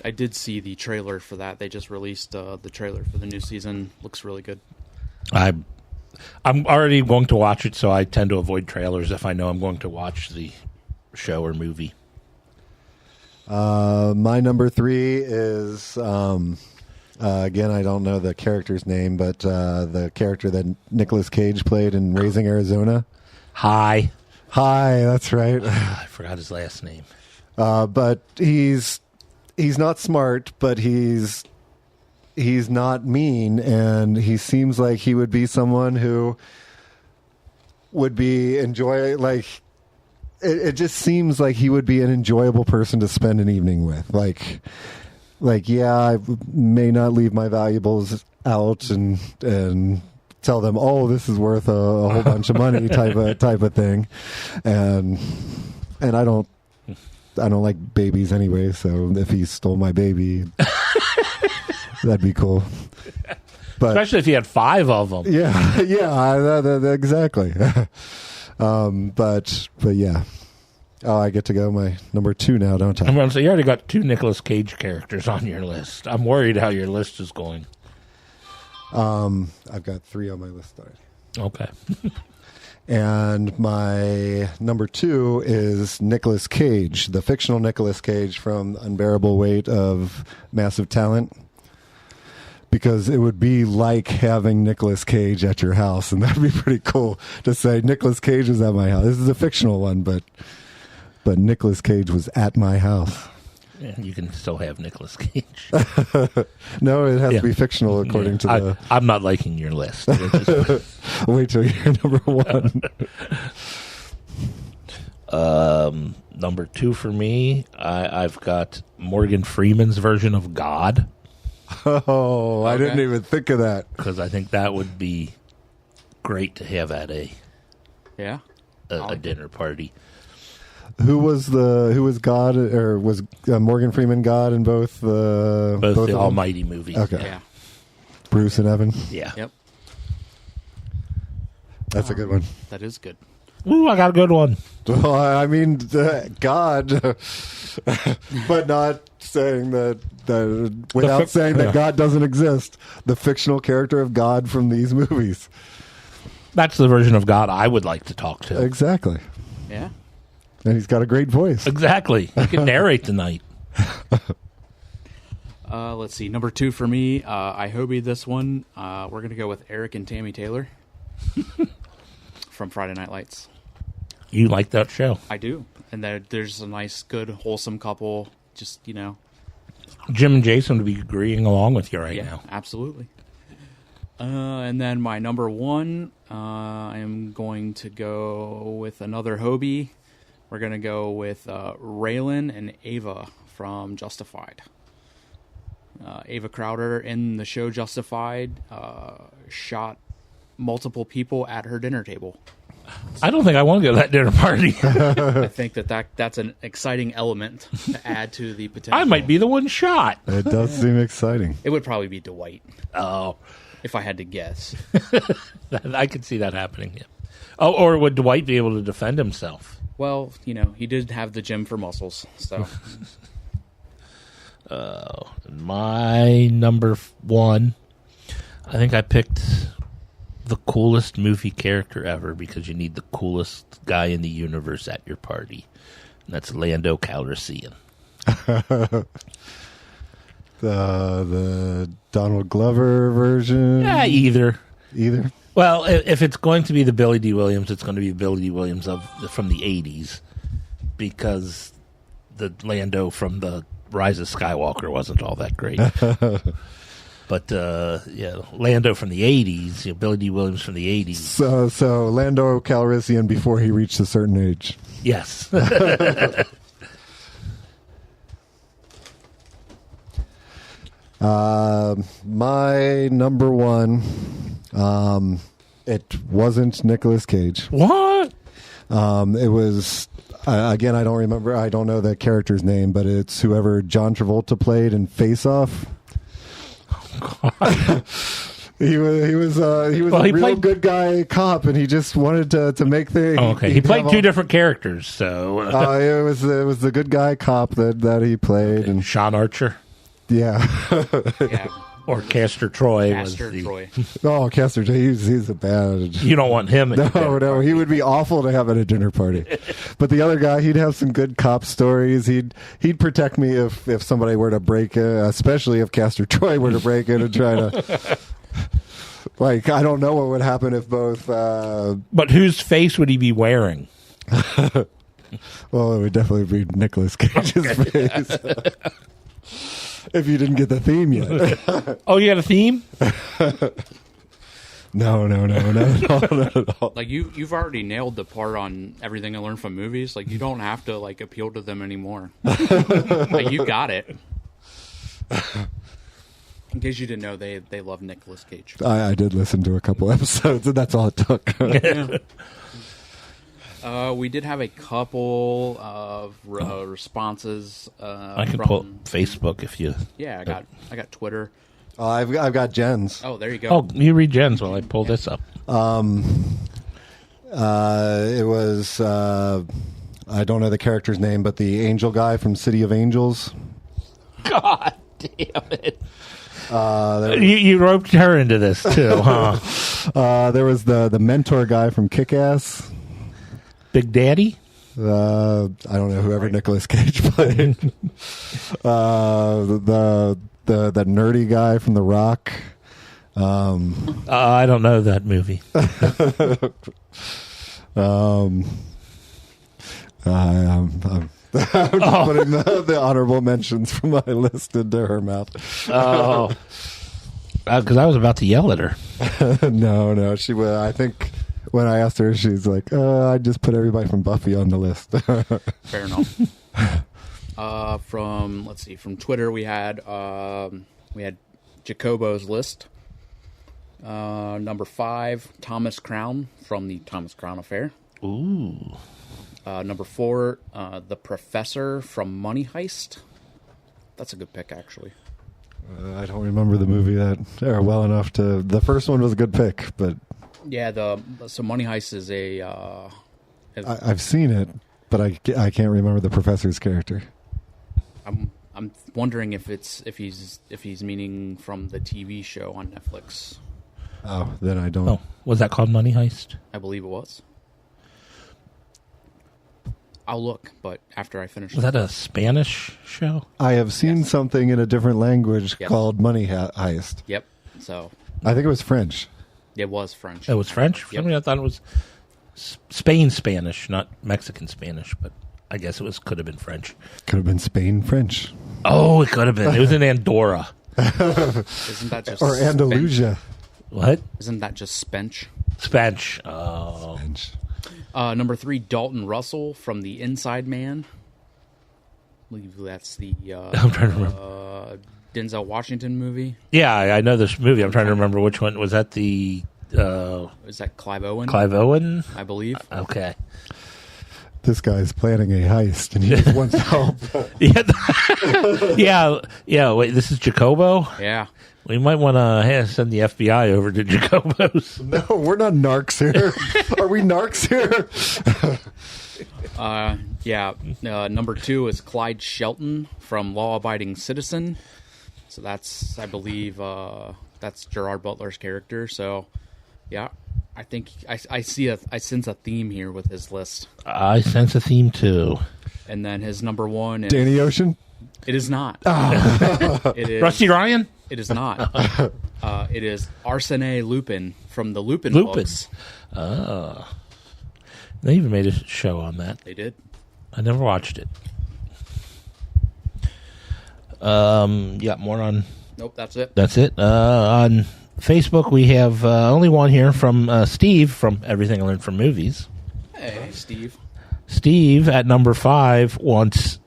I did see the trailer for that. They just released the trailer for the new season. Looks really good. I'm already going to watch it, so I tend to avoid trailers if I know I'm going to watch the show or movie. My number 3 is, again, I don't know the character's name, but the character that Nicolas Cage played in Raising Arizona. Hi, that's right. I forgot his last name. But he's not smart, but he's not mean, and he seems like he would be someone who would be it just seems like he would be an enjoyable person to spend an evening with. Like, yeah, I may not leave my valuables out and tell them, oh, this is worth a whole bunch of money type of thing, and I don't like babies anyway, so if he stole my baby, that'd be cool. But Especially if you had 5 of them. yeah, exactly. But yeah. Oh, I get to go my number 2 now, don't I? I'm going to say you already got 2 Nicolas Cage characters on your list. I'm worried how your list is going. I've got 3 on my list already. Okay. And my number 2 is Nicolas Cage, the fictional Nicolas Cage from Unbearable Weight of Massive Talent. Because it would be like having Nicolas Cage at your house, and that'd be pretty cool to say Nicolas Cage was at my house. This is a fictional one, but Nicolas Cage was at my house. Yeah, you can still have Nicolas Cage. No, it has to be fictional according to the... I'm not liking your list. Wait till you're number 1. Number 2 for me, I've got Morgan Freeman's version of God. Oh, I didn't even think of that. Because I think that would be great to have at a dinner party. Who was God, or was Morgan Freeman God in both the Almighty movies? Okay. Yeah. Bruce and Evan. Yeah. Yep. That's a good one. That is good. Ooh, I got a good one. Well, I mean, God, but not saying that without saying that God doesn't exist. The fictional character of God from these movies. That's the version of God I would like to talk to. Exactly. Yeah. And he's got a great voice. Exactly. He can narrate tonight. Let's see. Number 2 for me. I hobied this one. We're going to go with Eric and Tammy Taylor from Friday Night Lights. You like that show? I do. And there's a nice, good, wholesome couple. Just, Jim and Jason would be agreeing along with you right now. Absolutely. And then my number 1, I am going to go with another Hobie. We're going to go with Raylan and Ava from Justified. Ava Crowder in the show Justified shot multiple people at her dinner table. I don't think I want to go to that dinner party. I think that's an exciting element to add to the potential. I might be the one shot. It does seem exciting. It would probably be Dwight. Oh. If I had to guess. I could see that happening. Yeah. Oh, or would Dwight be able to defend himself? Well, he did have the gym for muscles, so. My number 1, I think I picked the coolest movie character ever because you need the coolest guy in the universe at your party. And that's Lando Calrissian. The Donald Glover version? Yeah, either. Well, if it's going to be the Billy D. Williams, it's going to be Billy D. Williams from the 80s because the Lando from the Rise of Skywalker wasn't all that great. But, Lando from the 80s, Billy D. Williams from the 80s. So Lando Calrissian before he reached a certain age. Yes. My number 1, it wasn't Nicolas Cage. What? It was, again, I don't remember. I don't know the character's name, but it's whoever John Travolta played in Face Off. He was a real good guy cop, and he just wanted to make things. Oh, okay, he played 2 different characters, so it was the good guy cop that he played, okay. and Sean Archer, yeah. or Castor Troy. Troy. Oh, Castor Troy, he's a bad. You don't want him. No, he would be awful to have at a dinner party. But the other guy, he'd have some good cop stories. He'd protect me if somebody were to break in, especially if Castor Troy were to break in and try to. Like, I don't know what would happen if both... But whose face would he be wearing? Well, it would definitely be Nicolas Cage's face. If you didn't get the theme yet. Oh, you got a theme? No, not at all. Like, you've already nailed the part on everything I learned from movies. Like, you don't have to, appeal to them anymore. Like, you got it. In case you didn't know, they love Nicolas Cage. I did listen to a couple episodes, and that's all it took. We did have a couple of responses. I can pull Facebook if you. Yeah, I got Twitter. I've got Jen's. Oh, there you go. Oh, you read Jen's while I pull this up. It was I don't know the character's name, but the angel guy from City of Angels. God damn it! You roped her into this too, huh? There was the mentor guy from Kick-Ass. Big Daddy. I don't know whoever Nicolas Cage played. The nerdy guy from The Rock. I don't know that movie. I'm just putting the honorable mentions from my list into her mouth. Oh, because I was about to yell at her. No, she was. I think when I asked her, she's like, "I just put everybody from Buffy on the list." Fair enough. From Twitter, we had Jacobo's list. Number 5, Thomas Crown from the Thomas Crown Affair. Ooh. Number 4, The Professor from Money Heist. That's a good pick, actually. I don't remember the movie well enough to. The first one was a good pick, but yeah, so Money Heist is I've seen it, but I can't remember the professor's character. I'm wondering if he's meaning from the TV show on Netflix. Oh, then I don't. Oh, was that called Money Heist? I believe it was. I'll look, but after I finish. Was that a Spanish show? I have seen something in a different language Yes. called Money Heist. Yep. So I think it was French. it was French. It was French? For some reason I thought it was Spain Spanish, not Mexican Spanish, but I guess could have been French. Could have been Spain French. Oh, it could have been. It was in Andorra. Isn't that just Or Andalusia. What? Isn't that just Spanish? Spanish. Oh. French. Number 3, Dalton Russell from The Inside Man. I believe that's the I'm trying to remember. Denzel Washington movie. Yeah, I know this movie. I'm trying to remember which one. Was that the... Is that Clive Owen? Clive Owen? I believe. Okay. This guy's planning a heist, and he just wants help. Yeah. Wait, this is Jacobo? Yeah. We might want to send the FBI over to Jacobo's. No, we're not narcs here. Are we narcs here? Number 2 is Clyde Shelton from Law Abiding Citizen. So that's, I believe, that's Gerard Butler's character. So, yeah, I think I sense a theme here with his list. I sense a theme too. And then his number 1 is Danny Ocean? It is not. It is Rusty Ryan? It is not. It is Arsène Lupin from the Lupin books. They even made a show on that. They did. I never watched it. More on... Nope, that's it. That's it. On Facebook, we have only one here from Steve from Everything I Learned from Movies. Hey, Steve. Steve, at number 5, wants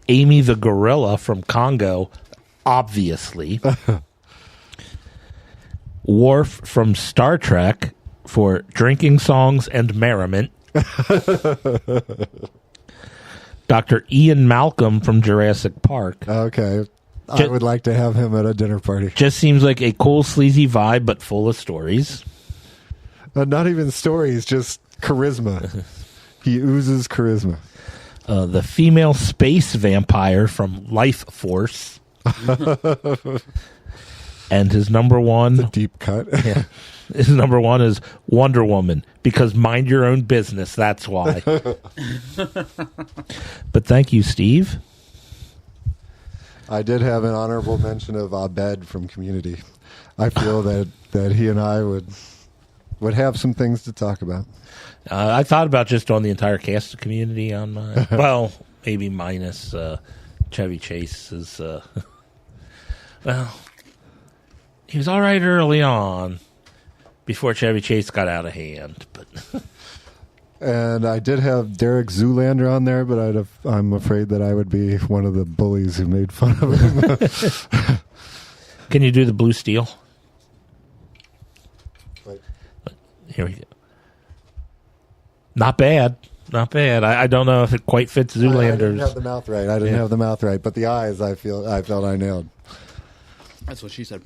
Amy the Gorilla from Congo, obviously. Worf from Star Trek for Drinking Songs and Merriment. Dr. Ian Malcolm from Jurassic Park. Okay. I would like to have him at a dinner party. Just seems like a cool, sleazy vibe, but full of stories. Not even stories, just charisma. He oozes charisma. The female space vampire from Life Force. And his number 1... It's a deep cut. Yeah. His number 1 is Wonder Woman, because mind your own business, that's why. But thank you, Steve. I did have an honorable mention of Abed from Community. I feel that he and I would have some things to talk about. I thought about just on the entire cast of Community on my... well, maybe minus Chevy Chase's... well, he was all right early on before Chevy Chase got out of hand. But And I did have Derek Zoolander on there, but I'm afraid that I would be one of the bullies who made fun of him. Can you do the blue steel? Like, Here we go. Not bad. Not bad. I don't know if it quite fits I didn't Zoolander's. have the mouth right. I didn't have the mouth right, but the eyes, I felt I nailed. That's what she said.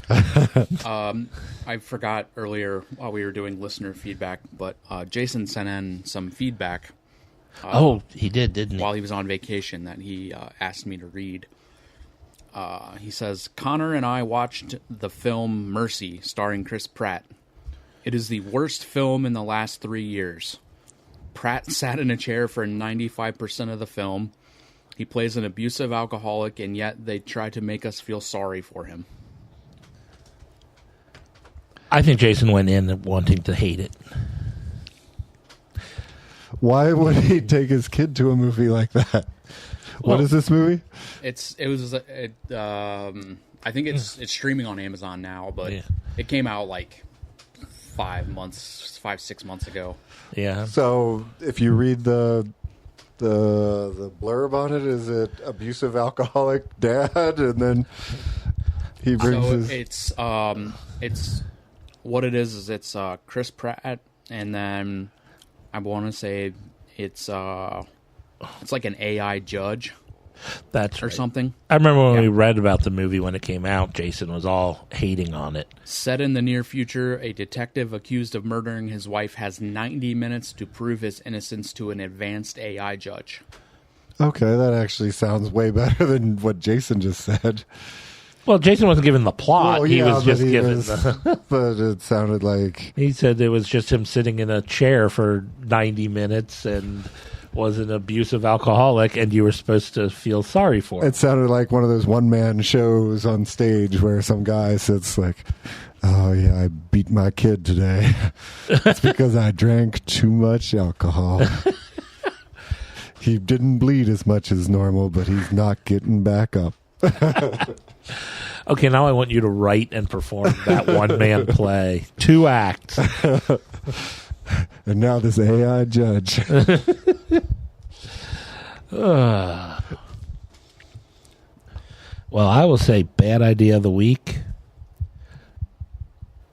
I forgot earlier while we were doing listener feedback, but Jason sent in some feedback. He did, didn't he? While he was on vacation that he asked me to read. He says, Connor and I watched the film Mercy starring Chris Pratt. It is the worst film in the last 3 years. Pratt sat in a chair for 95% of the film. He plays an abusive alcoholic, and yet they try to make us feel sorry for him. I think Jason went in wanting to hate it. Why would he take his kid to a movie like that? What is this movie? I think it's streaming on Amazon now, but it came out like 5, 6 months ago. Yeah. So if you read the blurb on it, is it abusive alcoholic dad, and then he brings it's what it is it's Chris Pratt, and then I want to say it's like an AI judge. That's or right. something. I remember when we read about the movie when it came out, Jason was all hating on it. Set in the near future, a detective accused of murdering his wife has 90 minutes to prove his innocence to an advanced AI judge. Okay, that actually sounds way better than what Jason just said. Well, Jason wasn't given the plot. Well, he yeah, was just but given but it sounded like... He said it was just him sitting in a chair for 90 minutes and was an abusive alcoholic, and you were supposed to feel sorry for him. It sounded like one of those one-man shows on stage where some guy sits like, oh, yeah, I beat my kid today. It's because I drank too much alcohol. He didn't bleed as much as normal, but he's not getting back up. Okay, now I want you to write and perform that one-man play. 2 acts. And now this AI judge. Well, I will say bad idea of the week.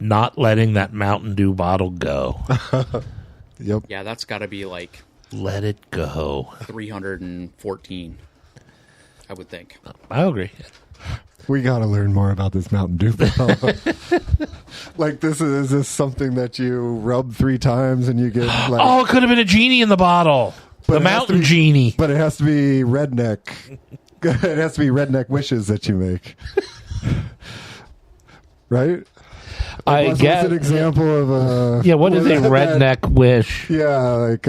Not letting that Mountain Dew bottle go. Yep. Yeah, that's got to be like... Let it go. 314, I would think. I agree. We got to learn more about this Mountain Dew bottle. Like, is this something that you rub 3 times and you get like... Oh, it could have been a genie in the bottle. But the mountain genie. But it has to be redneck. It has to be redneck wishes that you make. Right? I What's guess an example of a... Yeah, what is a redneck wish? Yeah, like...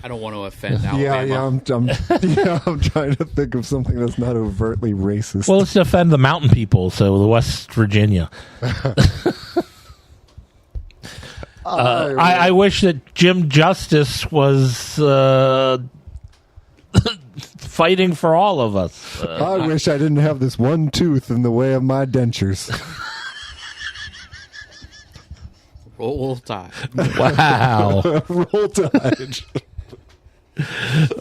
I don't want to offend I'm Alabama. trying to think of something that's not overtly racist. Well, let's defend the mountain people, so the West Virginia. I wish that Jim Justice was fighting for all of us. I wish I didn't have this one tooth in the way of my dentures. Roll Tide. Wow. Roll Tide.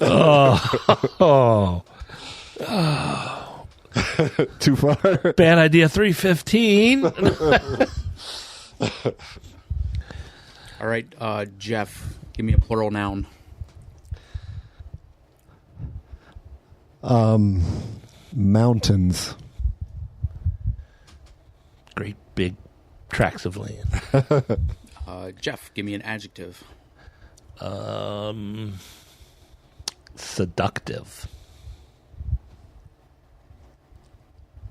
Oh. Too far. Bad idea 315. All right, Jeff, give me a plural noun. Mountains. Great big tracts of land. Jeff, give me an adjective. Seductive.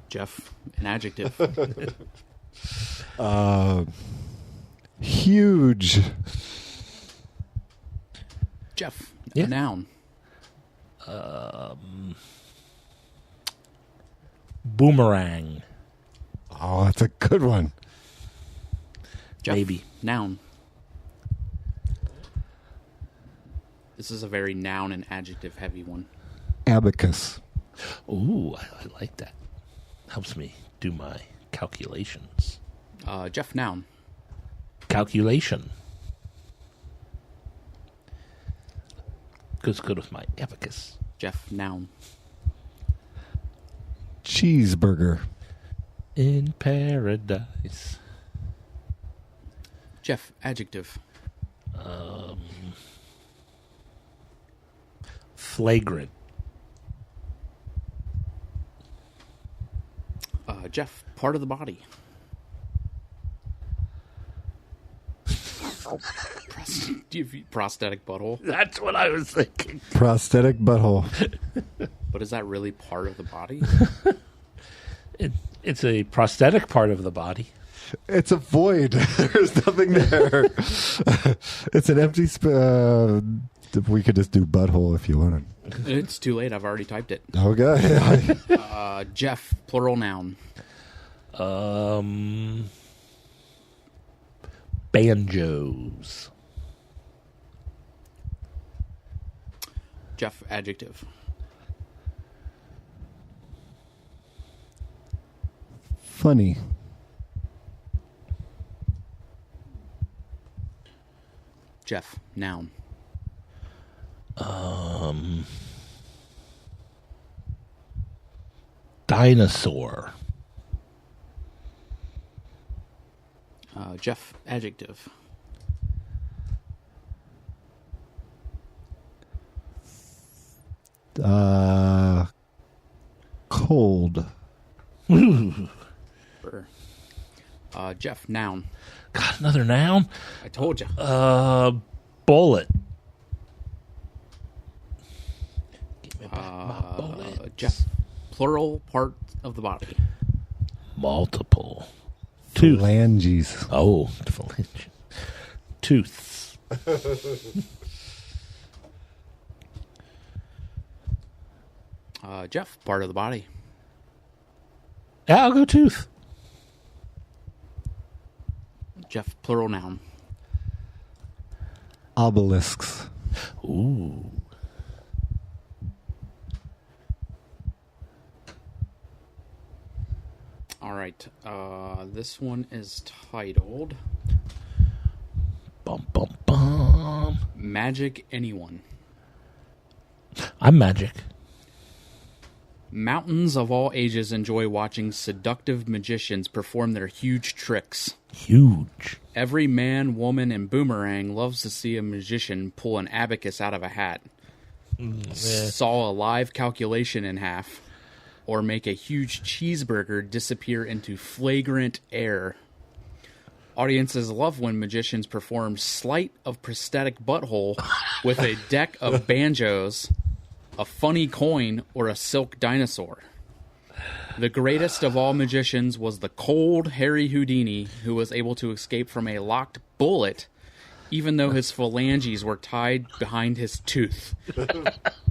Jeff, an adjective. Huge. Jeff, Yeah. a noun. Boomerang. Oh, that's a good one. Jeff, Maybe. Noun. This is a very noun and adjective heavy one. Abacus. Ooh, I like that. Helps me do my calculations. Jeff, noun. Calculation. Goes good with my abacus. Jeff, noun. Cheeseburger. In paradise. Jeff, adjective. Flagrant. Jeff, part of the body. Prosthetic butthole. That's what I was thinking. Prosthetic butthole. But is that really part of the body? It's a prosthetic part of the body. It's a void. There's nothing there. It's an empty we could just do butthole if you wanted. It's too late. I've already typed it. Okay. Jeff, plural noun. Banjos. Jeff, adjective. Funny. Jeff, noun. Dinosaur. Jeff, adjective. Cold. Jeff, noun. God, another noun? I told you. Bullet. Give me back my bullet. Jeff, plural part of the body. Multiple. Tooth. Phalanges. Oh, phalange. Tooths. Jeff, part of the body. Yeah, I'll go tooth. Jeff, plural noun. Obelisks. Ooh. All right. This one is titled Bum, bum, bum. Magic Anyone. I'm magic. Mountains of all ages enjoy watching seductive magicians perform their huge tricks. Huge. Every man, woman, and boomerang loves to see a magician pull an abacus out of a hat, saw a live calculation in half, or make a huge cheeseburger disappear into flagrant air. Audiences love when magicians perform sleight of prosthetic butthole with a deck of banjos, a funny coin, or a silk dinosaur. The greatest of all magicians was the cold, hairy Houdini, who was able to escape from a locked bullet, even though his phalanges were tied behind his tooth,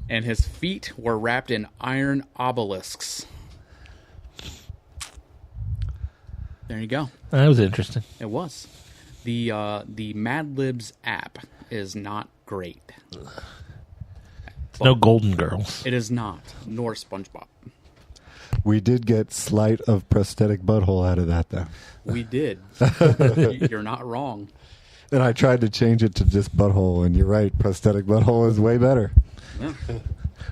and his feet were wrapped in iron obelisks. There you go. That was interesting. It was. The Mad Libs app is not great. No Golden Girls. It is not, nor SpongeBob. We did get sleight of prosthetic butthole out of that, though. We did. You're not wrong. And I tried to change it to just butthole, and you're right. Prosthetic butthole is way better. Yeah.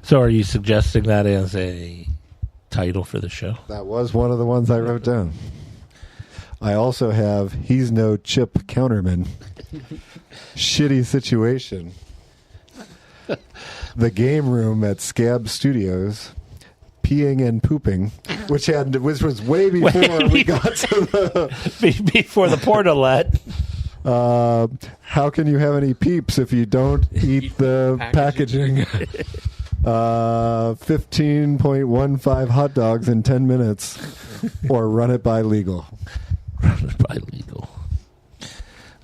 So are you suggesting that as a title for the show? That was one of the ones I wrote down. I also have He's No Chip Counterman. Shitty Situation. The Game Room at Scab Studios. Peeing and Pooping, which was way before we got to the... Before the portalet. How can you have any peeps if you don't eat the packaging? 15.15 hot dogs in 10 minutes, or run it by legal. Run it by legal.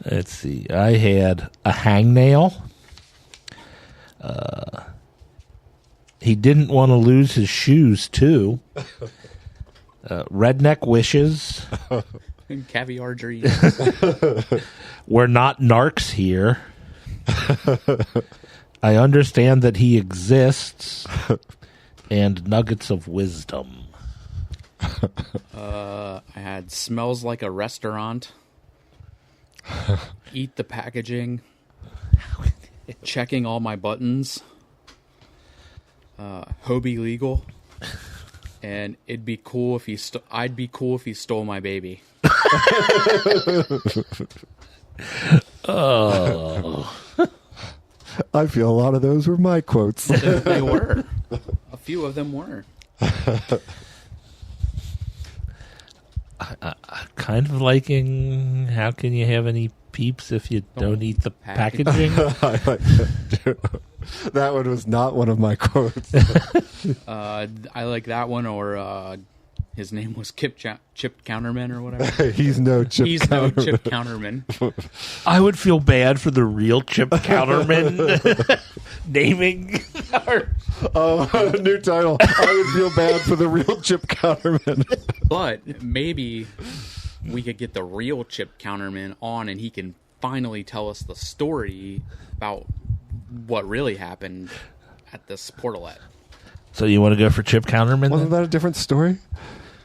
Let's see. I had a hangnail. He didn't want to lose his shoes, too. Redneck wishes. And caviar dreams. We're not narcs here. I understand that he exists. And nuggets of wisdom. I had smells like a restaurant. Eat the packaging. Checking all my buttons. Hobie legal. And it'd be cool if he. I'd be cool if he stole my baby. Oh, I feel a lot of those were my quotes. They were. A few of them were. kind of liking. How can you have any Peeps if you don't eat the packaging? I like that too. That one was not one of my quotes. I like that one, or his name was Chip Counterman or whatever. He's no Chip He's Counterman. no Chip Counterman. I would feel bad for the real Chip Counterman naming. New title. I would feel bad for the real Chip Counterman. But maybe we could get the real Chip Counterman on, and he can finally tell us the story about what really happened at this portalet. So you want to go for Chip Counterman? Wasn't that a different story?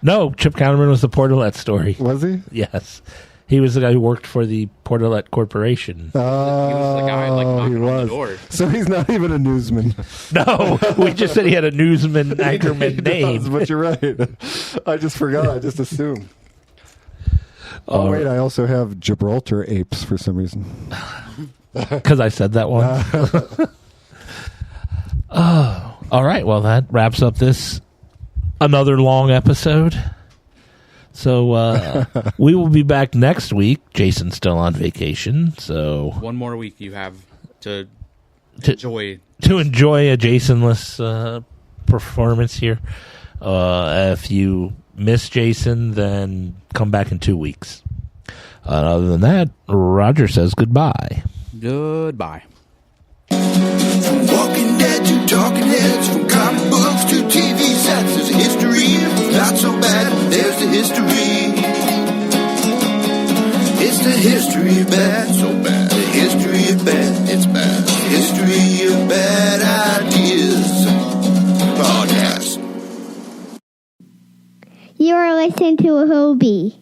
No, Chip Counterman was the Portalet story. Was he? Yes. He was the guy who worked for the Portalet Corporation. He was the guy like knocking he on the was. door. So he's not even a newsman. No, we just said he had a newsman, anchorman He name. does, but you're right. I just forgot. I just assumed. Oh, wait, I also have Gibraltar apes for some reason. Because I said that one. Oh, all right. Well, that wraps up another long episode. So we will be back next week. Jason's still on vacation, so One more week you have to enjoy. to enjoy a Jasonless performance here. If you miss Jason, then come back in 2 weeks. Other than that, Roger says goodbye. Goodbye. From Walking Dead to Talking Heads, from comic books to TV sets, there's a history. Not so bad, there's the history. It's the history of bad, so bad. The history of bad, it's bad. The history of bad ideas. Podcast. You are listening to a Hobie.